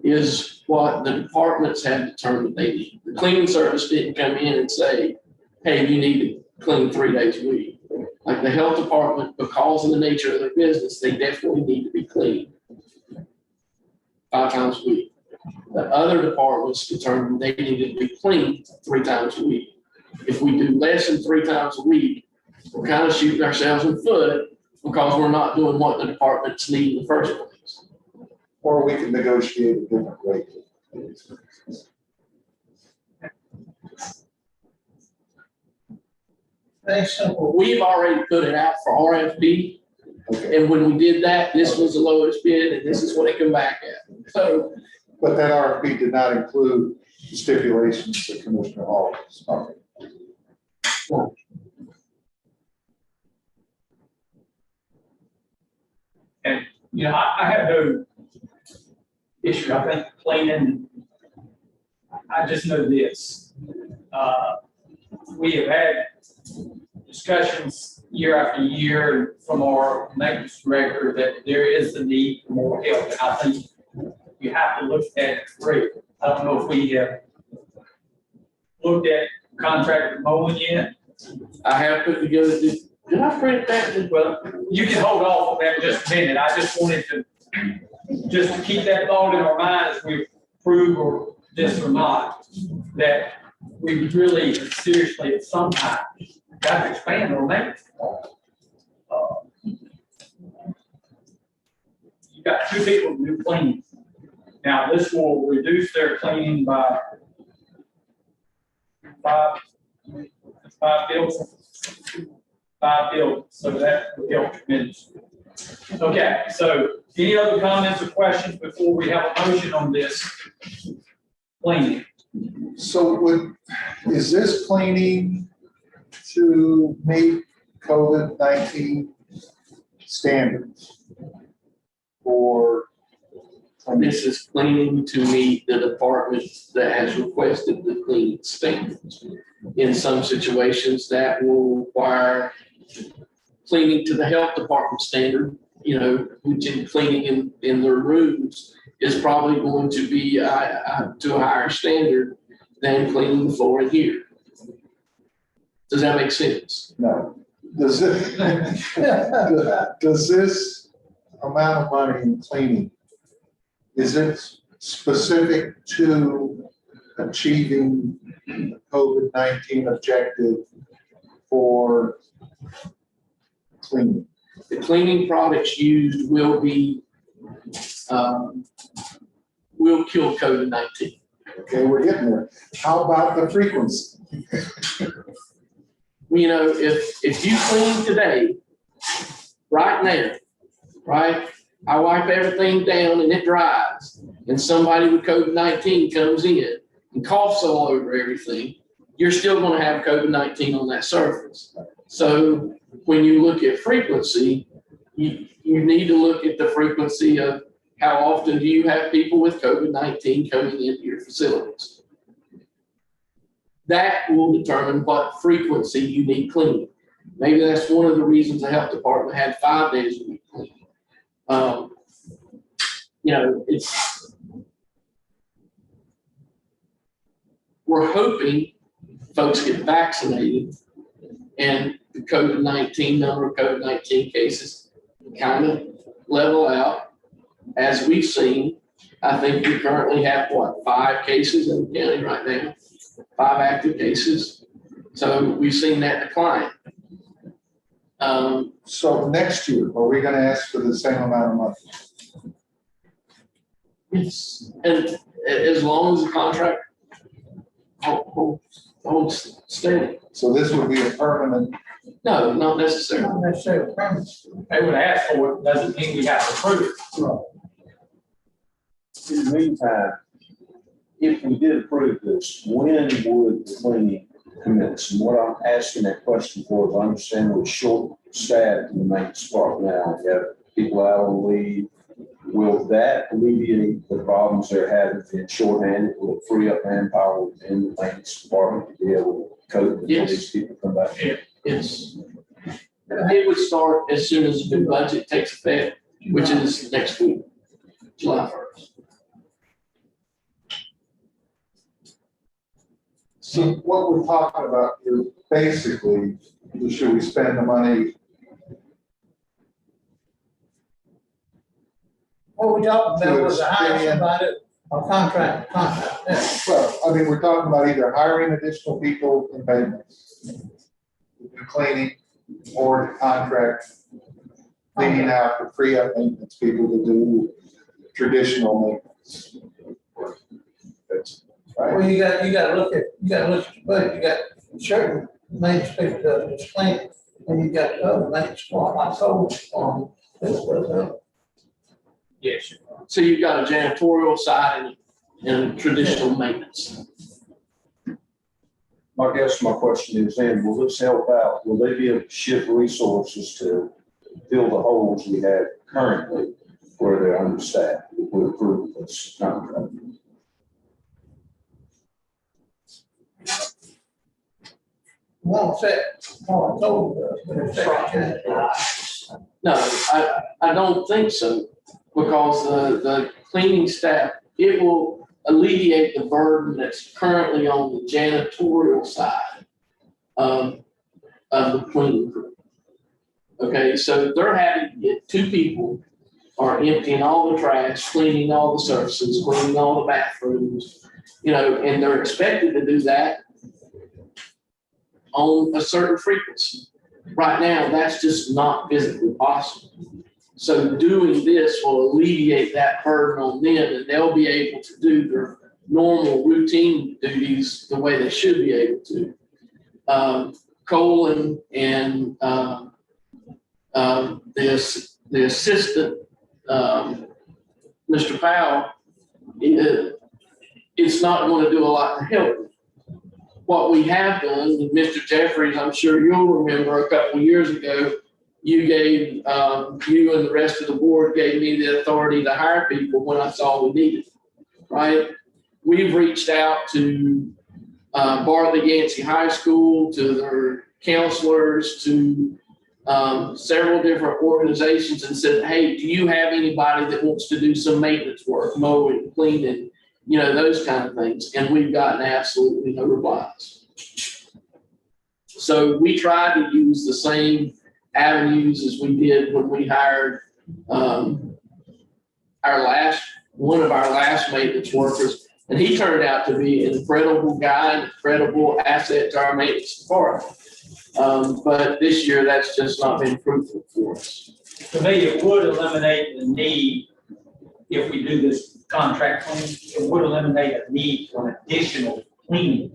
is what the departments have determined they need. The cleaning service didn't come in and say, hey, you need to clean 3 days a week. Like the health department, because of the nature of their business, they definitely need to be clean 5 times a week. The other departments determined they needed to be clean 3 times a week. If we do less than 3 times a week, we're kind of shooting ourselves in the foot because we're not doing what the departments need in the first place. Or we can negotiate a different rate. Very simple. We've already put it out for RFP, Okay, and when we did that, this was the lowest bid, and this is what it come back at. So but that RFP did not include the stipulations that Commissioner Hall was talking. You know, I have no issue, I think cleaning, I just know this. We have had discussions year after year from our maintenance director that there is a need for more help. And I think you have to look at it great. I don't know if we have looked at contractor mowing yet. I have put together this, did I print that? Well, you can hold off on that just a minute. I just wanted to, just to keep that thought in our mind as we approve or this or not, that we really seriously at some time got to expand our maintenance. You've got 2 people who do cleaning. Now, this will reduce their cleaning by 5 buildings, so that will help tremendously. Okay, so any other comments or questions before we have a motion on this cleaning? So is this cleaning to meet COVID-19 standards? Or This is cleaning to meet the department that has requested the cleaning standards. In some situations, that will require cleaning to the health department standard, you know, which in cleaning in their rooms is probably going to be to a higher standard than cleaning the floor in here. Does that make sense? no? Does it, does this amount of money in cleaning, is it specific to achieving the COVID-19 objective for cleaning? The cleaning products used will be, will kill COVID-19. Okay, we're getting there. How about the frequency? You know, if you clean today, right now, right, I wipe everything down and it dries, and somebody with COVID-19 comes in and coughs all over everything, you're still going to have COVID-19 on that surface. So when you look at frequency, you need to look at the frequency of how often do you have people with COVID-19 coming into your facilities. That will determine what frequency you need cleaning. Maybe that's one of the reasons the health department had 5 days a week cleaning. You know, we're hoping folks get vaccinated and the COVID-19 number of COVID-19 cases kind of level out. As we've seen, I think we currently have 5 cases in the county right now, 5 active cases. So we've seen that decline. So next year, are we gonna ask for the same amount of money? Yes, and as long as the contract holds steady. So this would be a permanent, No, not necessarily. Not necessarily permanent. They would ask for it, doesn't mean we have to prove it. In the meantime, if we did approve this, when would the cleaning commence? And what I'm asking that question for is I understand we're short staffed in the maintenance department now. We have people out on leave. Will that alleviate the problems they're having in shorthanded? Will it free up manpower within the maintenance department to be able to cope with Yes. these people come back? It would start as soon as the budget takes effect, which is next week, July 1st. so what we're talking about here, basically, should we spend the money? What we talked about was to hire somebody, a contract, yeah. Well, I mean, we're talking about either hiring additional people in maintenance, cleaning, or contract cleaning out to free up maintenance people to do traditional maintenance. That's right. Well, you gotta look at the budget, you got certain maintenance people that is clean, and you got other maintenance part, like solar farm, this was, Yes. So you've got a janitorial side and traditional maintenance. I guess my question is then, will this help out? Will they be able to shift resources to fill the holes we have currently where they're understaffed? If we approve this contract. won't set, told us, but it's second. No, I don't think so, because the cleaning staff, it will alleviate the burden that's currently on the janitorial side of the cleaning crew. Okay, so they're having to get two people are emptying all the trash, cleaning all the surfaces, cleaning all the bathrooms, and they're expected to do that on a certain frequency. Right now, that's just not physically possible. So doing this will alleviate that burden on them, and they'll be able to do their normal routine duties the way they should be able to. Cole and the assistant, Mr. Powell, it's not going to do a lot to help. What we have done, and Mr. Jeffries, I'm sure you'll remember a couple of years ago, you gave, you and the rest of the board gave me the authority to hire people when I saw we needed, right? We've reached out to Bartlett Yancey High School, to their counselors, to several different organizations and said, hey, do you have anybody that wants to do some maintenance work, mowing, cleaning, those kind of things? And we've gotten absolutely no replies. So we tried to use the same avenues as we did when we hired one of our last maintenance workers, and he turned out to be an incredible guy, an incredible asset to our maintenance department. But this year, that's just not been fruitful for us. To me, it would eliminate the need, if we do this contract cleaning, it would eliminate a need for an additional cleaning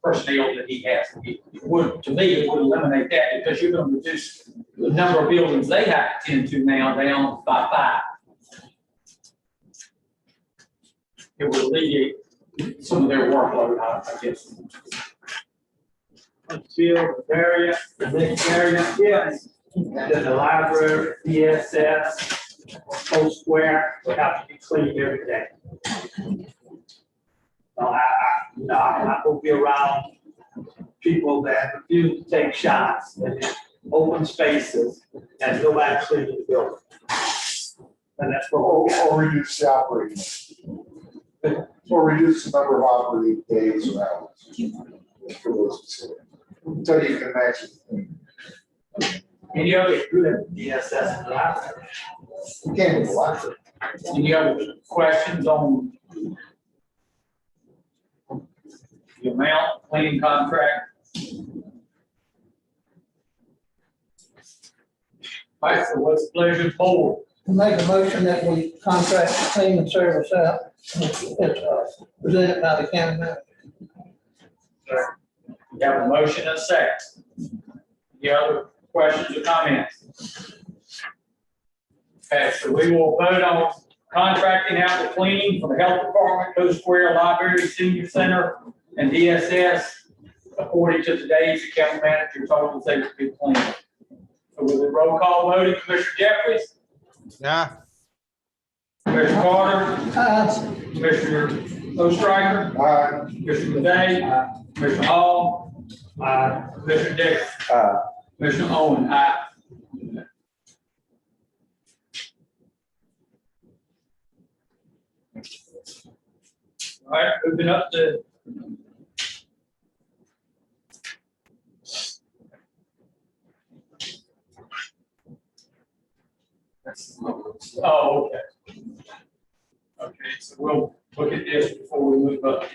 personnel that he has. It would, to me, it would eliminate that, because you're going to reduce the number of buildings they have to tend to now down by 5. It would alleviate some of their workload, I guess. Until the next area, yes. Then the library, DSS, Post Square will have to be cleaned every day. I'm not gonna be around people that refuse to take shots in open spaces and nobody cleaning the building. And that's what Or reduce the operating, or reduce the number of operating days or hours for those facilities, until you can actually. Any other, DSS and library. You can't do a lot. any other questions on the amount, cleaning contract? All right, so what's the pleasure of the board? Make a motion that we contract cleaning service out. Presented by the county manager. You have a motion and a second. Any other questions or comments? Okay, so we will vote on contracting out the cleaning for the health department, Coast Square Library, Senior Center, and DSS, according to today's county manager told us they would be clean. So with the roll call voting, Commissioner Jeffries? Yeah. Commissioner Carter? Aye. Commissioner Ostriker? Aye. Commissioner Day? Commissioner Hall? Commissioner Dixon? Commissioner Owen? Aye. All right, moving up to oh, okay. Okay, so we'll look at this before we move up,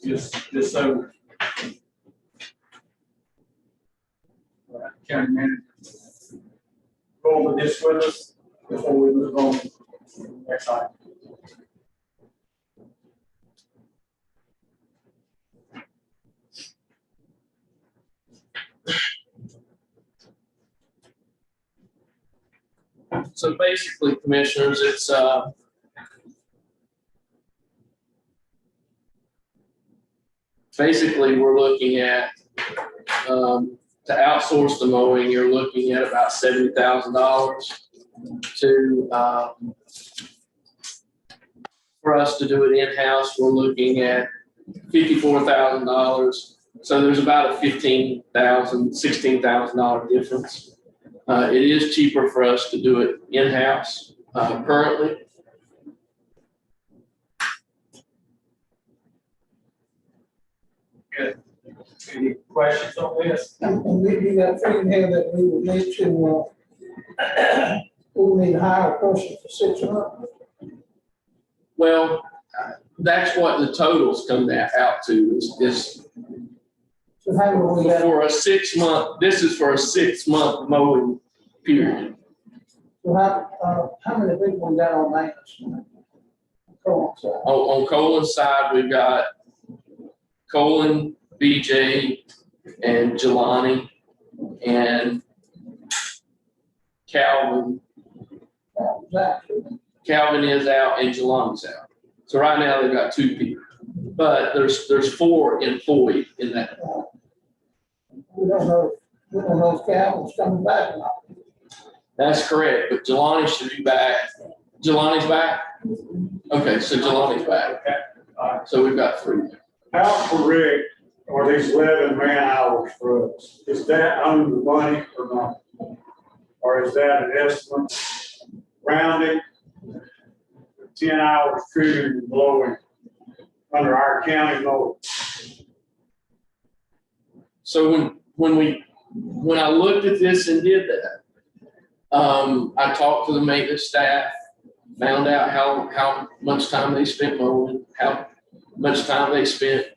just so. All right, County manager, go over this with us before we move on to the next item. So basically, commissioners, it's basically we're looking at to outsource the mowing. You're looking at about $70,000 to for us to do it in-house. We're looking at $54,000. So there's about a $15,000, $16,000 difference. It is cheaper for us to do it in-house currently. Good. Any questions on this? And we got figured here that we would need to, we would need to hire a person for 6 months. Well, that's what the totals come out to is So how do we have, for a 6 month, this is for a 6 month mowing period. so how many people we got on maintenance? Go on, sir. On Colin's side, we've got Colin, BJ, and Jelani, and Calvin. Calvin is out and Jelani's out. So right now they've got 2 people, but there's 4 employed in that. We don't know if Calvin's coming back or not. That's correct, but Jelani should be back. Jelani's back? Okay, so Jelani's back. Okay, all right. So we've got 3. How correct are these 11 man hours for us? Is that under the money or not? Or is that an estimate, rounding, 10 hours trimming and blowing under our county law? So when I looked at this and did that, I talked to the maintenance staff, found out how much time they spent mowing, how much time they spent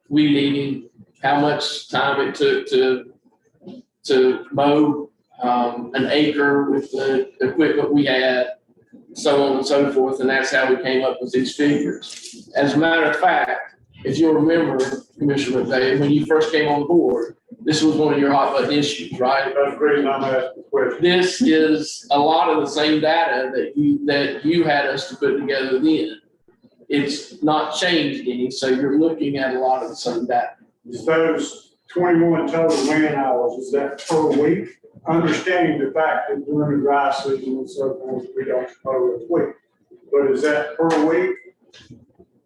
weed eating, how much time it took to mow an acre with the equipment we had, so on and so forth, and that's how we came up with these figures. As a matter of fact, if you'll remember, Commissioner McDade, when you first came on board, this was one of your hot button issues, right? That's the reason I'm asking the question. This is a lot of the same data that you had us to put together then. It's not changed any, so you're looking at a lot of the same data. Is those 21 total man hours, is that per week? Understanding the fact that during the dry season and so forth, we don't mow a week. But is that per week,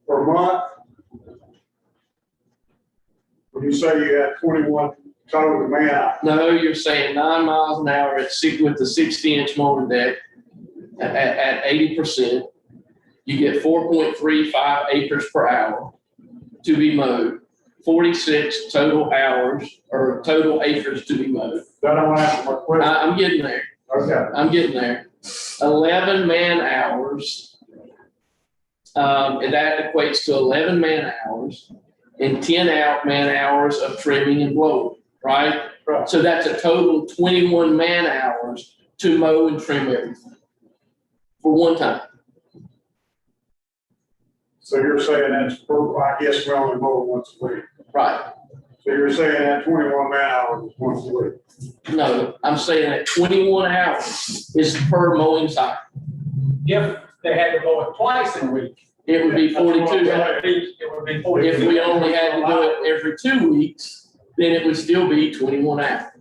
per month? When you say you had 21 total man hours? No, you're saying 9 miles an hour with the 60-inch mowing deck at 80%. You get 4.35 acres per hour to be mowed, 46 total hours or total acres to be mowed. That don't answer my question. I'm getting there. Okay. I'm getting there. 11 man hours. And that equates to 11 man hours and 10 man hours of trimming and blowing, right? Right. So that's a total of 21 man hours to mow and trim everything for one time. So you're saying that's, I guess we only mow once a week. Right. So you're saying that 21 man hours is once a week. No, I'm saying that 21 hours is per mowing cycle. If they had to mow it twice in a week. It would be 42 hours. It would be 42. If we only had to do it every 2 weeks, then it would still be 21 hours.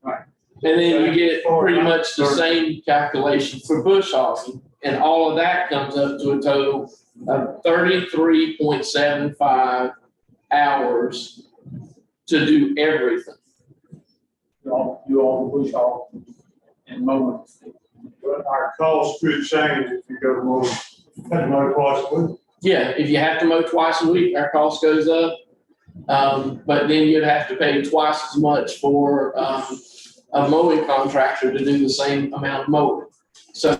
Right. And then you get pretty much the same calculation for bush hogging, and all of that comes up to a total of 33.75 hours to do everything. Do all the bush hog and mowing. But our costs could change if you go to mow twice a week. Yeah, if you have to mow twice a week, our cost goes up. But then you'd have to pay twice as much for a mowing contractor to do the same amount of mowing. So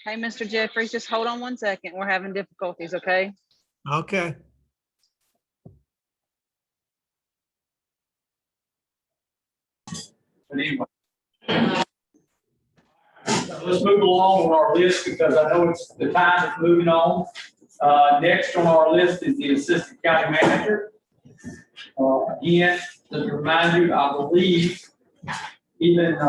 Hey, Mr. Jeffries, just hold on 1 second. We're having difficulties, okay? Okay. But anyway. Let's move along on our list because I know it's the time is moving on. Next on our list is the assistant county manager. Again, to remind you, I believe even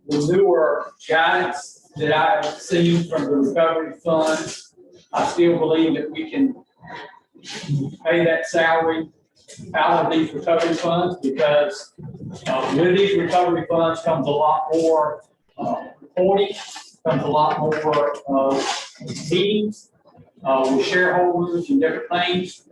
the newer guidance that I have seen from the recovery funds, I still believe that we can pay that salary out of these recovery funds because with these recovery funds comes a lot more reporting, comes a lot more meetings with shareholders and different things.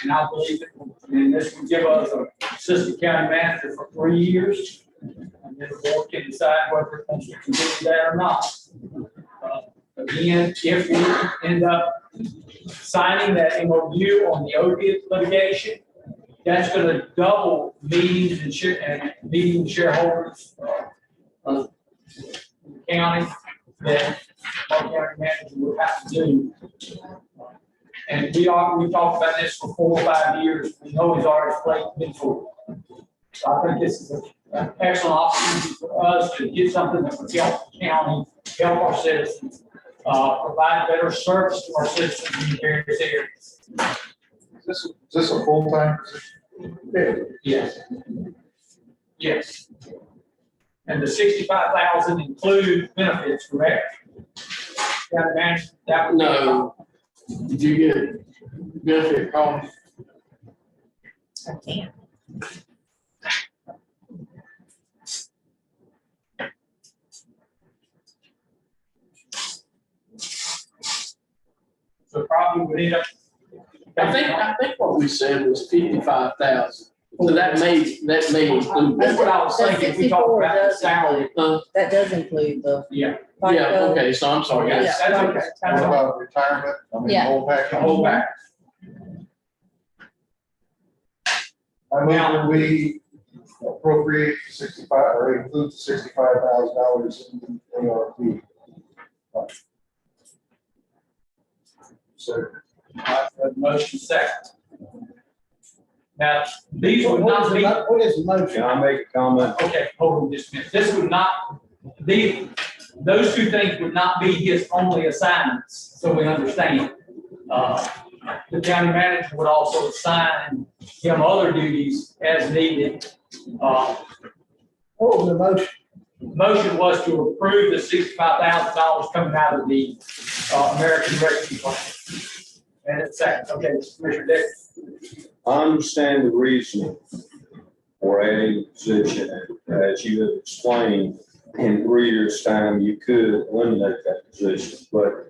And I believe that this would give us an assistant county manager for 3 years. And then the board can decide whether it wants to continue that or not. Again, if we end up signing that MOU on the opiate litigation, that's going to double meetings and meeting shareholders of the county that our county manager would have to do. And we talked about this for 4 or 5 years. We know he's already played before. So I think this is an excellent opportunity for us to get something that would help the county, help our citizens, provide better service to our citizens in various areas. Is this a full-time position? Yes. Yes. And the 65,000 include benefits, correct? County manager, that would be. no, did you get benefit costs? I can't. So probably would end up. I think what we said was 55,000. So that may include. That's what I was thinking. We talked about the salary. That does include the. Yeah. Yeah, okay, so I'm sorry. Yes, Yes. that's okay. What That's okay. about retirement? I mean, Yeah. whole package? The whole back. I mean, when we appropriate 65 or include $65,000 in the ARP. So Motion second. Now, these would not be, What is the motion? Can I make a comment? okay, hold on just a minute. This would not, those two things would not be his only assignments, so we understand. The county manager would also assign him other duties as needed. What was the motion? Motion was to approve the $65,000 coming out of the American Rescue Plan. And it's second, okay, Commissioner Dick. I understand the reasoning for adding the position, as you have explained, in 3 years' time, you could eliminate that position, but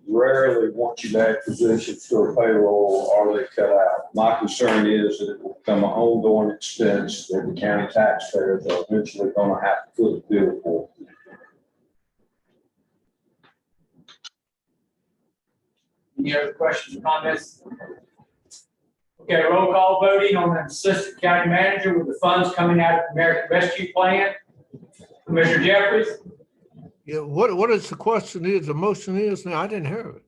rarely, once you add positions to a payroll, are they cut out. My concern is that it will become an ongoing expense that the county taxpayers are eventually gonna have to foot the bill for. Any other questions or comments? Okay, roll call voting on an assistant county manager with the funds coming out of the American Rescue Plan. Commissioner Jeffries? Yeah, what is the question is, the motion is now, I didn't hear it.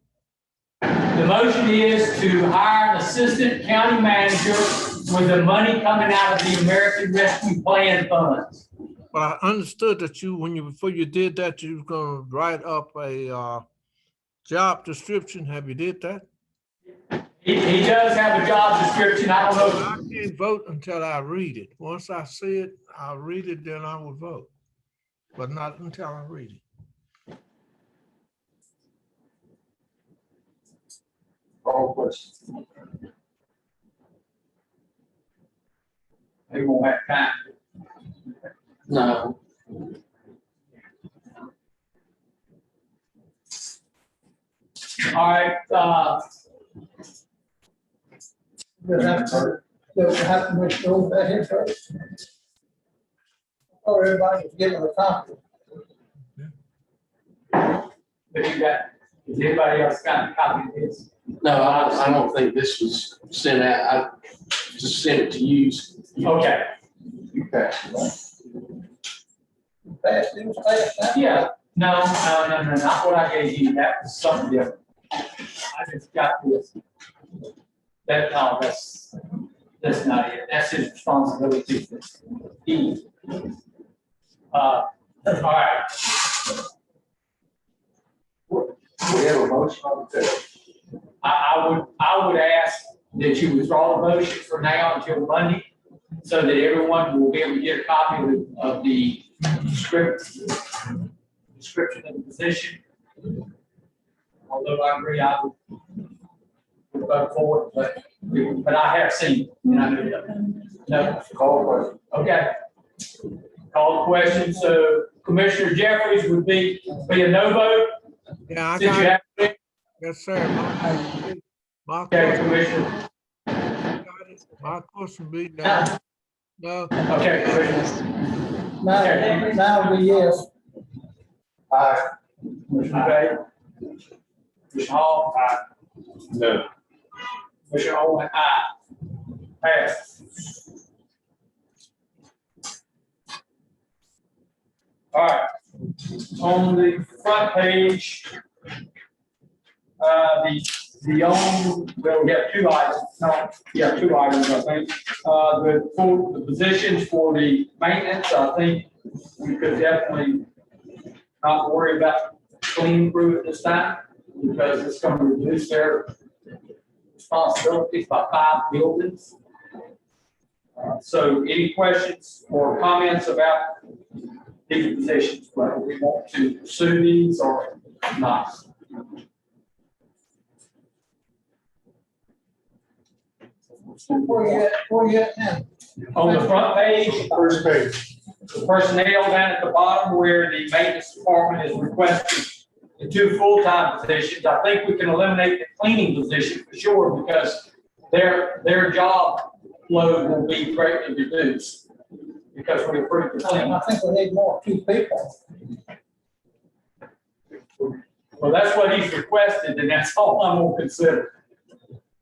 The motion is to hire an assistant county manager with the money coming out of the American Rescue Plan funds. But I understood that before you did that, you was gonna write up a job description. Have you did that? He does have a job description. I don't know. I can't vote until I read it. Once I see it, I'll read it, then I will vote. But not until I read it. All questions. They won't have time. No. All right, Does it have to make sure that here first? Or everybody was given a copy? but you got, has anybody else got a copy of this? No, I don't think this was sent out. I just sent it to you. Okay, You passed. Fast, it was fast. yeah, no, not what I gave you. That was something different. I just got this. That's not it. That's his responsibility. All right. We have a motion on the table. I would ask that you withdraw the motion for now until Monday, so that everyone will be able to get a copy of the description of the position. Although I agree, I would vote for it, but I have seen it, and I know that. No, Call the question. okay. Call the question, so Commissioner Jeffries would be a no vote? Yeah, I Since you got have, it. Yes, sir. My okay, question, Commissioner. my question be no. No. Okay, Commissioner. Now, yes. Aye. Commissioner Bay. Commissioner Hall. Aye. No. Commissioner Owen. Aye. Pass. All right. On the front page, well, we have two items, I think. The positions for the maintenance, I think we could definitely not worry about cleaning crew at this time, because it's going to reduce their responsibilities by 5 buildings. So any questions or comments about these positions, whether we want to pursue these or not? Where you at now? On the front page, First page. the personnel down at the bottom where the maintenance department is requesting the 2 full-time positions, I think we can eliminate the cleaning position for sure, because their job load will be greatly reduced because we approved the cleaning. I think we need more, 2 people. Well, that's what he's requested, and that's all I'm gonna consider.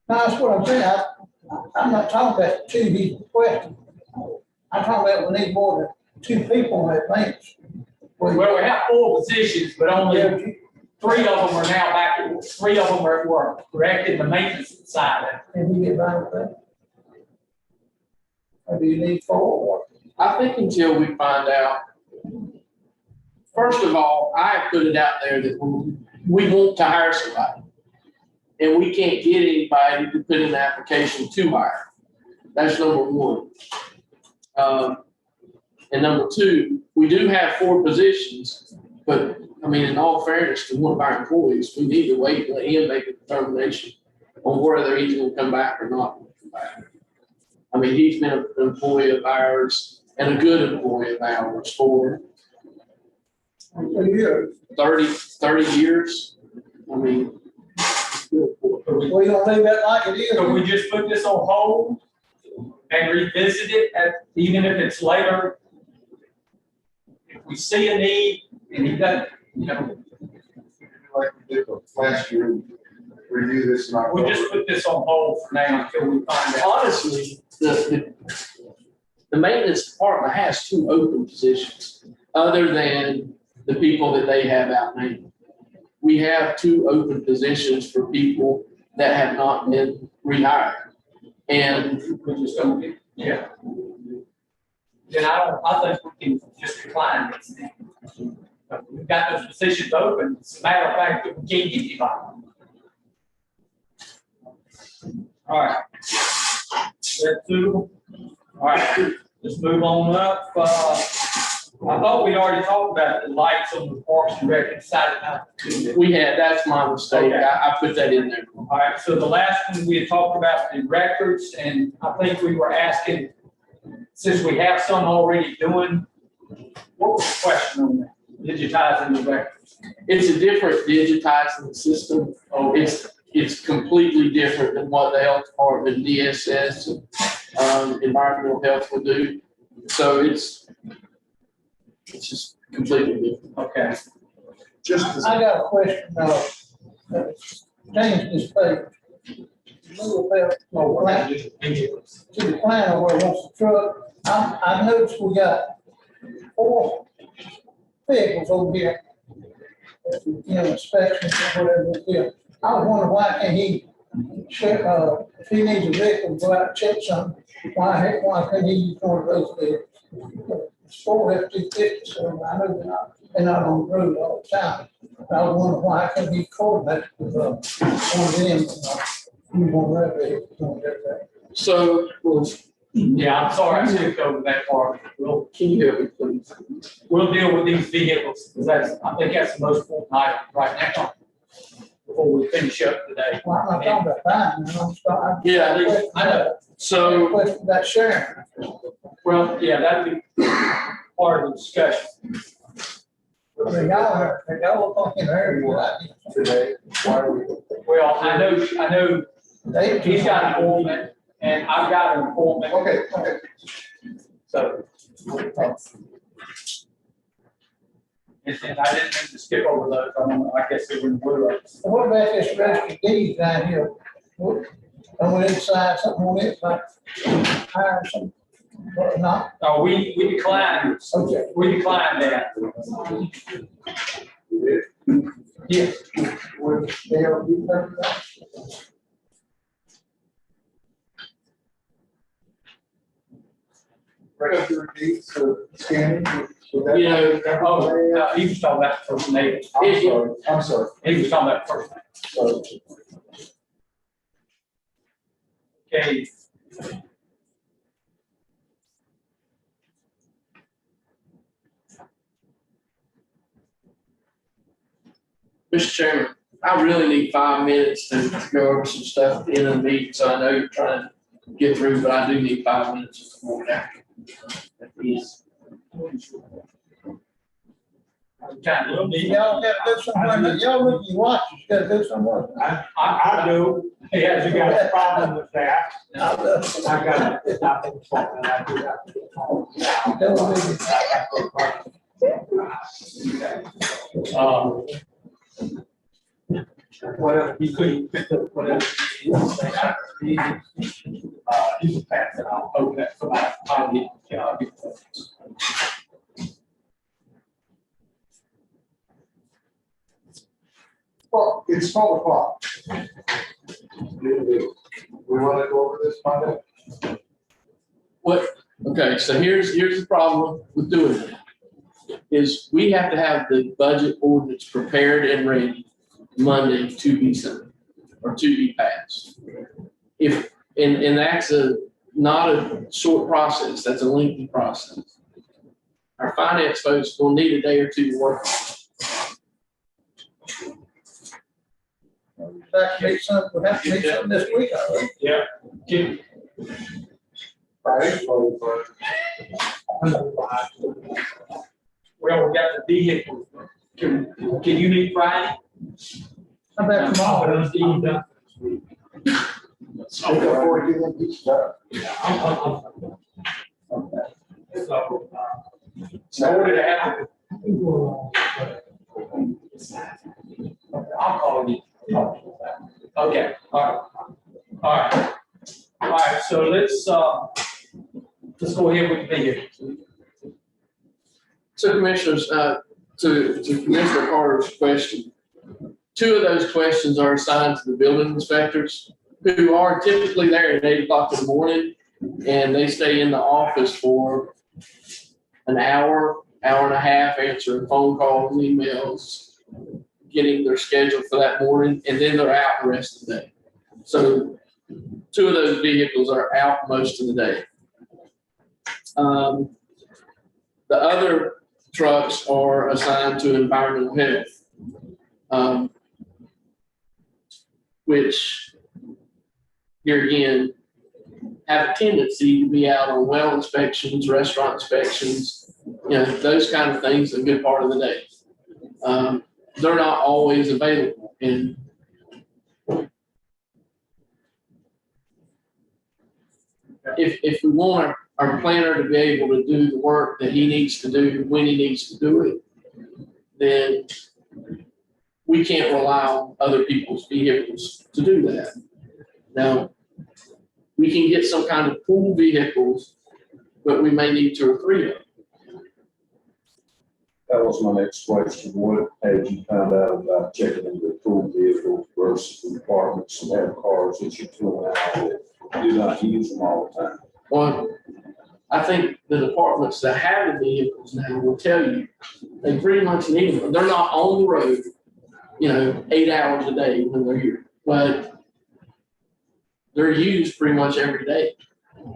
No, that's what I'm saying. I'm not talking about 2 he requested. I'm talking about we need more than 2 people on that bench. Well, we have 4 positions, but only 3 of them are now back, 3 of them were corrected in the maintenance side. Can we get by with that? Or do you need 4? I think until we find out, first of all, I put it out there that we want to hire somebody. And we can't get anybody to put in an application to hire. That's number 1. And number 2, we do have 4 positions, but I mean, in all fairness to one of our employees, we need to wait and let him make a determination on whether he's going to come back or not come back. I mean, he's been an employee of ours and a good employee of ours for 30 years. I mean, We don't leave that like it is. So we just put this on hold and revisit it even if it's later. If we see a need and he doesn't, Like we did last year, review this in October. We'll just put this on hold for now until we find out. Honestly, the maintenance department has 2 open positions, other than the people that they have out now. We have 2 open positions for people that have not been rehired. And We just don't get, yeah. Then I think we can just decline this thing. We've got those positions open, it's a matter of fact that we can't get anybody. All right. That's suitable. All right, let's move on up. I thought we'd already talked about the lights on the Parks and Rec, decided not to do that. we had, that's my mistake. Okay. I put that in there. All right, so the last one we had talked about the records, and I think we were asking, since we have some already doing, what was the question on that? Digitizing the records. It's a different digitizing system. It's completely different than what the health department, DSS, environmental health will do. So it's just completely different. Okay. Just as I got a question, change this page. Move it back to the plan where it wants the truck. I noticed we got 4 vehicles over here. Inspections or whatever it is. I was wondering why can't he check, if he needs a vehicle, go out and check something, why couldn't he use one of those vehicles? It's 4 F-250, so I know they're not on the road all the time. I was wondering why couldn't he coordinate with, one of them, use one of their vehicles. So, well, Yeah, I'm sorry, I skipped over that part. can you help me, please? We'll deal with these vehicles, because I think that's the most important item right now, before we finish up today. Well, I'm not talking about buying, I'm sorry. Yeah, I know. So, Question about sharing. Well, yeah, that'd be part of the discussion. I mean, y'all talking there. today, why are we? Well, I know he's got an appointment, and I've got an appointment, Okay. so. And I didn't mean to skip over those, I guess they were in blue. What about this registered deed down here? And we decide something on it, like hire some, or not? No, we declined, Okay. we declined that. Yes. Would they ever be there? Registered deeds, scanning. would that- you know, Oh, no, he was talking about the first name. I'm sorry. He was talking about the first name. So, Okay. Mr. Chairman, I really need 5 minutes to go over some stuff at the end of the meeting, so I know you're trying to get through, but I do need 5 minutes before that. Yes. Y'all gotta go somewhere, y'all look at your watches, you gotta go somewhere. I do, he hasn't got a problem with that. I got nothing for that, I do that. Whatever, he couldn't pick up whatever. He can pass it on. Okay, so I'll get, yeah, I'll get that. well, it's 12 o'clock. We want to go over this Monday? What, okay, so here's the problem with doing that. Is we have to have the budget ordinance prepared and ready Monday to be signed or to be passed. If, and that's not a short process, that's a lengthy process. Our finance folks will need a day or two to work on it. We'll have to make something this week, all right? Yeah. Can- Friday, so, Well, we got the vehicle. Can you meet Friday? How about tomorrow? before we get into each stuff. So what did it happen? I'll call you. Okay, all right. All right, so let's go ahead with the vehicle. So commissioners, to Commissioner Carter's question, 2 of those questions are assigned to the building inspectors, who are typically there at 8 o'clock in the morning, and they stay in the office for an hour, hour and a half, answering phone calls and emails, getting their schedule for that morning, and then they're out the rest of the day. So 2 of those vehicles are out most of the day. The other trucks are assigned to environmental health, which here again have a tendency to be out on well inspections, restaurant inspections, those kind of things a good part of the day. They're not always available, and if we want our planner to be able to do the work that he needs to do when he needs to do it, then we can't rely on other people's vehicles to do that. Now, we can get some kind of pool vehicles, but we may need 2 or 3 of them. That was my next question. What had you found out about checking into pool vehicles versus the departments that have cars that you pull out that do not use them all the time? Well, I think the departments that have the vehicles now will tell you they pretty much need them. They're not on the road, 8 hours a day when they're here, but they're used pretty much every day.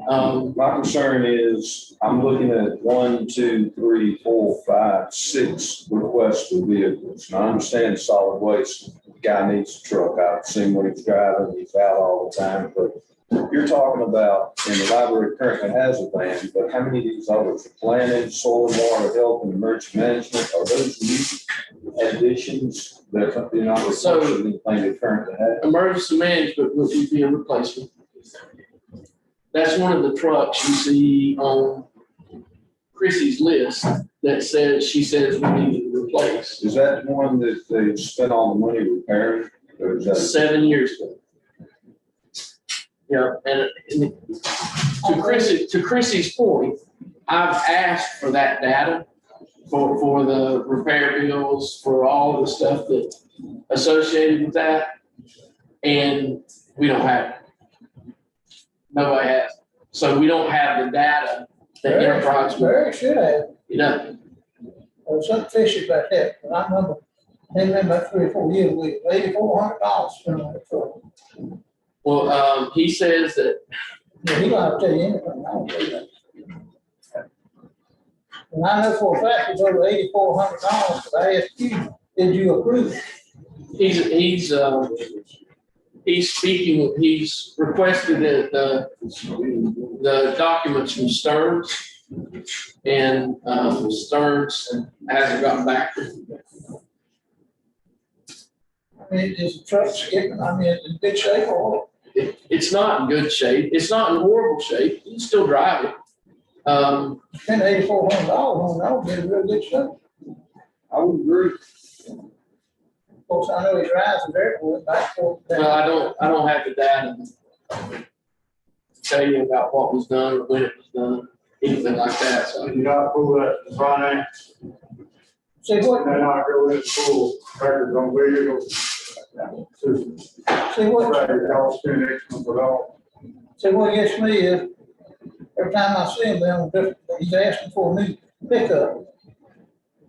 My concern is I'm looking at 1, 2, 3, 4, 5, 6 requests for vehicles. And I understand solid waste. The guy needs a truck. I've seen what he's driving. He's out all the time. But you're talking about, and the library currently has a van, but how many of these others? Planning, soil and water health, and emergency management, are those new additions that you're not replacing anything they currently have? Emergency management would be a replacement. That's one of the trucks you see on Chrissy's list that she says we need to replace. Is that the one that they spent all the money repairing? Or is that 7 years ago. Yeah, and to Chrissy's point, I've asked for that data for the repair bills, for all the stuff that associated with that, and we don't have it. Nobody has it. So we don't have the data that Enterprise. Very should have. There Or something fishy about that. But I remember, about 3 or 4 years, we $8,400 spent on it for. Well, he says that. Yeah, he gonna have to tell you anything. I don't believe that. And I know for a fact it's over $8,400, but I asked you, did you approve it? He's requested that the documents from Stearns, and Stearns hasn't gotten back to him. I mean, is the truck skipping? I mean, in good shape or? It's not in good shape. It's not in horrible shape. You can still drive it. Spend $8,400 on it, that would be in real good shape. I would agree. Of course, I know he drives the airport back and forth. Well, I don't have the data to tell you about what was done or when it was done, anything like that. So You not pull that finance, See what, then I go in full records on vehicles. see what, Y'all spend extra for all. see what gets me is, every time I see him, he's asking for a new pickup.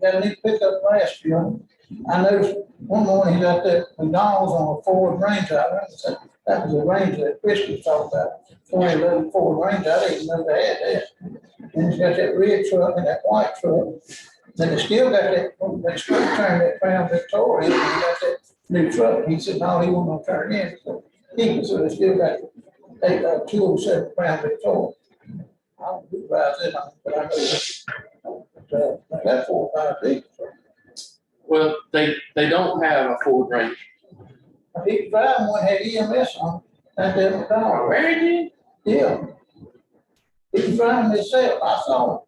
Got a new pickup last year. I noticed one morning he got that McDonald's on a Ford Ranger. That was a Ranger that Chris was talking about. 2011 Ford Ranger. I didn't even know they had that. And he's got that red truck and that white truck. Then they still got that, they still turned that Crown Victoria, and he got that new truck. He said, no, he wasn't gonna turn it in. So they still got a 207 Crown Victoria. I don't know who drives it, but I know that, I got 4 or 5 vehicles. well, they don't have a Ford Ranger. He was driving one, had EMS on, at that McDonald's. Where did Yeah. He was driving himself, I saw him.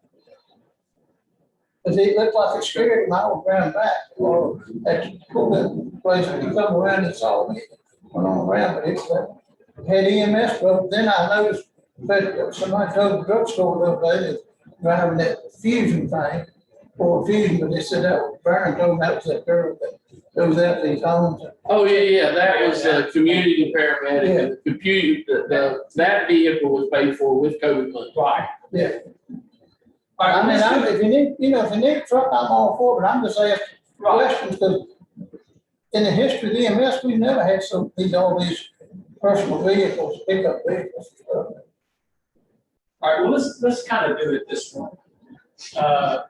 Cause he looked like a scared, and I was running back, or at the place, he come around and saw me. went on around, but it had EMS, but then I noticed that somebody told the drugstore the other day that driving that fusion thing, or fusion, but they said that was Vernon told them that was that girl that goes out to these homes. Oh, yeah, that was a community paramedic, and the that vehicle was paid for with COVID money. Right. Yeah. I mean, if you need, if you need a truck, I'm all for it, but I'm just asking questions, because in the history of the EMS, we've never had all these personal vehicles, pickup vehicles. All right, well, let's kind of do it this way.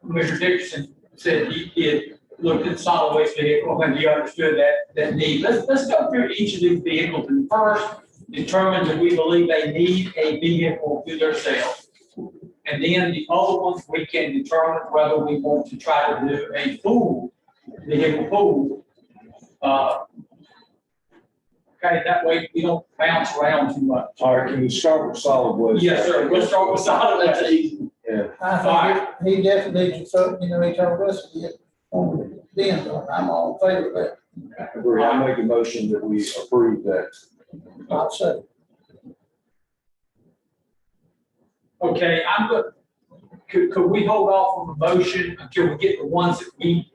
Commissioner Dickerson said he looked at solid waste vehicle and he understood that need. Let's go through each of these vehicles and first determine that we believe they need a vehicle to their sales. And then the other ones, we can determine whether we want to try to do a vehicle pool. Okay, that way we don't bounce around too much. All right, can we start with solid waste? Yes, sir, we'll start with solid waste. Yeah. I think he definitely needs to, he told us to get on the bin, I'm all in favor of that. I agree. I make a motion that we approve that. I'll say. Okay, I'm good. Could we hold off on the motion until we get the ones that we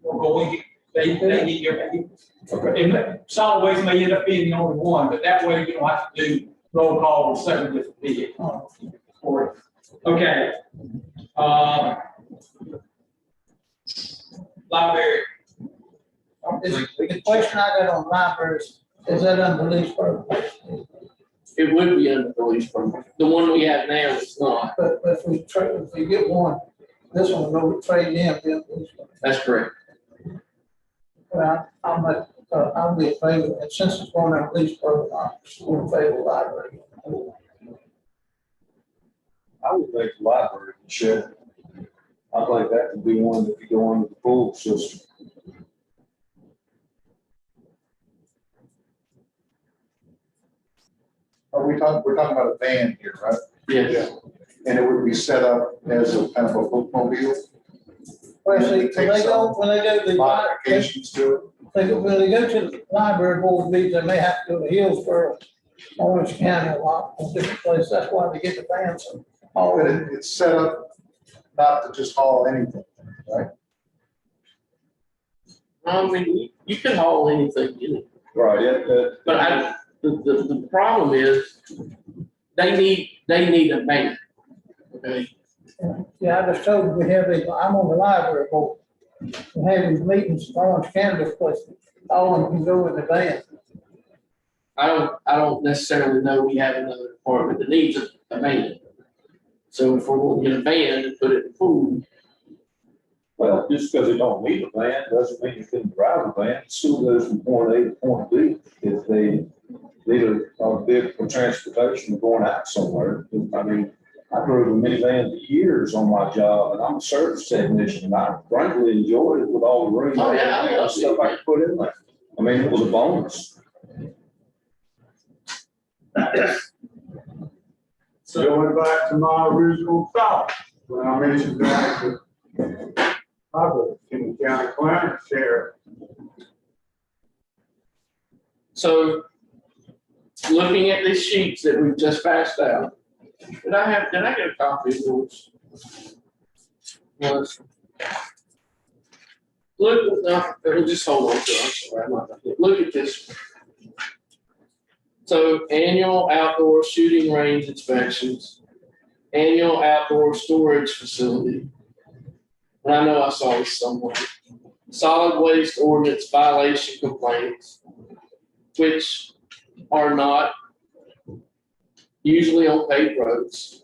are going, they need their vehicles? Okay. And solid waste may end up being the only one, but that way you don't have to do roll call with 7 different vehicles. Okay. Library. The question I got on libraries, is that under lease purpose? It would be under the lease permit. The one we have now is not. But if we get one, this one will go trade in, then lease purpose. That's correct. Well, I'll be in favor, and since it's going on lease purpose, I'm in favor of library. I would think the library should. I'd like that to be one that could go under the pool system. We're talking about a van here, right? Yes. And it would be set up as a kind of a bookmobile, Well, see, when they go to the modifications to it. when they go to the library board meetings, they may have to go to Hillsborough, Orange County, a lot, of different places, that's why they get the vans. But it's set up not to just haul anything, right? I mean, you can haul anything in it. Right, yeah, But the problem is they need a van. Okay. Yeah, I just told them we have these, I'm on the library board, we have these meetings in Orange County, this place, all of them can go in the van. I don't necessarily know we have another department that needs a van. So if we're going to get a van and put it in the pool, well, just because they don't need a van doesn't mean you couldn't drive a van. It still goes from point A to point B. If they need a vehicle for transportation going out somewhere. I mean, I drove a minivan for years on my job, and I'm a service technician, and I frankly enjoyed it with all the room. Oh, yeah, I love stuff I could put in there. I mean, it was a bonus. So going back to my original thought, when I mentioned that, probably in the county climate share. so looking at these sheets that we've just passed out, did I get a copy of those? Was look, just hold on to it. I'm sorry, I'm not gonna look at this. So annual outdoor shooting range inspections, annual outdoor storage facility. And I know I saw this somewhere. Solid waste ordinance violation complaints, which are not usually on paved roads.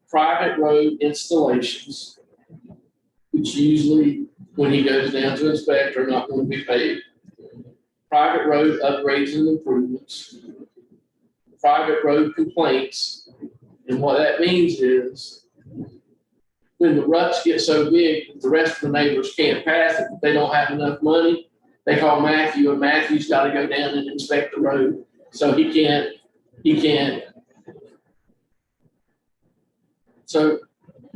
Private road installations, which usually, when he goes down to inspect, are not going to be paved. Private road upgrades and improvements. Private road complaints. And what that means is when the ruts get so big that the rest of the neighbors can't pass it, they don't have enough money, they call Matthew, and Matthew's got to go down and inspect the road. So he can't. So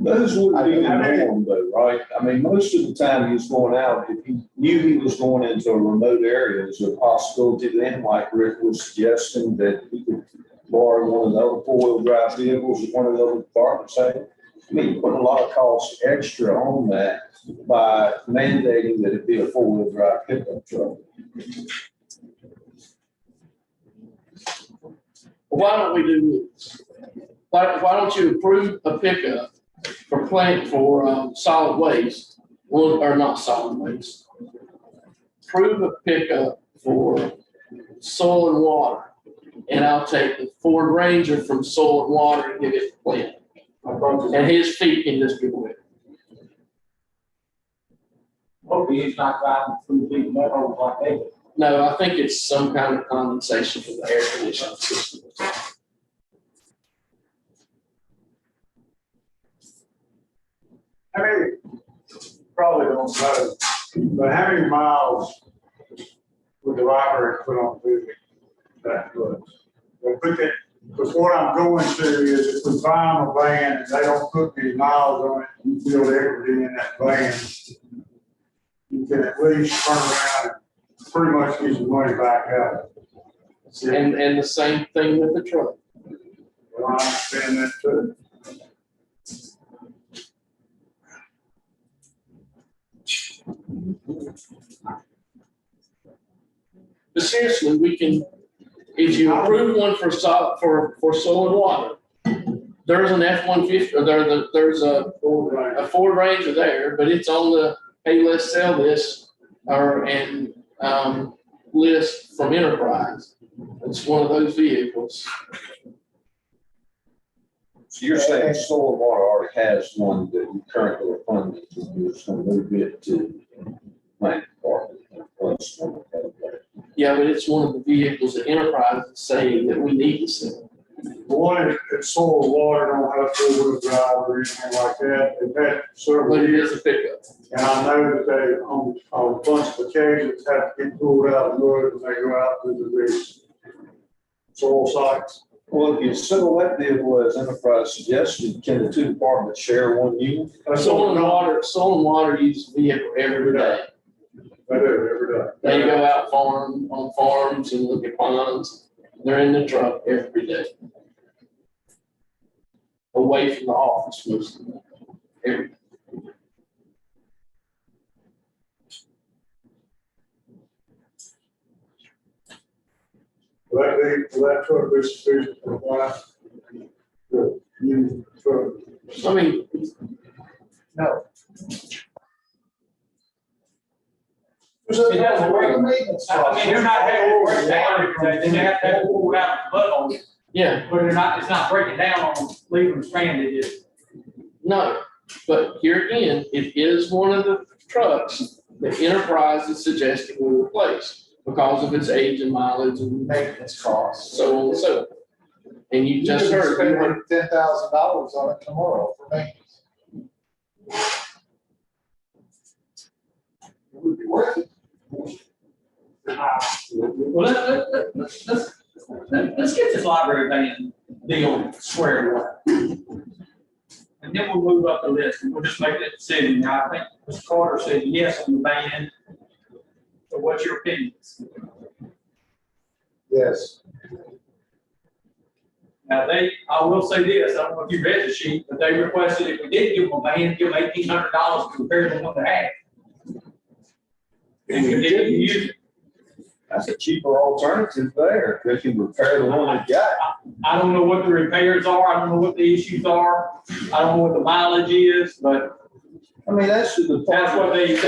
Those would be the norm though, right? I mean, most of the time he was going out, if he knew he was going into a remote area, there's a possibility then, like Rick was suggesting, that he could borrow one of the other four-wheel drive vehicles at one of the other departments. I mean, you put a lot of costs extra on that by mandating that it be a four-wheel drive pickup truck. Why don't we do this? Why don't you approve a pickup for solid waste, or not solid waste? Approve a pickup for soil and water, and I'll take the Ford Ranger from soil and water and give it to Clint. And his feet can just go with it. Hopefully he's not driving through big metals like they do. No, I think it's some kind of condensation from the air conditioning system. I mean, probably don't know, but how many miles would the library put on moving that goods? Well, put that, because what I'm going to is if we buy them a van and they don't put any miles on it, you build equity in that van, you can at least turn around and pretty much get your money back out. And the same thing with the truck. Well, I understand that too. But seriously, we can, if you approve one for soil and water, there's an F-150, or there's a Ford Ranger there, but it's on the pay less, sell this, list from Enterprise. It's one of those vehicles. So you're saying soil and water already has one that you currently are funding, so you're just gonna move it to my department. Yeah, but it's one of the vehicles that Enterprise is saying that we need to sell. The one at soil and water don't have four-wheel drive or anything like that. They've had several But it years. is a pickup. And I know that they, on a bunch of occasions, have to get pulled out of the mud when they go out to these soil sites. Well, if you settle that vehicle as Enterprise suggested, can the two departments share one unit? Soil and water use the vehicle every day. They do, every day. They go out on farms and look at ponds. They're in the truck every day. Away from the office most of the time. Every day. That truck is sufficient to buy the new truck. I mean, No. It doesn't work. maintenance I mean, they're not having to break down every day, then they have to have it pulled out of the mud on it, yeah, but it's not breaking down on them, leaving them stranded, it's. no, but here again, it is one of the trucks that Enterprise is suggesting we replace because of its age and mileage and Maintenance costs. so on and so forth. And you just heard, Spending $10,000 on it tomorrow for maintenance. It would be worth it. Well, let's get this library van deal squared away. And then we'll move up the list and we'll just make that decision. Now, I think Mr. Carter said yes on the van. So what's your opinion? Yes. Now, I will say this, I don't know if you read the sheet, but they requested if we did give them a van, give them $1,800 compared to what they had. And we didn't use it. That's a cheaper alternative there. They can repair the one they got. I don't know what the repairs are, I don't know what the issues are, I don't know what the mileage is, but I mean, that's the department.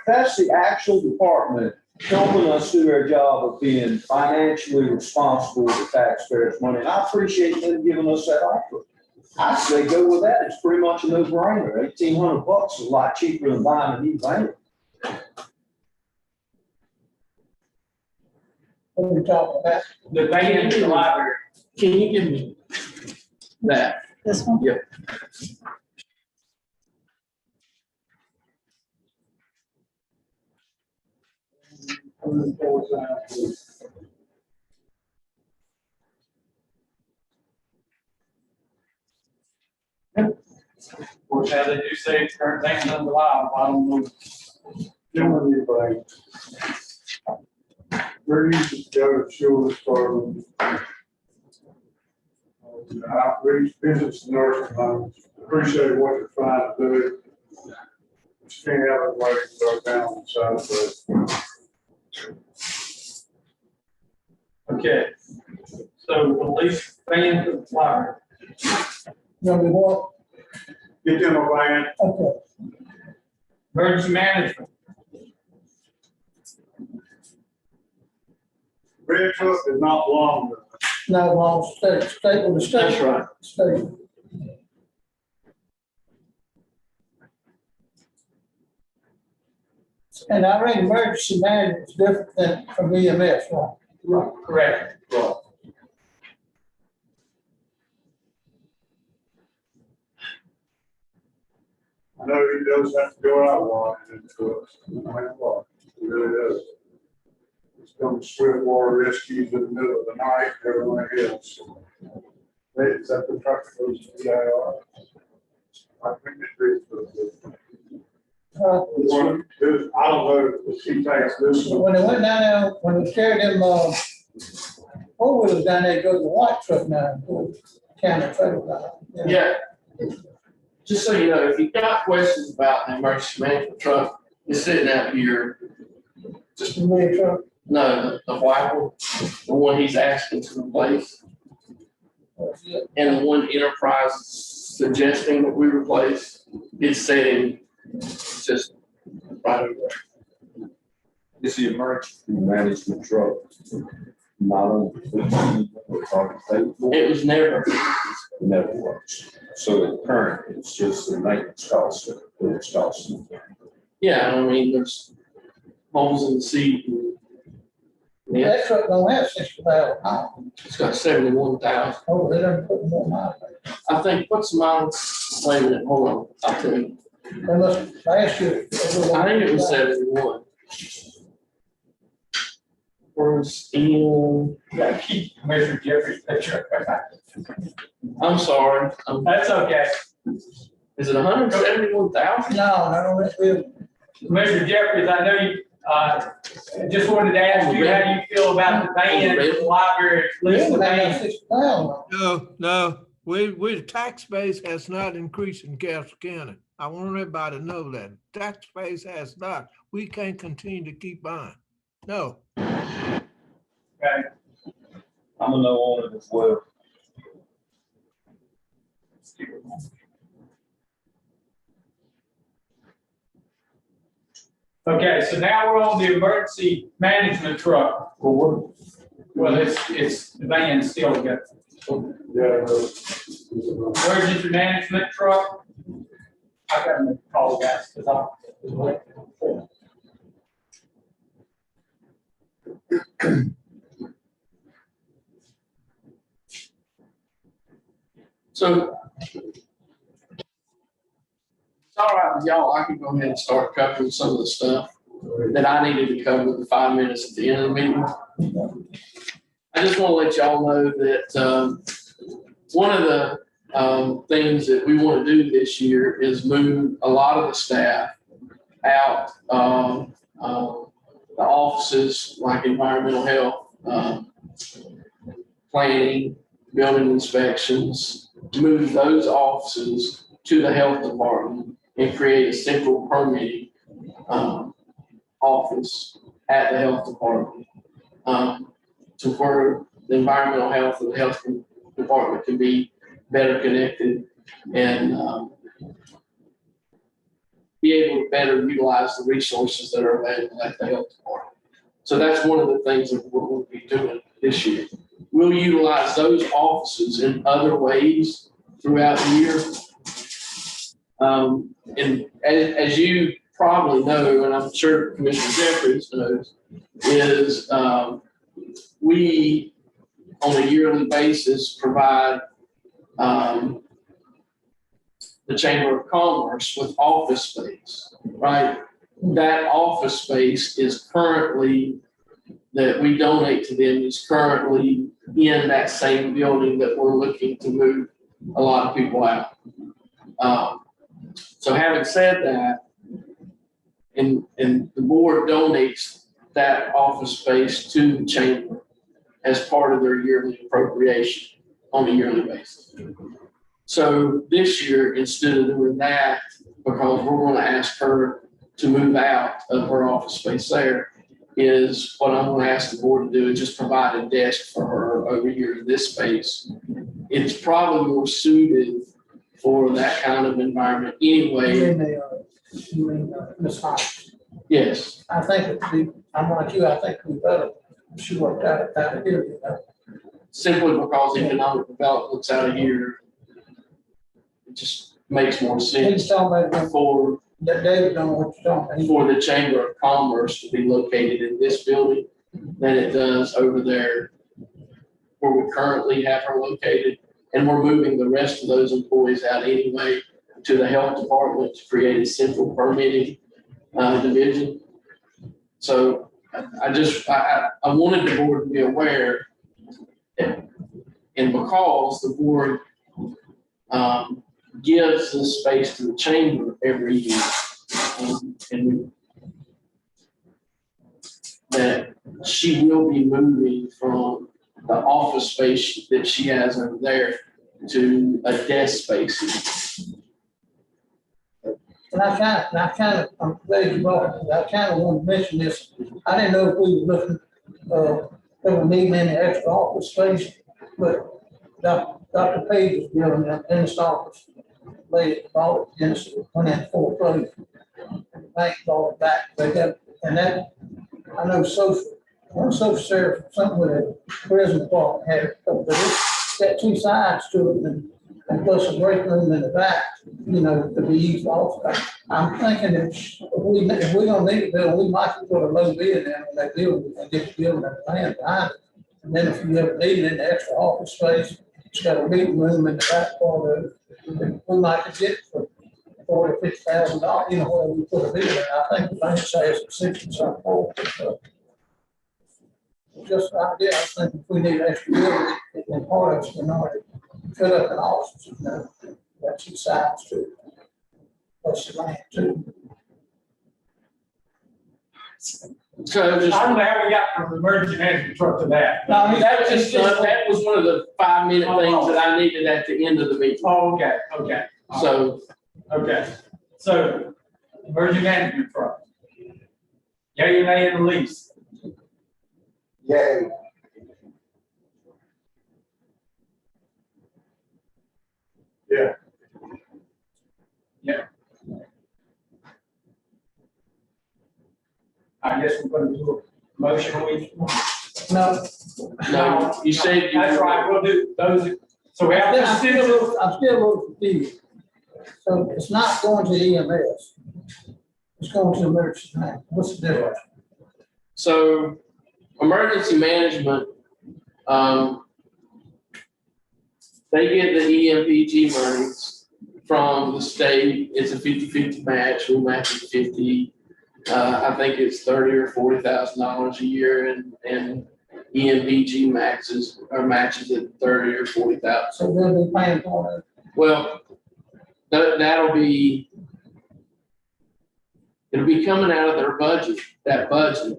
that's the actual department helping us do our job of being financially responsible with the taxpayers' money. And I appreciate them giving us that offer. I say go with that. It's pretty much a no-brainer. $1,800 is a lot cheaper than buying a new van. What are we talking about? the van in the library. can you give me that? This one? Yep. Now, they do say certain things unreliable, I don't know. Doing anything. Where you just go to children's for outreach, business, nursing homes. Appreciate what you're trying to do. Just can't have it like go down the side, Okay. So police van to flyer. Number one, get them a van. okay, Emergency management. Red truck is not long. no, wrong, state with the state. That's right. State. And I read emergency management is different than from EMS, right? Right. Correct. Right. I know he does have to go out a lot into it. He really does. It's come swift water rescues in the middle of the night, everything else. Hey, is that the truck that goes to the IR? I think it's. I don't know if he takes this one. When they went down there, when we carried them, four-wheelers down there, go to the white truck now, go county trailer. Yeah. Just so you know, if you've got questions about the emergency management truck, it's sitting out here. Just, The red truck. no, the white one, the one he's asking to replace, and the one Enterprise is suggesting that we replace, is sitting just right over there. It's the emergency management truck. Not on. It was never, Never works. So the current, it's just the maintenance cost, it's cost. yeah, I mean, there's holes in the seat. Yeah, That truck don't have 60,000 miles. it's got 71,000. Oh, they done put more miles. I think, what's the miles, wait a minute, hold on, I'll tell you. They must, last year. I think it was 71. Where's Ian? Yeah, keep Commissioner Jeffrey's picture. I'm sorry, That's okay. is it 171,000? No, I don't think we, Commissioner Jeffries, I know you, just wanted to ask you how you feel about the van, the library, we list the don't have van. 60,000. No, we, the tax base has not increased in Castle County. I want everybody to know that. Tax base has not. We can't continue to keep buying. No. Okay. I'm a no on it as well. Okay, so now we're on the emergency management truck. Well, Well, it's the van still got yeah. emergency management truck. I gotta make a call, guys, because So, it's all right with y'all, I can go ahead and start covering some of the stuff that I needed to cover with the 5 minutes at the end of the meeting. I just want to let y'all know that one of the things that we want to do this year is move a lot of the staff out, the offices like environmental health, planning, building inspections, move those offices to the health department and create a central permitting office at the health department, to where the environmental health and the health department can be better connected and be able to better utilize the resources that are available at the health department. So that's one of the things that we'll be doing this year. We'll utilize those offices in other ways throughout the year. And as you probably know, and I'm sure Commissioner Jeffries knows, is we, on a yearly basis, provide the Chamber of Commerce with office space, right? That office space is currently, that we donate to them, is currently in that same building that we're looking to move a lot of people out. So having said that, and the board donates that office space to the chamber as part of their yearly appropriation on a yearly basis. So this year, instead of doing that, because we're gonna ask her to move out of her office space there, is what I'm gonna ask the board to do is just provide a desk for her over here in this space. It's probably more suited for that kind of environment anyway. Ms. Hodges. Yes, I think it'd be, I'm like you, I think we better, she worked out of here, you know. simply because economic development's out of here. It just makes more He's sense talking about for that David don't know what you're talking about. for the Chamber of Commerce to be located in this building than it does over there where we currently have her located. And we're moving the rest of those employees out anyway to the health department to create a central permitting division. So I wanted the board to be aware, and because the board gives this space to the chamber every year, and that she will be moving from the office space that she has over there to a desk space. And I'm glad you brought it, I kind of want to mention this, I didn't know if we were looking, they were needing any extra office space, but Dr. Page is building an dentist office. They bought it, dentist went in foreclosure. Bank bought it back, they got, and that, I know one social service, something with a prison department had it, but it's got two sides to it, and plus a break room in the back, you know, to be used also. I'm thinking if we don't need a building, we might put a low bid in on that building and get the building and land behind it. And then if you ever need any extra office space, it's got a meeting room in the back part of it. We might get it for $40,000 to $50,000, you know, where we put a bid in. I think the bank says it's 60 something. Just an idea, I think if we need extra building, and part of it's minority, fill up an office, you know, got two sides to it. Plus the land too. So just, I don't know how we got from the emergency management truck to that. No, I mean, that was one of the 5-minute things that I needed at the end of the meeting. Oh, okay. So, So, emergency management truck. Yea or nay in the lease? Yay. Yeah. I guess we're gonna do a motion on each one. no, you said you. That's right, we'll do those. So we have I'm still a this. little confused. So it's not going to EMS. It's going to emergency management. What's the difference? So emergency management, they get the EMPG monies from the state. It's a 50-50 match. We match it 50. I think it's $30,000 or $40,000 a year, and EMPG matches at 30 or 40,000. So they'll be paying for it. Well, it'll be coming out of their budget, that budget.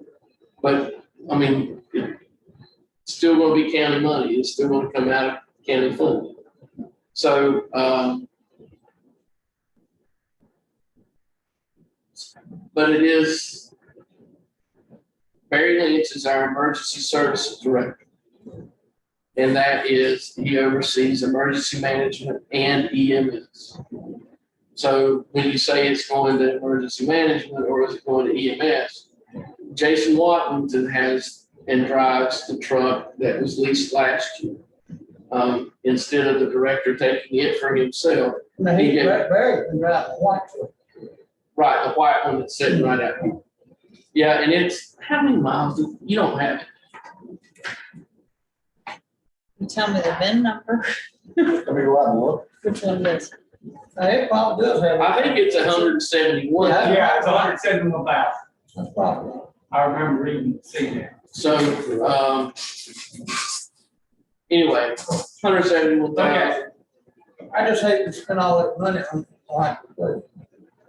But I mean, it's still going to be county money. It's still going to come out of county funding. So, but it is, Barry Lynch is our emergency services director. And that is, he oversees emergency management and EMS. So when you say it's going to emergency management or is it going to EMS, Jason Watlington has and drives the truck that was leased last year. Instead of the director taking it for himself. Now, Barry can drive the white truck. Right, the white one that's sitting right out here. Yeah, and it's, how many miles you don't have it? You tell me the VIN number, Let me go out and look. which one is? Now, it probably does have. I think it's 171. Yeah, it's 171,000. That's probably. I remember reading, seeing that. So, anyway, 171,000. I just hate to spend all that money on All right, good.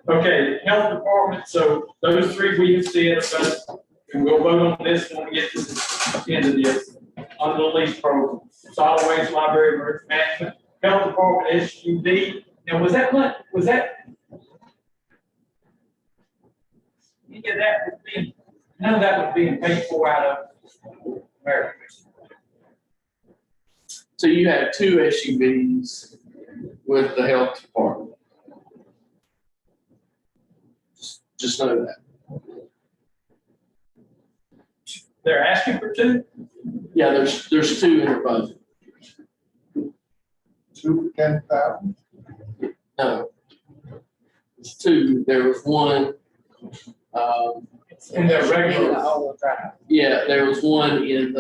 Okay, health department, so those three we have said, but we'll vote on this when we get to the end of this. On the lease program, solid waste, library, emergency management, health department, SUD. Now, was that? Any of that would be, none of that was being paid for out of American. So you have two SUVs with the health department. Just know that. They're asking for two? Yeah, there's two in the budget. 10,000. No. There's two. There was one. In their regular. Yeah, there was one in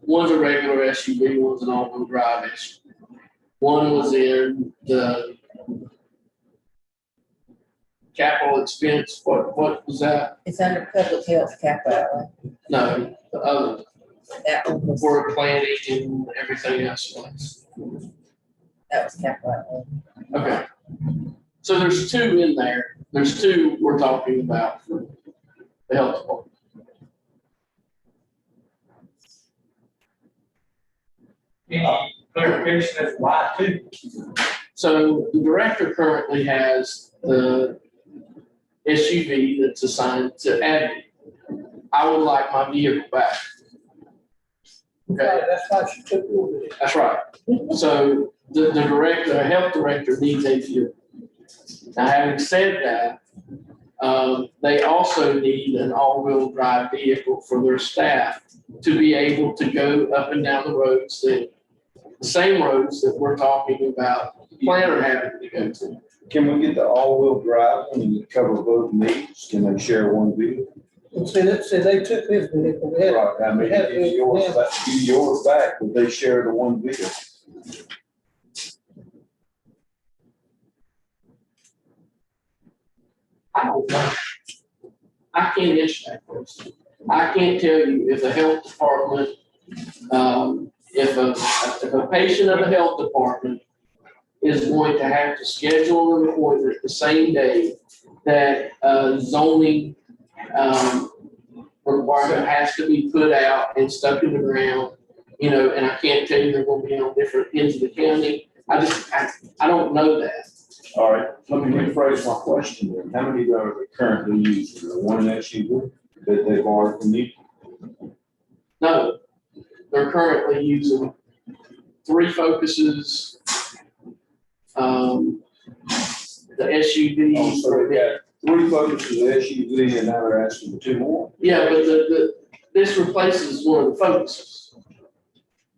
one's a regular SUV, one's an all-wheel drive SUV. One was in the capital expense. What was that? It's under public health capital. No, the other, That one was, where planning and everything else was. that was capital. Okay. So there's two in there. There's two we're talking about for the health department. Any clarification as to why two? So the director currently has the SUV that's assigned to Abby. I would like my vehicle back. Okay, That's why she took over it. that's right. So the director, the health director needs a vehicle. Now, having said that, they also need an all-wheel drive vehicle for their staff to be able to go up and down the roads the same roads that we're talking about planner having to go to. Can we get the all-wheel drive and cover both needs? Can they share one vehicle? And see, they took his vehicle. They had- Right, I mean, give yours back, but they share the one vehicle. I don't know. I can't answer that question. I can't tell you if the health department, if a patient of the health department is going to have to schedule an appointment the same day that zoning requirement has to be put out and stuck in the ground, and I can't tell you they're going to be on different ends of the county. I don't know that. All right, let me rephrase my question then. How many are they currently using? The one SUV that they've already from you? No, they're currently using 3 Focuses, the SUV. Oh, so they got 3 Focuses, the SUV, and now they're asking for 2 more? Yeah, but this replaces one of the Focuses.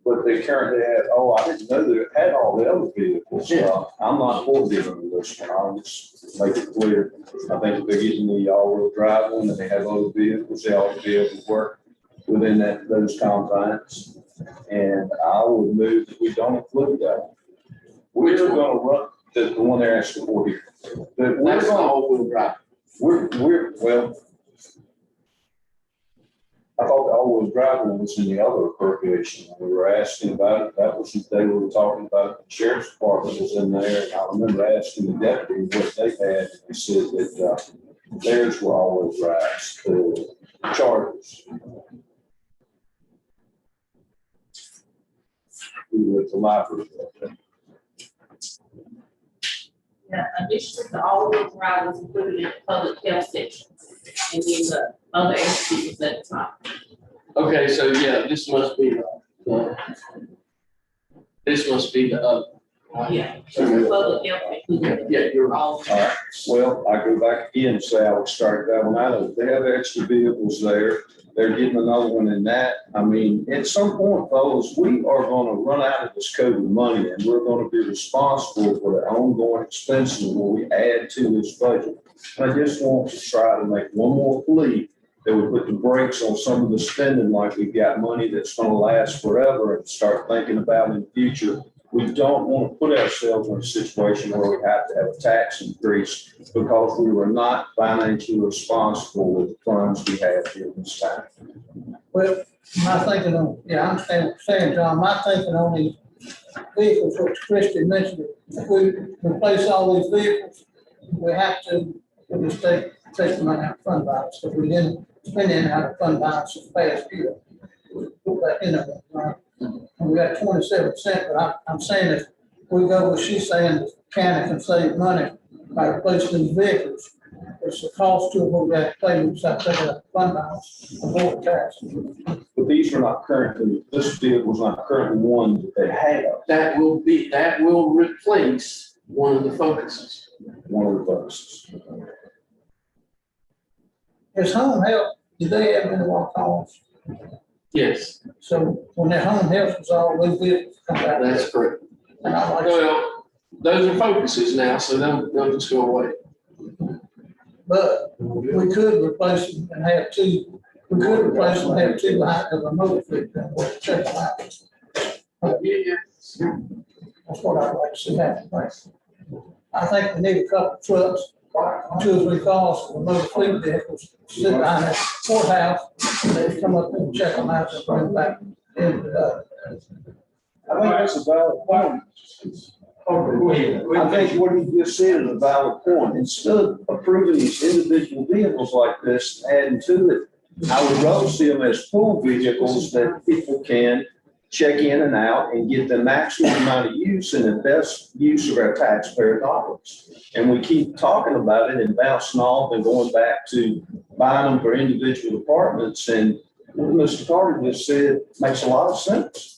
But they currently had, I didn't know they had all the other vehicles. Yeah. I'm not for giving them this one. I'll just make it clear. I think if they're getting the all-wheel drive one and they have other vehicles, they ought to be able to work within those confines. And I would move that we don't include that. We're gonna run the one they're asking for here. But we're That's gonna, all-wheel drive. well, I thought the all-wheel drive one was in the other appropriation. We were asking about it. That was, they were talking about the sheriff's department was in there. And I remember asking the deputy what they had. And they said that theirs were all-wheel drives, the Chargers. We were at the library. Yeah, additionally, the all-wheel drive was included in the public health section, and then the other entities at the top. Okay, so yeah, this must be the other. right? Yeah, so the public health included. Yeah, you're right. All. All right, well, I go back again and say I would start that one out. If they have extra vehicles there, they're getting another one in that. I mean, at some point, fellas, we are gonna run out of this COVID money and we're gonna be responsible for the ongoing expenses when we add to this budget. And I just want to try to make one more plea that we put the brakes on some of the spending, like we've got money that's gonna last forever, and start thinking about in the future. We don't want to put ourselves in a situation where we have to have a tax increase because we were not financially responsible with the funds we have during this time. Well, my thinking on, I understand what you're saying, John, my thinking on vehicles, which Christie mentioned, if we replace all these vehicles, we have to, we just take the money out of fund balance, if we didn't spend any out of fund balance this past year. Put that in there, right? And we got 27%, but I'm saying if we go where she's saying the county can save money by replacing these vehicles, it's the cost to what we have to pay, we just have to take it out of fund balance, avoid taxes. But these are not currently, this vehicle's not currently one that they have, That will replace one of the focuses. one of the buses. Is home health, do they have any more calls? Yes, So when their home health is all, those vehicles come back. that's correct. And I like, Well, those are focuses now, so they'll just go away. but we could replace them and have two, we could replace them and have two like of a motor fleet, then we'll check them out. Yeah. That's what I'd like to see happen. I think we need a couple of trucks, 2 or 3 cars for motor fleet vehicles, sit behind that courthouse, and they come up and check them out and bring them back into the. I think that's a valid point. Go ahead. I think what you just said is a valid point. Instead of approving these individual vehicles like this, adding to it, I would rather see them as pool vehicles that people can check in and out and get the maximum amount of use and the best use of our taxpayer dollars. And we keep talking about it and bouncing off and going back to buying them for individual departments. And what Mr. Carter just said makes a lot of sense.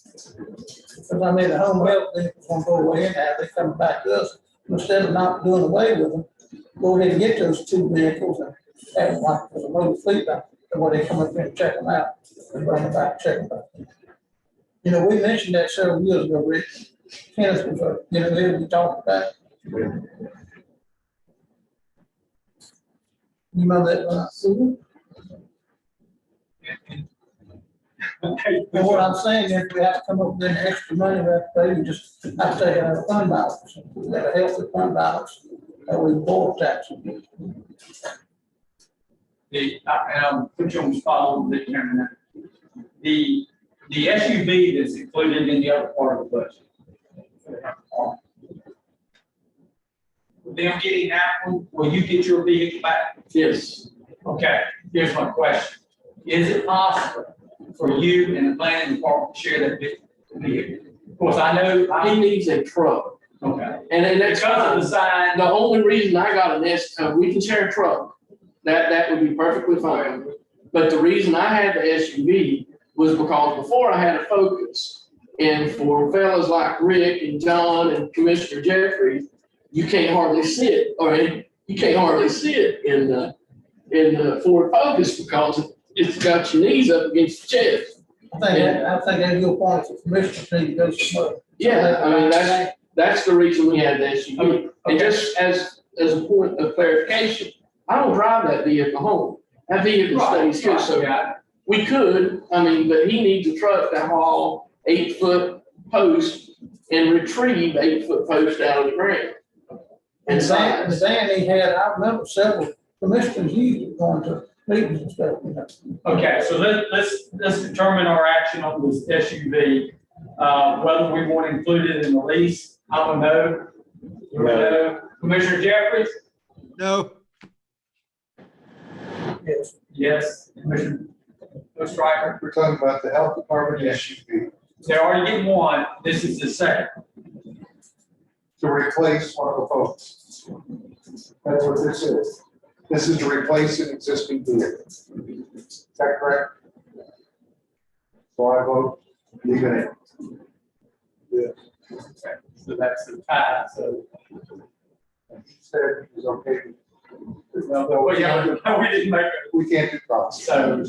Because I mean, the home health vehicles won't go away anyhow, they come back to us, instead of not doing away with them, go ahead and get those 2 vehicles and have them like, as a motor fleet, where they come up there and check them out, and bring them back, check them out. You know, we mentioned that several years ago, Rick, Kenneth was, we talked about. You know that, and what I'm saying is we have to come up with any extra money that they just have to take it out of fund balance. We got a healthy fund balance, and we board taxes. Put you on the spot a little bit, Chairman. The SUV that's included in the other part of the budget. Them getting that one, will you get your vehicle back? Yes. Okay, here's my question. Is it possible for you and the planning department to share that vehicle? Of course, I know, He needs a truck. okay. And then that's Because of the sign. the only reason I got an we can share a truck. That would be perfectly fine. But the reason I had the SUV was because before I had a Focus. And for fellas like Rick and John and Commissioner Jeffrey, you can't hardly sit, in the Ford Focus because it's got your knees up against the chest. I think that's a good point, for commissioners need to go somewhere. Yeah, I mean, that's the reason we had the SUV. Okay. And just as a point of clarification, I don't drive that vehicle home. That vehicle stays here, so we could, but he needs a truck to haul 8-foot post and retrieve 8-foot post out of the ground. And The van he had, I remember several commissioners used it going to meetings and stuff, Okay, so let's determine our action on this SUV, whether we want to include it in the lease. I don't know. No. Commissioner Jeffries? No, Yes. Yes. Commissioner Stryker? We're talking about the health department SUV They're already getting one. This is the second. to replace one of the folks. That's what this is. This is to replace an existing vehicle. Is that correct? So I vote leave it in. Okay, so that's the tie, so. He said it was okay. Well, yeah, we didn't make it. We can't do cross. So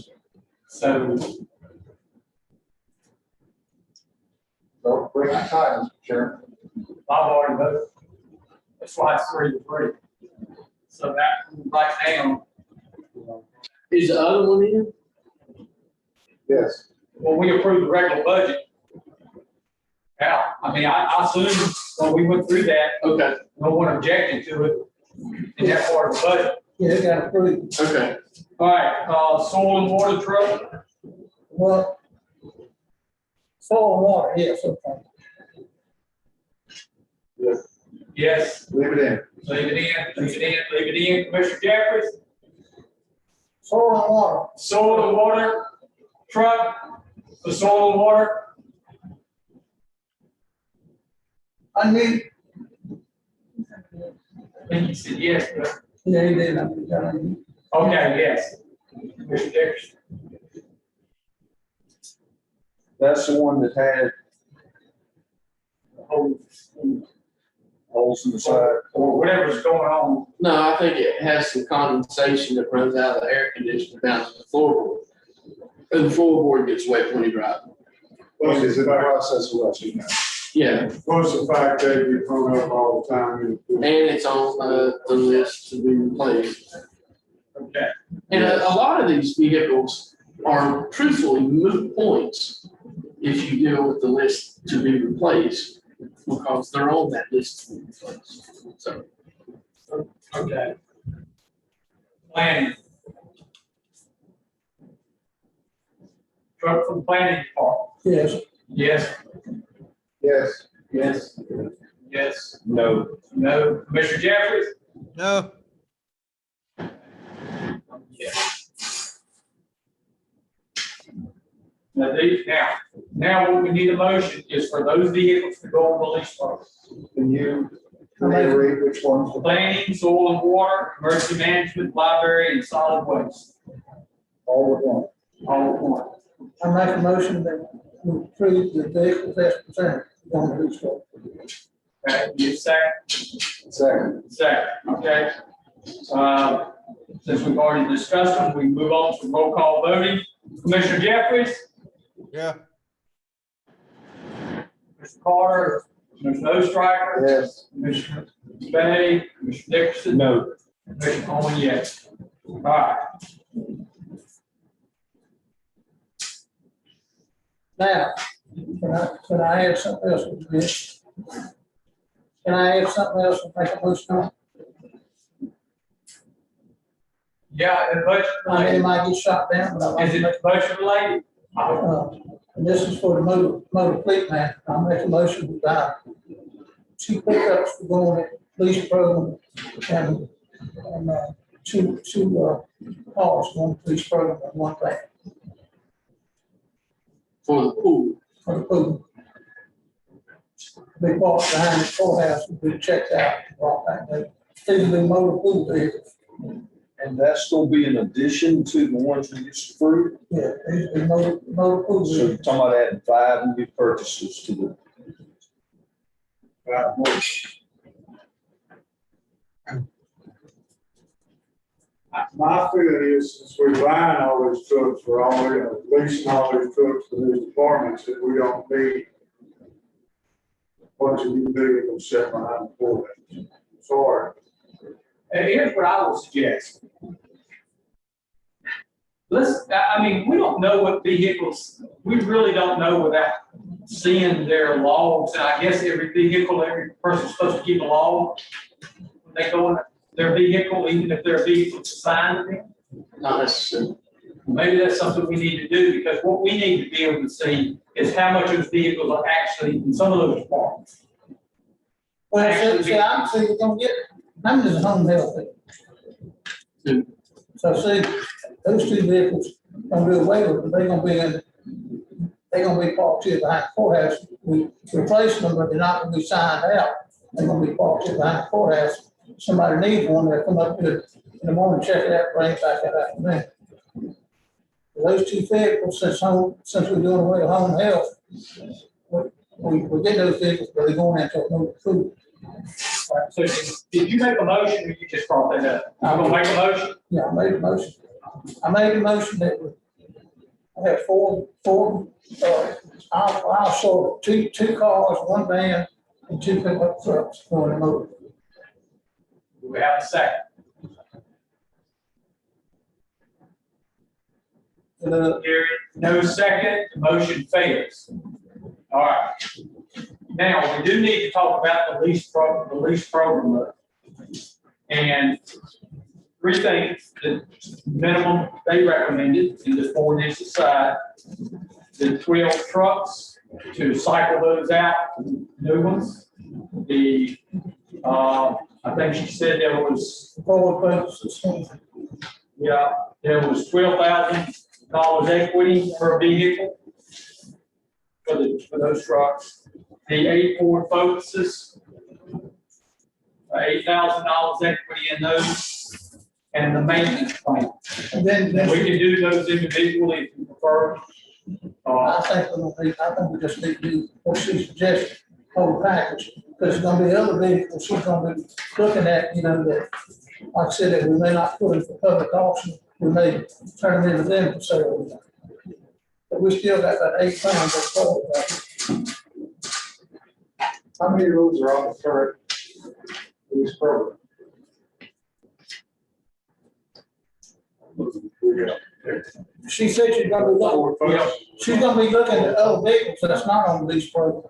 So break your tie, Mr. Chairman. I've already voted. That's why it's 3-3. So that right now, Is the other one in? Yes. when we approved the regular budget. Yeah, I assume when we went through that, Okay, no one objected to it in that part of the budget. Yeah, they got approved. okay. All right, soil and water truck, Well, soil and water, yes, okay. Yes, Leave it in. leave it in, leave it in, leave it in. Commissioner Jeffries, Soil and water, soil and water, truck, the soil and water. I need, I think you said yes, but, yeah, he did, I mean, okay, yes. Commissioner Jeffries, That's the one that had holes in the side. or whatever's going on. No, I think it has some condensation that runs out of the air conditioner down to the floorboard. And the floorboard gets wet when you drive. Plus, It's it's in the about, process of rusting now. Yeah, Plus the fact that you hung up all the time. and it's on the list to be replaced. Okay. And a lot of these vehicles are truthfully moot points if you deal with the list to be replaced, because they're on that list to be replaced. So, Okay. Planning. Truck from planning department. yes, Yes, yes, yes, yes, No, no. Commissioner Jeffries? No, Now what we need a motion is for those vehicles to go on the lease program. can you reiterate which ones? Planning, soil and water, emergency management, library, and solid waste. All at once. All at once. I make a motion that we approve the vehicle as presented on the lease road. Okay, you second? Second. Second, okay. Since we've already discussed them, we move on to roll call voting. Commissioner Jeffries? yeah, Mr. Carter? Commissioner Ostriker? Yes. Commissioner Bay? Commissioner Dickerson? no. Commissioner Coleman, yes. All right. Now, can I add something else to this? Can I add something else and make a motion on? Yeah, and budget I mean, it related. might get shot down, but I like Is to make, it budget related? and this is for the motor fleet man, I'll make a motion to buy 2 pickups to go on the police program and, two cars on the police program and 1 van for the pool, for the pool. Be parked behind the courthouse and be checked out, brought back there. These are the motor pool vehicles. And that's gonna be in addition to the ones we just approved? Yeah, these are the motor pool So you're vehicles. talking about adding 5 new purchases to the. My feeling is, since we're buying all these trucks for all, leasing all these trucks for these departments, that we don't need a bunch of new vehicles set behind the courthouse. Sorry. And here's what I would suggest. I mean, we don't know what vehicles, we really don't know without seeing their logs. And I guess every vehicle, every person's supposed to keep a log when they go in their vehicle, even if their vehicle's assigned to them. not necessarily. Maybe that's something we need to do, because what we need to be able to see is how much those vehicles are actually in some of those departments. Well, see, I'm saying we're gonna get, I'm just home health. Hmm. So see, those 2 vehicles gonna do away with, but they're gonna be parked here behind the courthouse. We replacing them, but they're not gonna be signed out. They're gonna be parked here behind the courthouse. Somebody needs one, they'll come up here in the morning, check it out, bring it back that afternoon. Those 2 vehicles, since we're doing away with home health, we get those vehicles, but they're going into no food. So did you make a motion, or you just brought that up? I'm gonna make a motion. Yeah, I made a motion. I made a motion that I have four, I'll show 2 cars, 1 van, and 2 pickup trucks going to motor. Do we have a second? Gary, no second, the motion fails. All right. Now, we do need to talk about the lease program. And 3 things, the minimum they recommended in this ordinance aside, the 12 trucks to cycle those out, new ones. I think she said there was, Forward purchases. yeah, there was $12,000 equity per vehicle for those trucks. The 8 Ford Focuses, $8,000 equity in those, and the maintenance plan. And then, And we can do those individually if you prefer. I think we just need to do what she suggested, whole package, because there's gonna be other vehicles she's gonna be looking at, you know, that, like I said, that we may not put in for public auction, we may turn them into them for sale. But we still got that 8 pounds of coal. How many of those are on the current lease program? She said she's gonna be looking at other vehicles that's not on the lease program.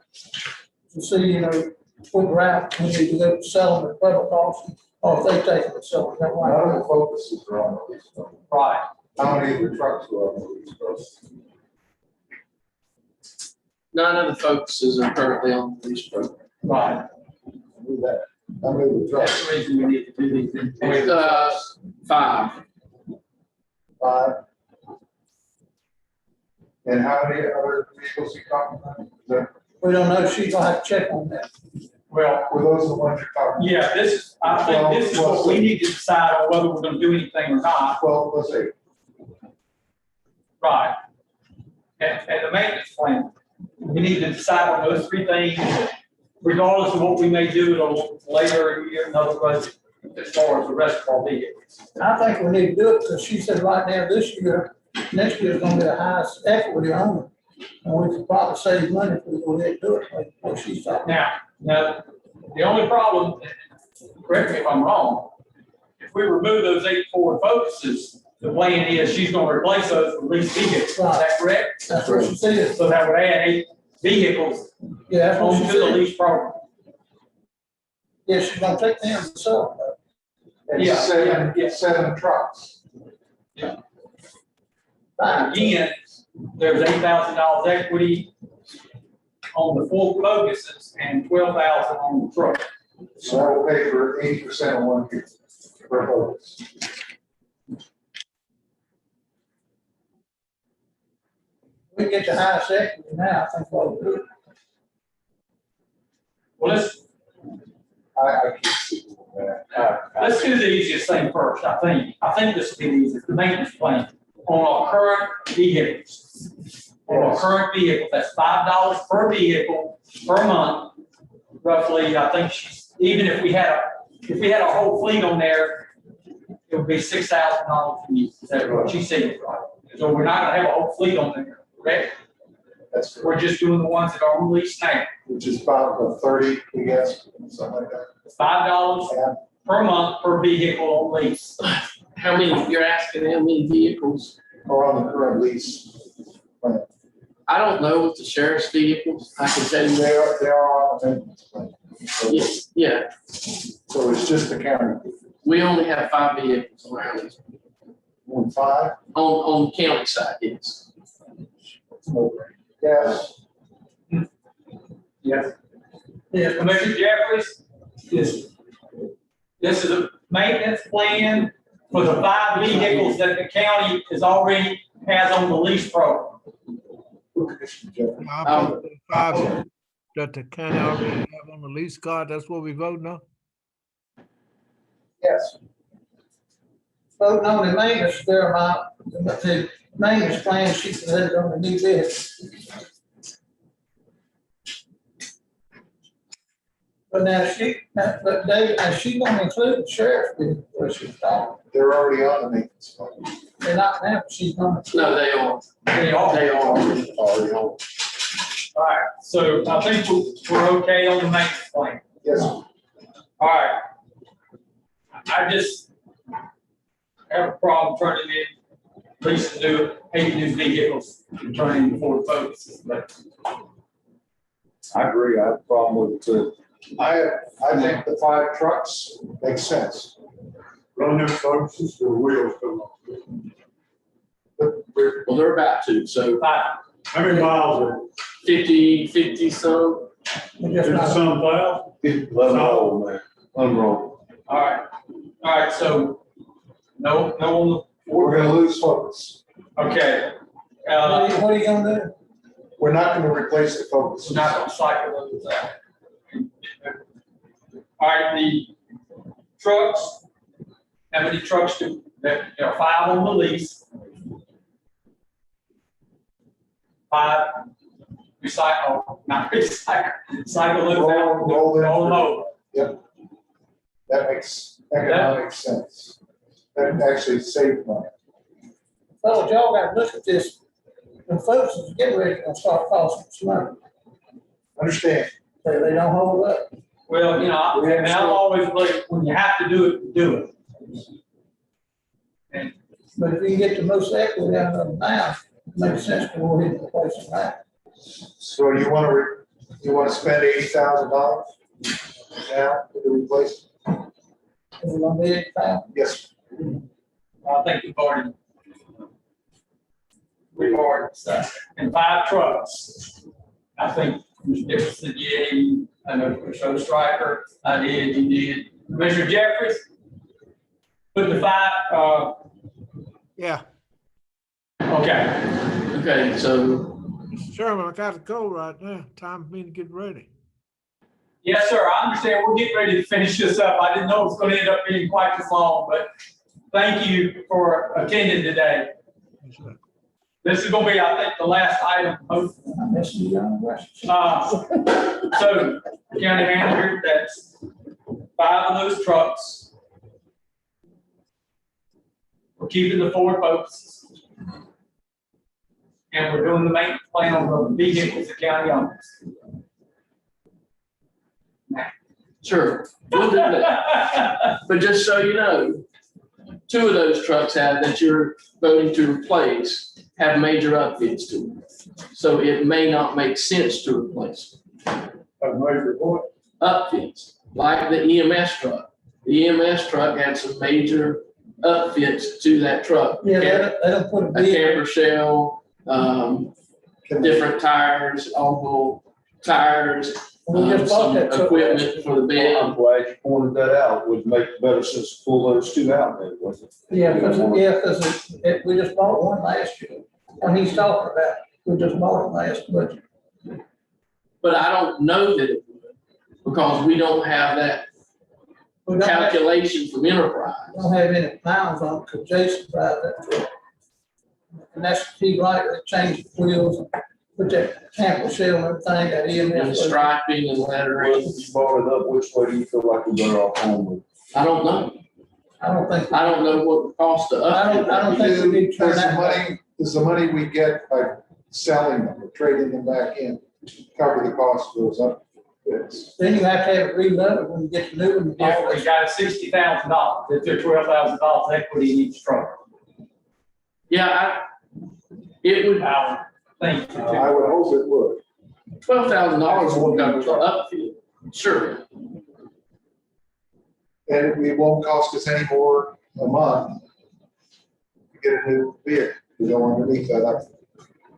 To see, you know, what route we need to go sell them at public auction, or if they take it and sell it that way. None of the Focuses are on the lease program. Right. How many of the trucks are on the lease program? None of the Focuses are currently on the lease program. Right. Do that. How many of the That's trucks? the reason we need to do these things. 5. 5. And how many other vehicles you talking about? We don't know, she's gonna have to check on that. Well, Were those the ones you're talking about? yeah, I think this is what we need to decide on whether we're gonna do anything or not. Well, let's see. Right. And the maintenance plan, we need to decide on those 3 things, regardless of what we may do at a later year, another budget, as far as the rest of our vehicles. I think we need to do it, because she said right now, this year, next year is gonna be the highest equity on it. And we could probably save money if we go ahead and do it, like what she's talking. Now, the only problem, correct me if I'm wrong, if we remove those 8 Ford Focuses, the plan is she's gonna replace those with leased vehicles, is that correct? That's what she said. So that would add 8 vehicles Yeah, that's what she onto the said. lease program. Yeah, she's gonna take them and sell And Yeah, seven, yeah. 7 trucks. them. Again, there's $8,000 equity on the Ford Focuses and $12,000 on the truck. So that will pay for 80% of one vehicle per Focus. We can get the highest equity now, I think what we'll do. Well, I can't see that. let's do the easiest thing first, I think. I think this will be the easiest, the maintenance plan on our current vehicles. On our current vehicle, that's $5 per vehicle per month, roughly. I think even if we had a whole fleet on there, it would be $6,000 a year. Is that what she said? Right? So we're not gonna have a whole fleet on there, correct? That's correct. We're just doing the ones that are on lease now. Which is about 30, I guess, something like that. $5 Yeah. per month per vehicle on lease. How many, you're asking how many vehicles? Or on the current lease plan. I don't know with the sheriff's vehicles. I can tell you They that. are on the maintenance plan. So- Yeah, So it's just the county. we only have 5 vehicles on our lease. 5? On the county side, yes. Yes. Yes. Yeah, Commissioner Jeffries? Yes. This is a maintenance plan for the 5 vehicles that the county is already has on the lease program. Commissioner Jeffries. I put the 5 that the county already have on the lease card, that's what we voting on? Yes. voting on the maintenance, their amount, the maintenance plan, she said it on the new bid. But now but David, is she gonna include the sheriff's bid, where she's talking? They're already on the maintenance plan. They're not now, but she's gonna. No, they are. They are. They are. Already on. All right, so I think we're okay on the maintenance plan. Yes. All right. I just have a problem turning in, leasing new, 8 new vehicles and turning in Ford Focuses, but I agree, I have a problem with it too. I think the 5 trucks make sense. Run them focuses, the wheels come off. Well, they're about to, so fine. How many miles are 50 some. We just It's not, some thousand. Unroll, man, unroll. All right, so, no on the. We're gonna lose focus. Okay. what are you gonna do? We're not gonna replace the focus. We're not gonna cycle those out. All right, the trucks, how many trucks there are 5 on the lease. 5 recycle, not recycle, cycle those out, Roll them. roll them over. Yep. That makes economic sense. That actually saves money. Fellas, y'all gotta look at this. The folks is getting ready to start costing some money. Understand? They don't hold up. Well, and I'm always like, when you have to do it, do it. And But if you can get the most equity out of them now, it makes sense to go ahead and replace them now. So you wanna spend $80,000 now to replace? Is it gonna be $8,000? Yes. I think we've already, and 5 trucks. I think Mr. Dickerson did, I know Commissioner Stryker, I did, you did. Commissioner Jeffries? Put the 5, Yeah, okay. Okay, so Mr. Chairman, I got to go right now. Time for me to get ready. Yes, sir, I understand, we're getting ready to finish this up. I didn't know it was gonna end up being quite this long, but thank you for attending today. Yes, sir. This is gonna be, I think, the last item. I'm messing you on the rest. So, county manager, that's 5 of those trucks. We're keeping the Ford focuses. And we're doing the maintenance plan on the vehicles the county owns. sure, we'll do that. But just so you know, 2 of those trucks that you're voting to replace have major upfits to them. So it may not make sense to replace them. A major what? Upfits, like the EMS truck. The EMS truck had some major upfits to that truck. Yeah, they don't put a A bid. camper shell, different tires, all tires, We just bought some that truck. equipment for the bed. I'm glad you pointed that out. Would make better sense to pull those 2 out then, wasn't it? Yeah, because we just bought one last year. When he's talking about, we just bought it last budget. But I don't know that it would, because we don't have that We don't have, calculation from Enterprise. don't have any miles on it, because Jason drives that truck. And that's, he right, they changed the wheels, and put that camper shell and everything, that And EMS. striping and Well, lettering. you brought it up, which way do you feel like we're better off home with? I don't know. I don't think, I don't know what the cost of I don't think we need to turn that. Does the money we get by selling them or trading them back in cover the cost of those upfits? Then you have to have it reloaded when you get the new one. If we got $60,000, if there's $12,000 equity in each truck. Yeah, it would, Thank you. I would hope it would. $12,000 will cover the upfit, sure. And it won't cost us any more a month to get a new vehicle. We go underneath that up.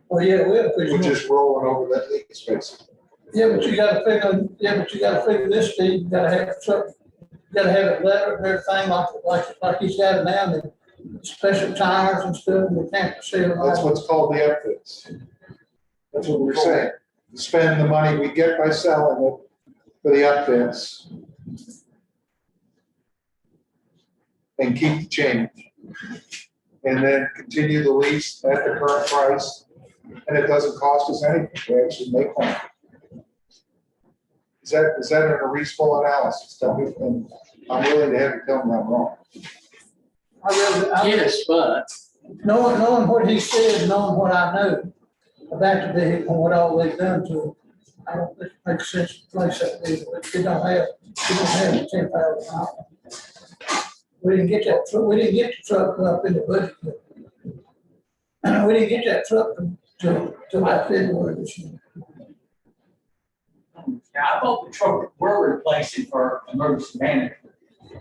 Well, yeah, We're we're just rolling over that leak space. Yeah, but you gotta figure this, Steve, you gotta have a truck, you gotta have it lettered and everything like he's got it now, and special tires and stuff, and the camper shell. That's what's called the upfits. That's what we're saying. Spend the money we get by selling it for the upfits. And keep the change. And then continue the lease at the current price, and it doesn't cost us anything, we actually make money. Is that a reasonable analysis? Tell me, and I'm willing to have you tell me I'm wrong. Yes, but Knowing what he said, knowing what I know about the vehicle and what all they've done to it, I don't think it makes sense to place that vehicle. We don't have $10,000. We didn't get that truck, we didn't get the truck up in the budget. We didn't get that truck till about February this year. Now, I thought the truck we're replacing for emergency management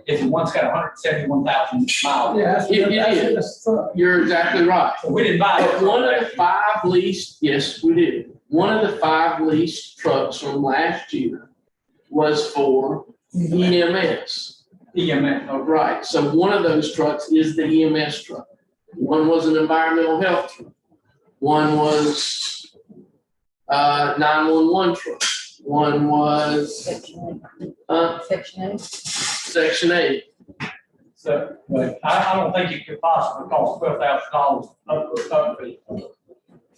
is the one's got 171,000 miles. Yeah, It is. that's the truck. you're exactly right. So we didn't buy But it. one of the 5 leased, yes, we did. One of the 5 leased trucks from last year was for EMS. EMS, Oh, right, so one of those trucks is the EMS truck. One was an environmental health truck. One was 911 truck. One was Section Section 8. so, but I don't think it could possibly cost $12,000 up for a company.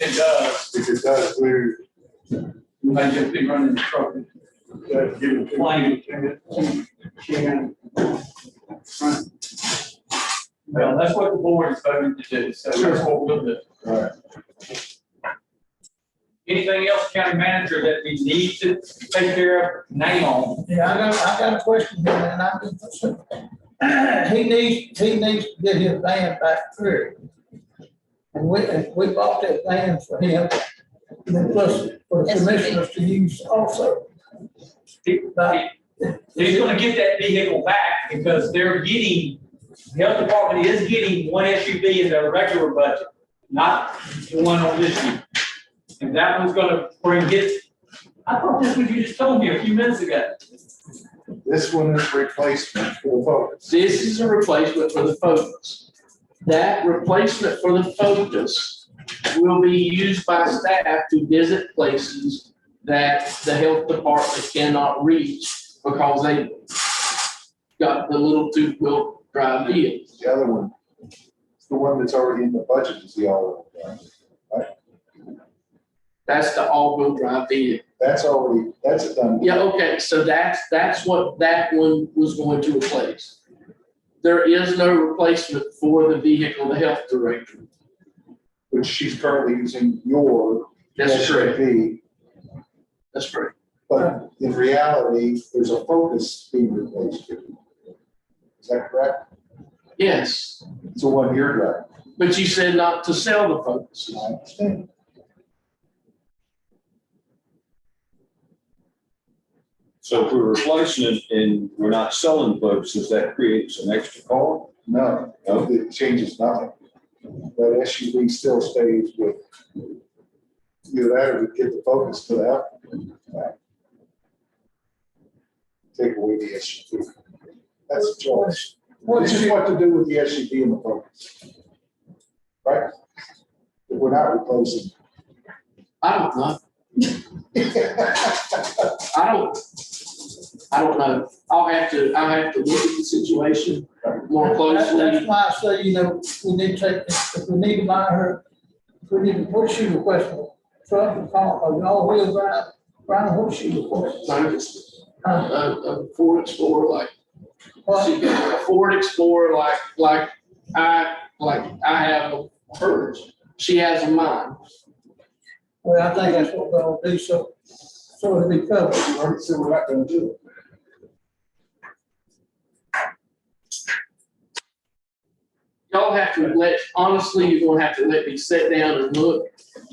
It does, If it does, we're, you may just be running the truck. Plain. Well, that's what the board is voting to do, so that's what we'll do. all right. Anything else, county manager, that we need to take care of now? Yeah, I got a question here, and I'm just, he needs to get his van back through. And we bought that van for him, and then plus for the commissioners to use also. He's gonna get that vehicle back because they're getting, the health department is getting one SUV in their regular budget, not the one on this year. And that one's gonna bring his, I thought this was you just told me a few minutes ago. This one is replacement for the Focus. This is a replacement for the Focus. That replacement for the Focus will be used by staff to visit places that the health department cannot reach because they got the little 2-wheel drive vehicles. The other one, the one that's already in the budget is the all-wheel drive. That's the all-wheel drive vehicle. That's a done. Yeah, okay, so that's what that one was going to replace. There is no replacement for the vehicle, the health director. Which she's currently using your That's correct. SUV, That's correct. but in reality, there's a Focus being replaced here. Is that correct? Yes, It's a one-year drive. but you said not to sell the Focus. I understand. So if we're replacing it and we're not selling folks, does that create some extra car? No, it changes nothing. That SUV still stays with either that or we get the Focus to that. Take away the SUV. That's a choice. This is what to do with the SUV and the Focus. Right? If we're not replacing. I don't know. I don't know. I'll have to look at the situation more closely. That's why I say, we need to take, if we need to buy her, if we need to, what she requesting? Truck or car, or all-wheel drive, Brian, what she requesting? A Ford Explorer, like, What? a Ford Explorer, like I have hers. She has mine. Well, I think that's what we're gonna do, so it'll be covered. So we're not gonna do it. Y'all have to honestly, you're gonna have to let me sit down and look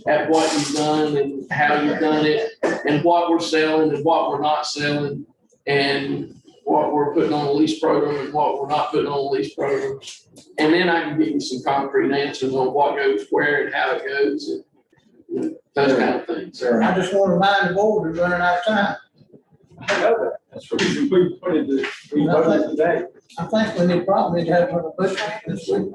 at what you've done and how you've done it and what we're selling and what we're not selling and what we're putting on the lease program and what we're not putting on the lease program. And then I can give you some concrete answers on what goes where and how it goes and those kind of things. I just want to remind the board, we're running out of time. I know that. That's the reason we put it, we voted today. I think we need probably to have a budget this week.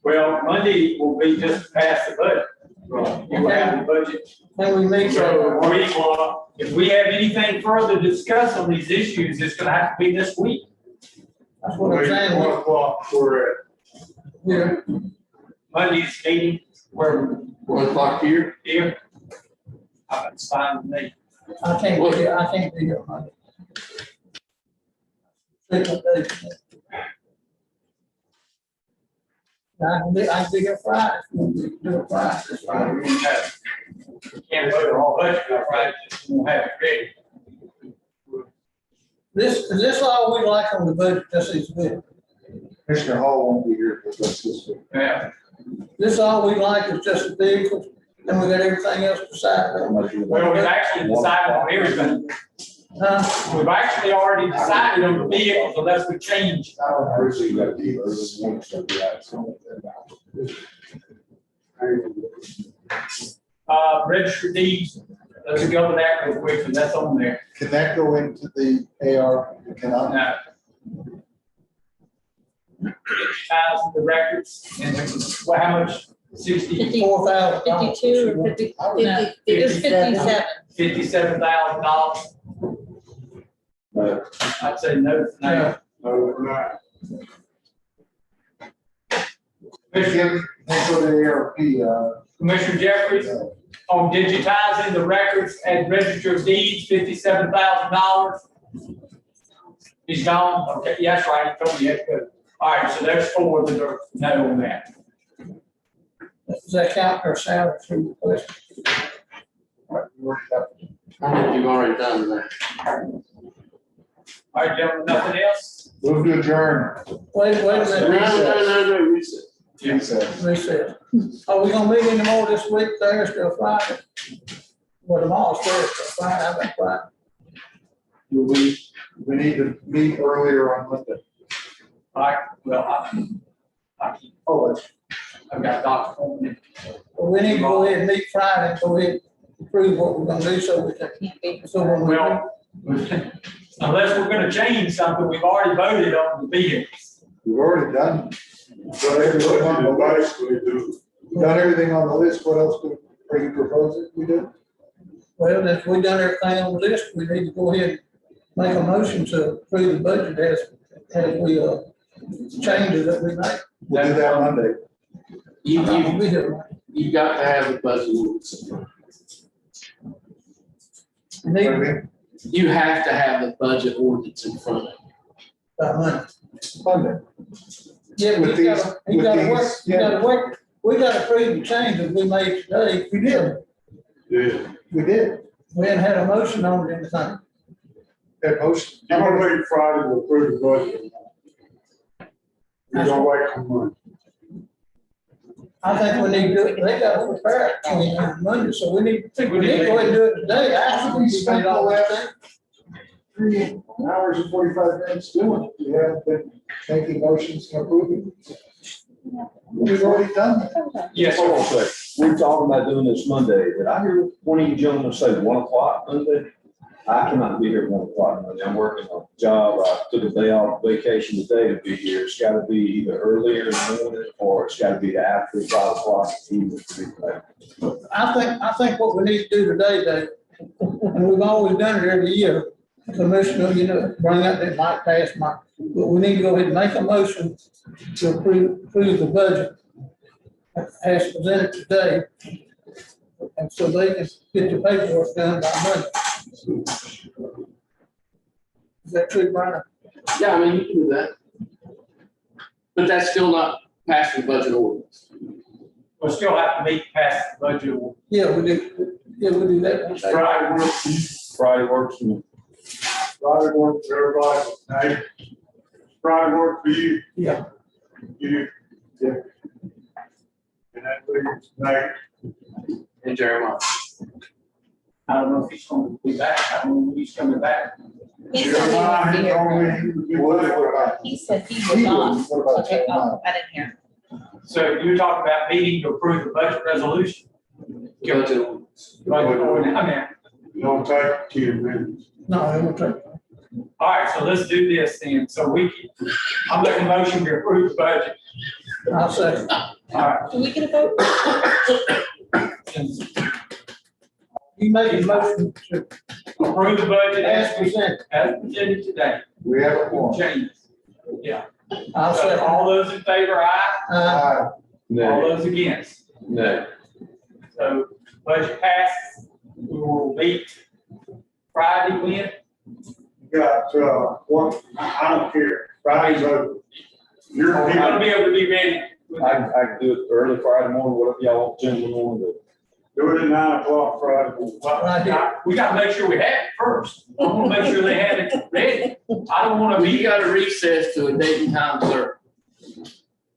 Well, Monday will be just past the budget. You will have the budget. Then we meet. So if we have anything further to discuss on these issues, it's gonna have to be this week. That's what I'm saying. 1 o'clock, we're at. Here, Monday's meeting, where 1 o'clock here. here. It's fine with me. I can't be here Monday. Second day. I can be here Friday, we'll do it Friday. That's fine. Can't vote on budget, right? Just won't have it ready. Is this all we like on the budget, just as good? Commissioner Hall won't be here with us this week. Yeah. This all we like is just the vehicles, and we got everything else decided on. Well, we've actually decided on everything. We've actually already decided on the vehicles unless we change. Registered deeds, let's go over that real quick, and that's on there. Can that go into the AR? It cannot. Now, ties the records, and well, how much? 60, $4,000. 52 or 50, no, it was 57. $57,000. No. I'd say no for now. No, right. Commissioner, For the ARP, Commissioner Jeffries, on digitizing the records and register of deeds, $57,000. He's gone, okay, yeah, that's right, he told me that, good. All right, so there's 4 that are no on that. Does that count our salary through the question? I think you've already done that. All right, gentlemen, nothing else? move to adjourn. Wait a minute. No, reset. Recess. Are we gonna meet anymore this week, Thursday or Friday? Well, tomorrow's Thursday, Friday, how about Friday? We need to meet earlier on Monday. All right, well, Oh, that's. I've got Dr. Coleman. Well, we need to go ahead and meet Friday, and go ahead and approve what we're gonna do, so we can, so when we. Well, unless we're gonna change something, we've already voted on the vehicles. We've already done. Done everything on the list. Done everything on the list. What else are you proposing we do? Well, if we done everything on the list, we need to go ahead and make a motion to approve the budget as we, changes that we make. We'll do that Monday. I'll be here. You've got to have the budget ordinance. We need What do you mean? You have to have the budget ordinance in front of you. that money. Monday. Yeah, With we these- gotta, you with gotta these, work, you gotta work, we gotta approve the changes we made today. We did. Yeah. We did. We hadn't had a motion on it, anything. That motion. You want to wait Friday to approve the budget? You're gonna wait for Monday. I think we need to do it, they gotta prepare it on Monday, so we need to go ahead and do it today. After we spend all that thing. 3 hours and 45 minutes doing it. We haven't been making motions and approving. We've already done that. Yes, Hold on sir. a sec. We're talking about doing this Monday. Did I hear one of you gentlemen say 1 o'clock Monday? I cannot be here at 1 o'clock Monday. I'm working on a job. I took a day off vacation today to be here. It's gotta be either earlier in the morning or it's gotta be after 5 o'clock evening to be back. I think what we need to do today, Dave, and we've always done it every year, Commissioner, bring up that might pass, but we need to go ahead and make a motion to approve the budget as presented today. And so they can get the paperwork done by Monday. Is that true, Brian? Yeah, I mean, you can do that. But that's still not passing the budget ordinance. We'll still have to meet past the budget. Yeah, we do. Yeah, we do that. one day. Friday works. Friday works for me. Friday work for everybody, hey? Friday work for you? Yeah. You? Yeah. And that leaves tonight. And Jeremiah. I don't know if he's going to be back. I don't know when he's coming back. He said he would be here. What about? He said he would not. What about Okay, Jeremiah? oh, I didn't hear. So you're talking about meeting to approve the budget resolution? Budget ordinance. Budget ordinance, I mean, You don't take 10 minutes. No, it will take. all right, so let's do this then. So I'm making a motion to approve the budget. I'll say. All right. Do we get a vote? You make a motion to Approve the budget as presented. presented today. We have a one. Changes. Yeah. I'll So say. all those in favor, aye. Uh, All No, those against. no. So budget passes. We will meet Friday when? Got, one, I don't care, Friday's over. You're gonna be able to be ready. I can do it early Friday morning, whatever y'all gentlemen want to do. Do it at 9 o'clock Friday. Right here. We gotta make sure we have it first. I wanna make sure they have it ready. I don't wanna You be, got to recess to a date and time certain.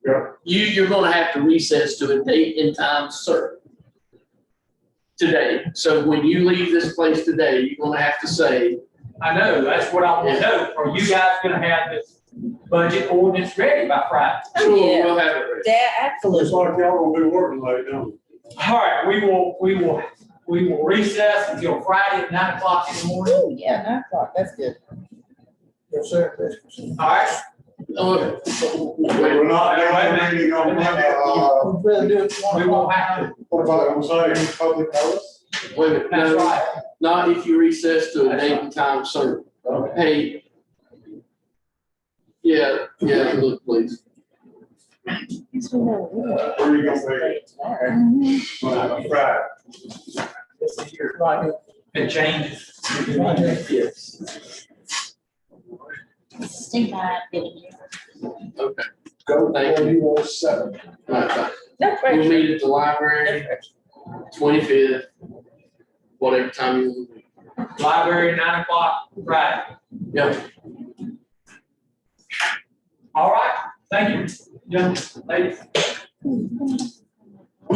Yeah. You're going to have to recess to a date and time certain today. So when you leave this place today, you're going to have to say, I know, that's what I wanna know. Are you guys gonna have this budget ordinance ready by Friday? sure, Yeah. we'll have it ready. Yeah, Looks absolutely. like y'all gonna be working late, don't All right, we will recess until Friday at 9 o'clock in the morning. Oh, yeah, 9 o'clock, that's good. Yes, sir. All right. We're not having a meeting on Monday. We'd rather do it We won't have to. What about, I'm sorry, public notice? Wait a minute, That's no, right. not if you recess to a date and time certain. Hey. Yeah, look, please. Where are you gonna say it? Tomorrow. Friday. right here. It changes. Right here. Yes. Steve, I didn't hear. Okay. Go Thank you. 4107. All right, bye. No We'll pressure. meet at the library, 25th, whatever time you want. Library, 9 o'clock, Friday. Yep. All right, thank you, gentlemen, ladies.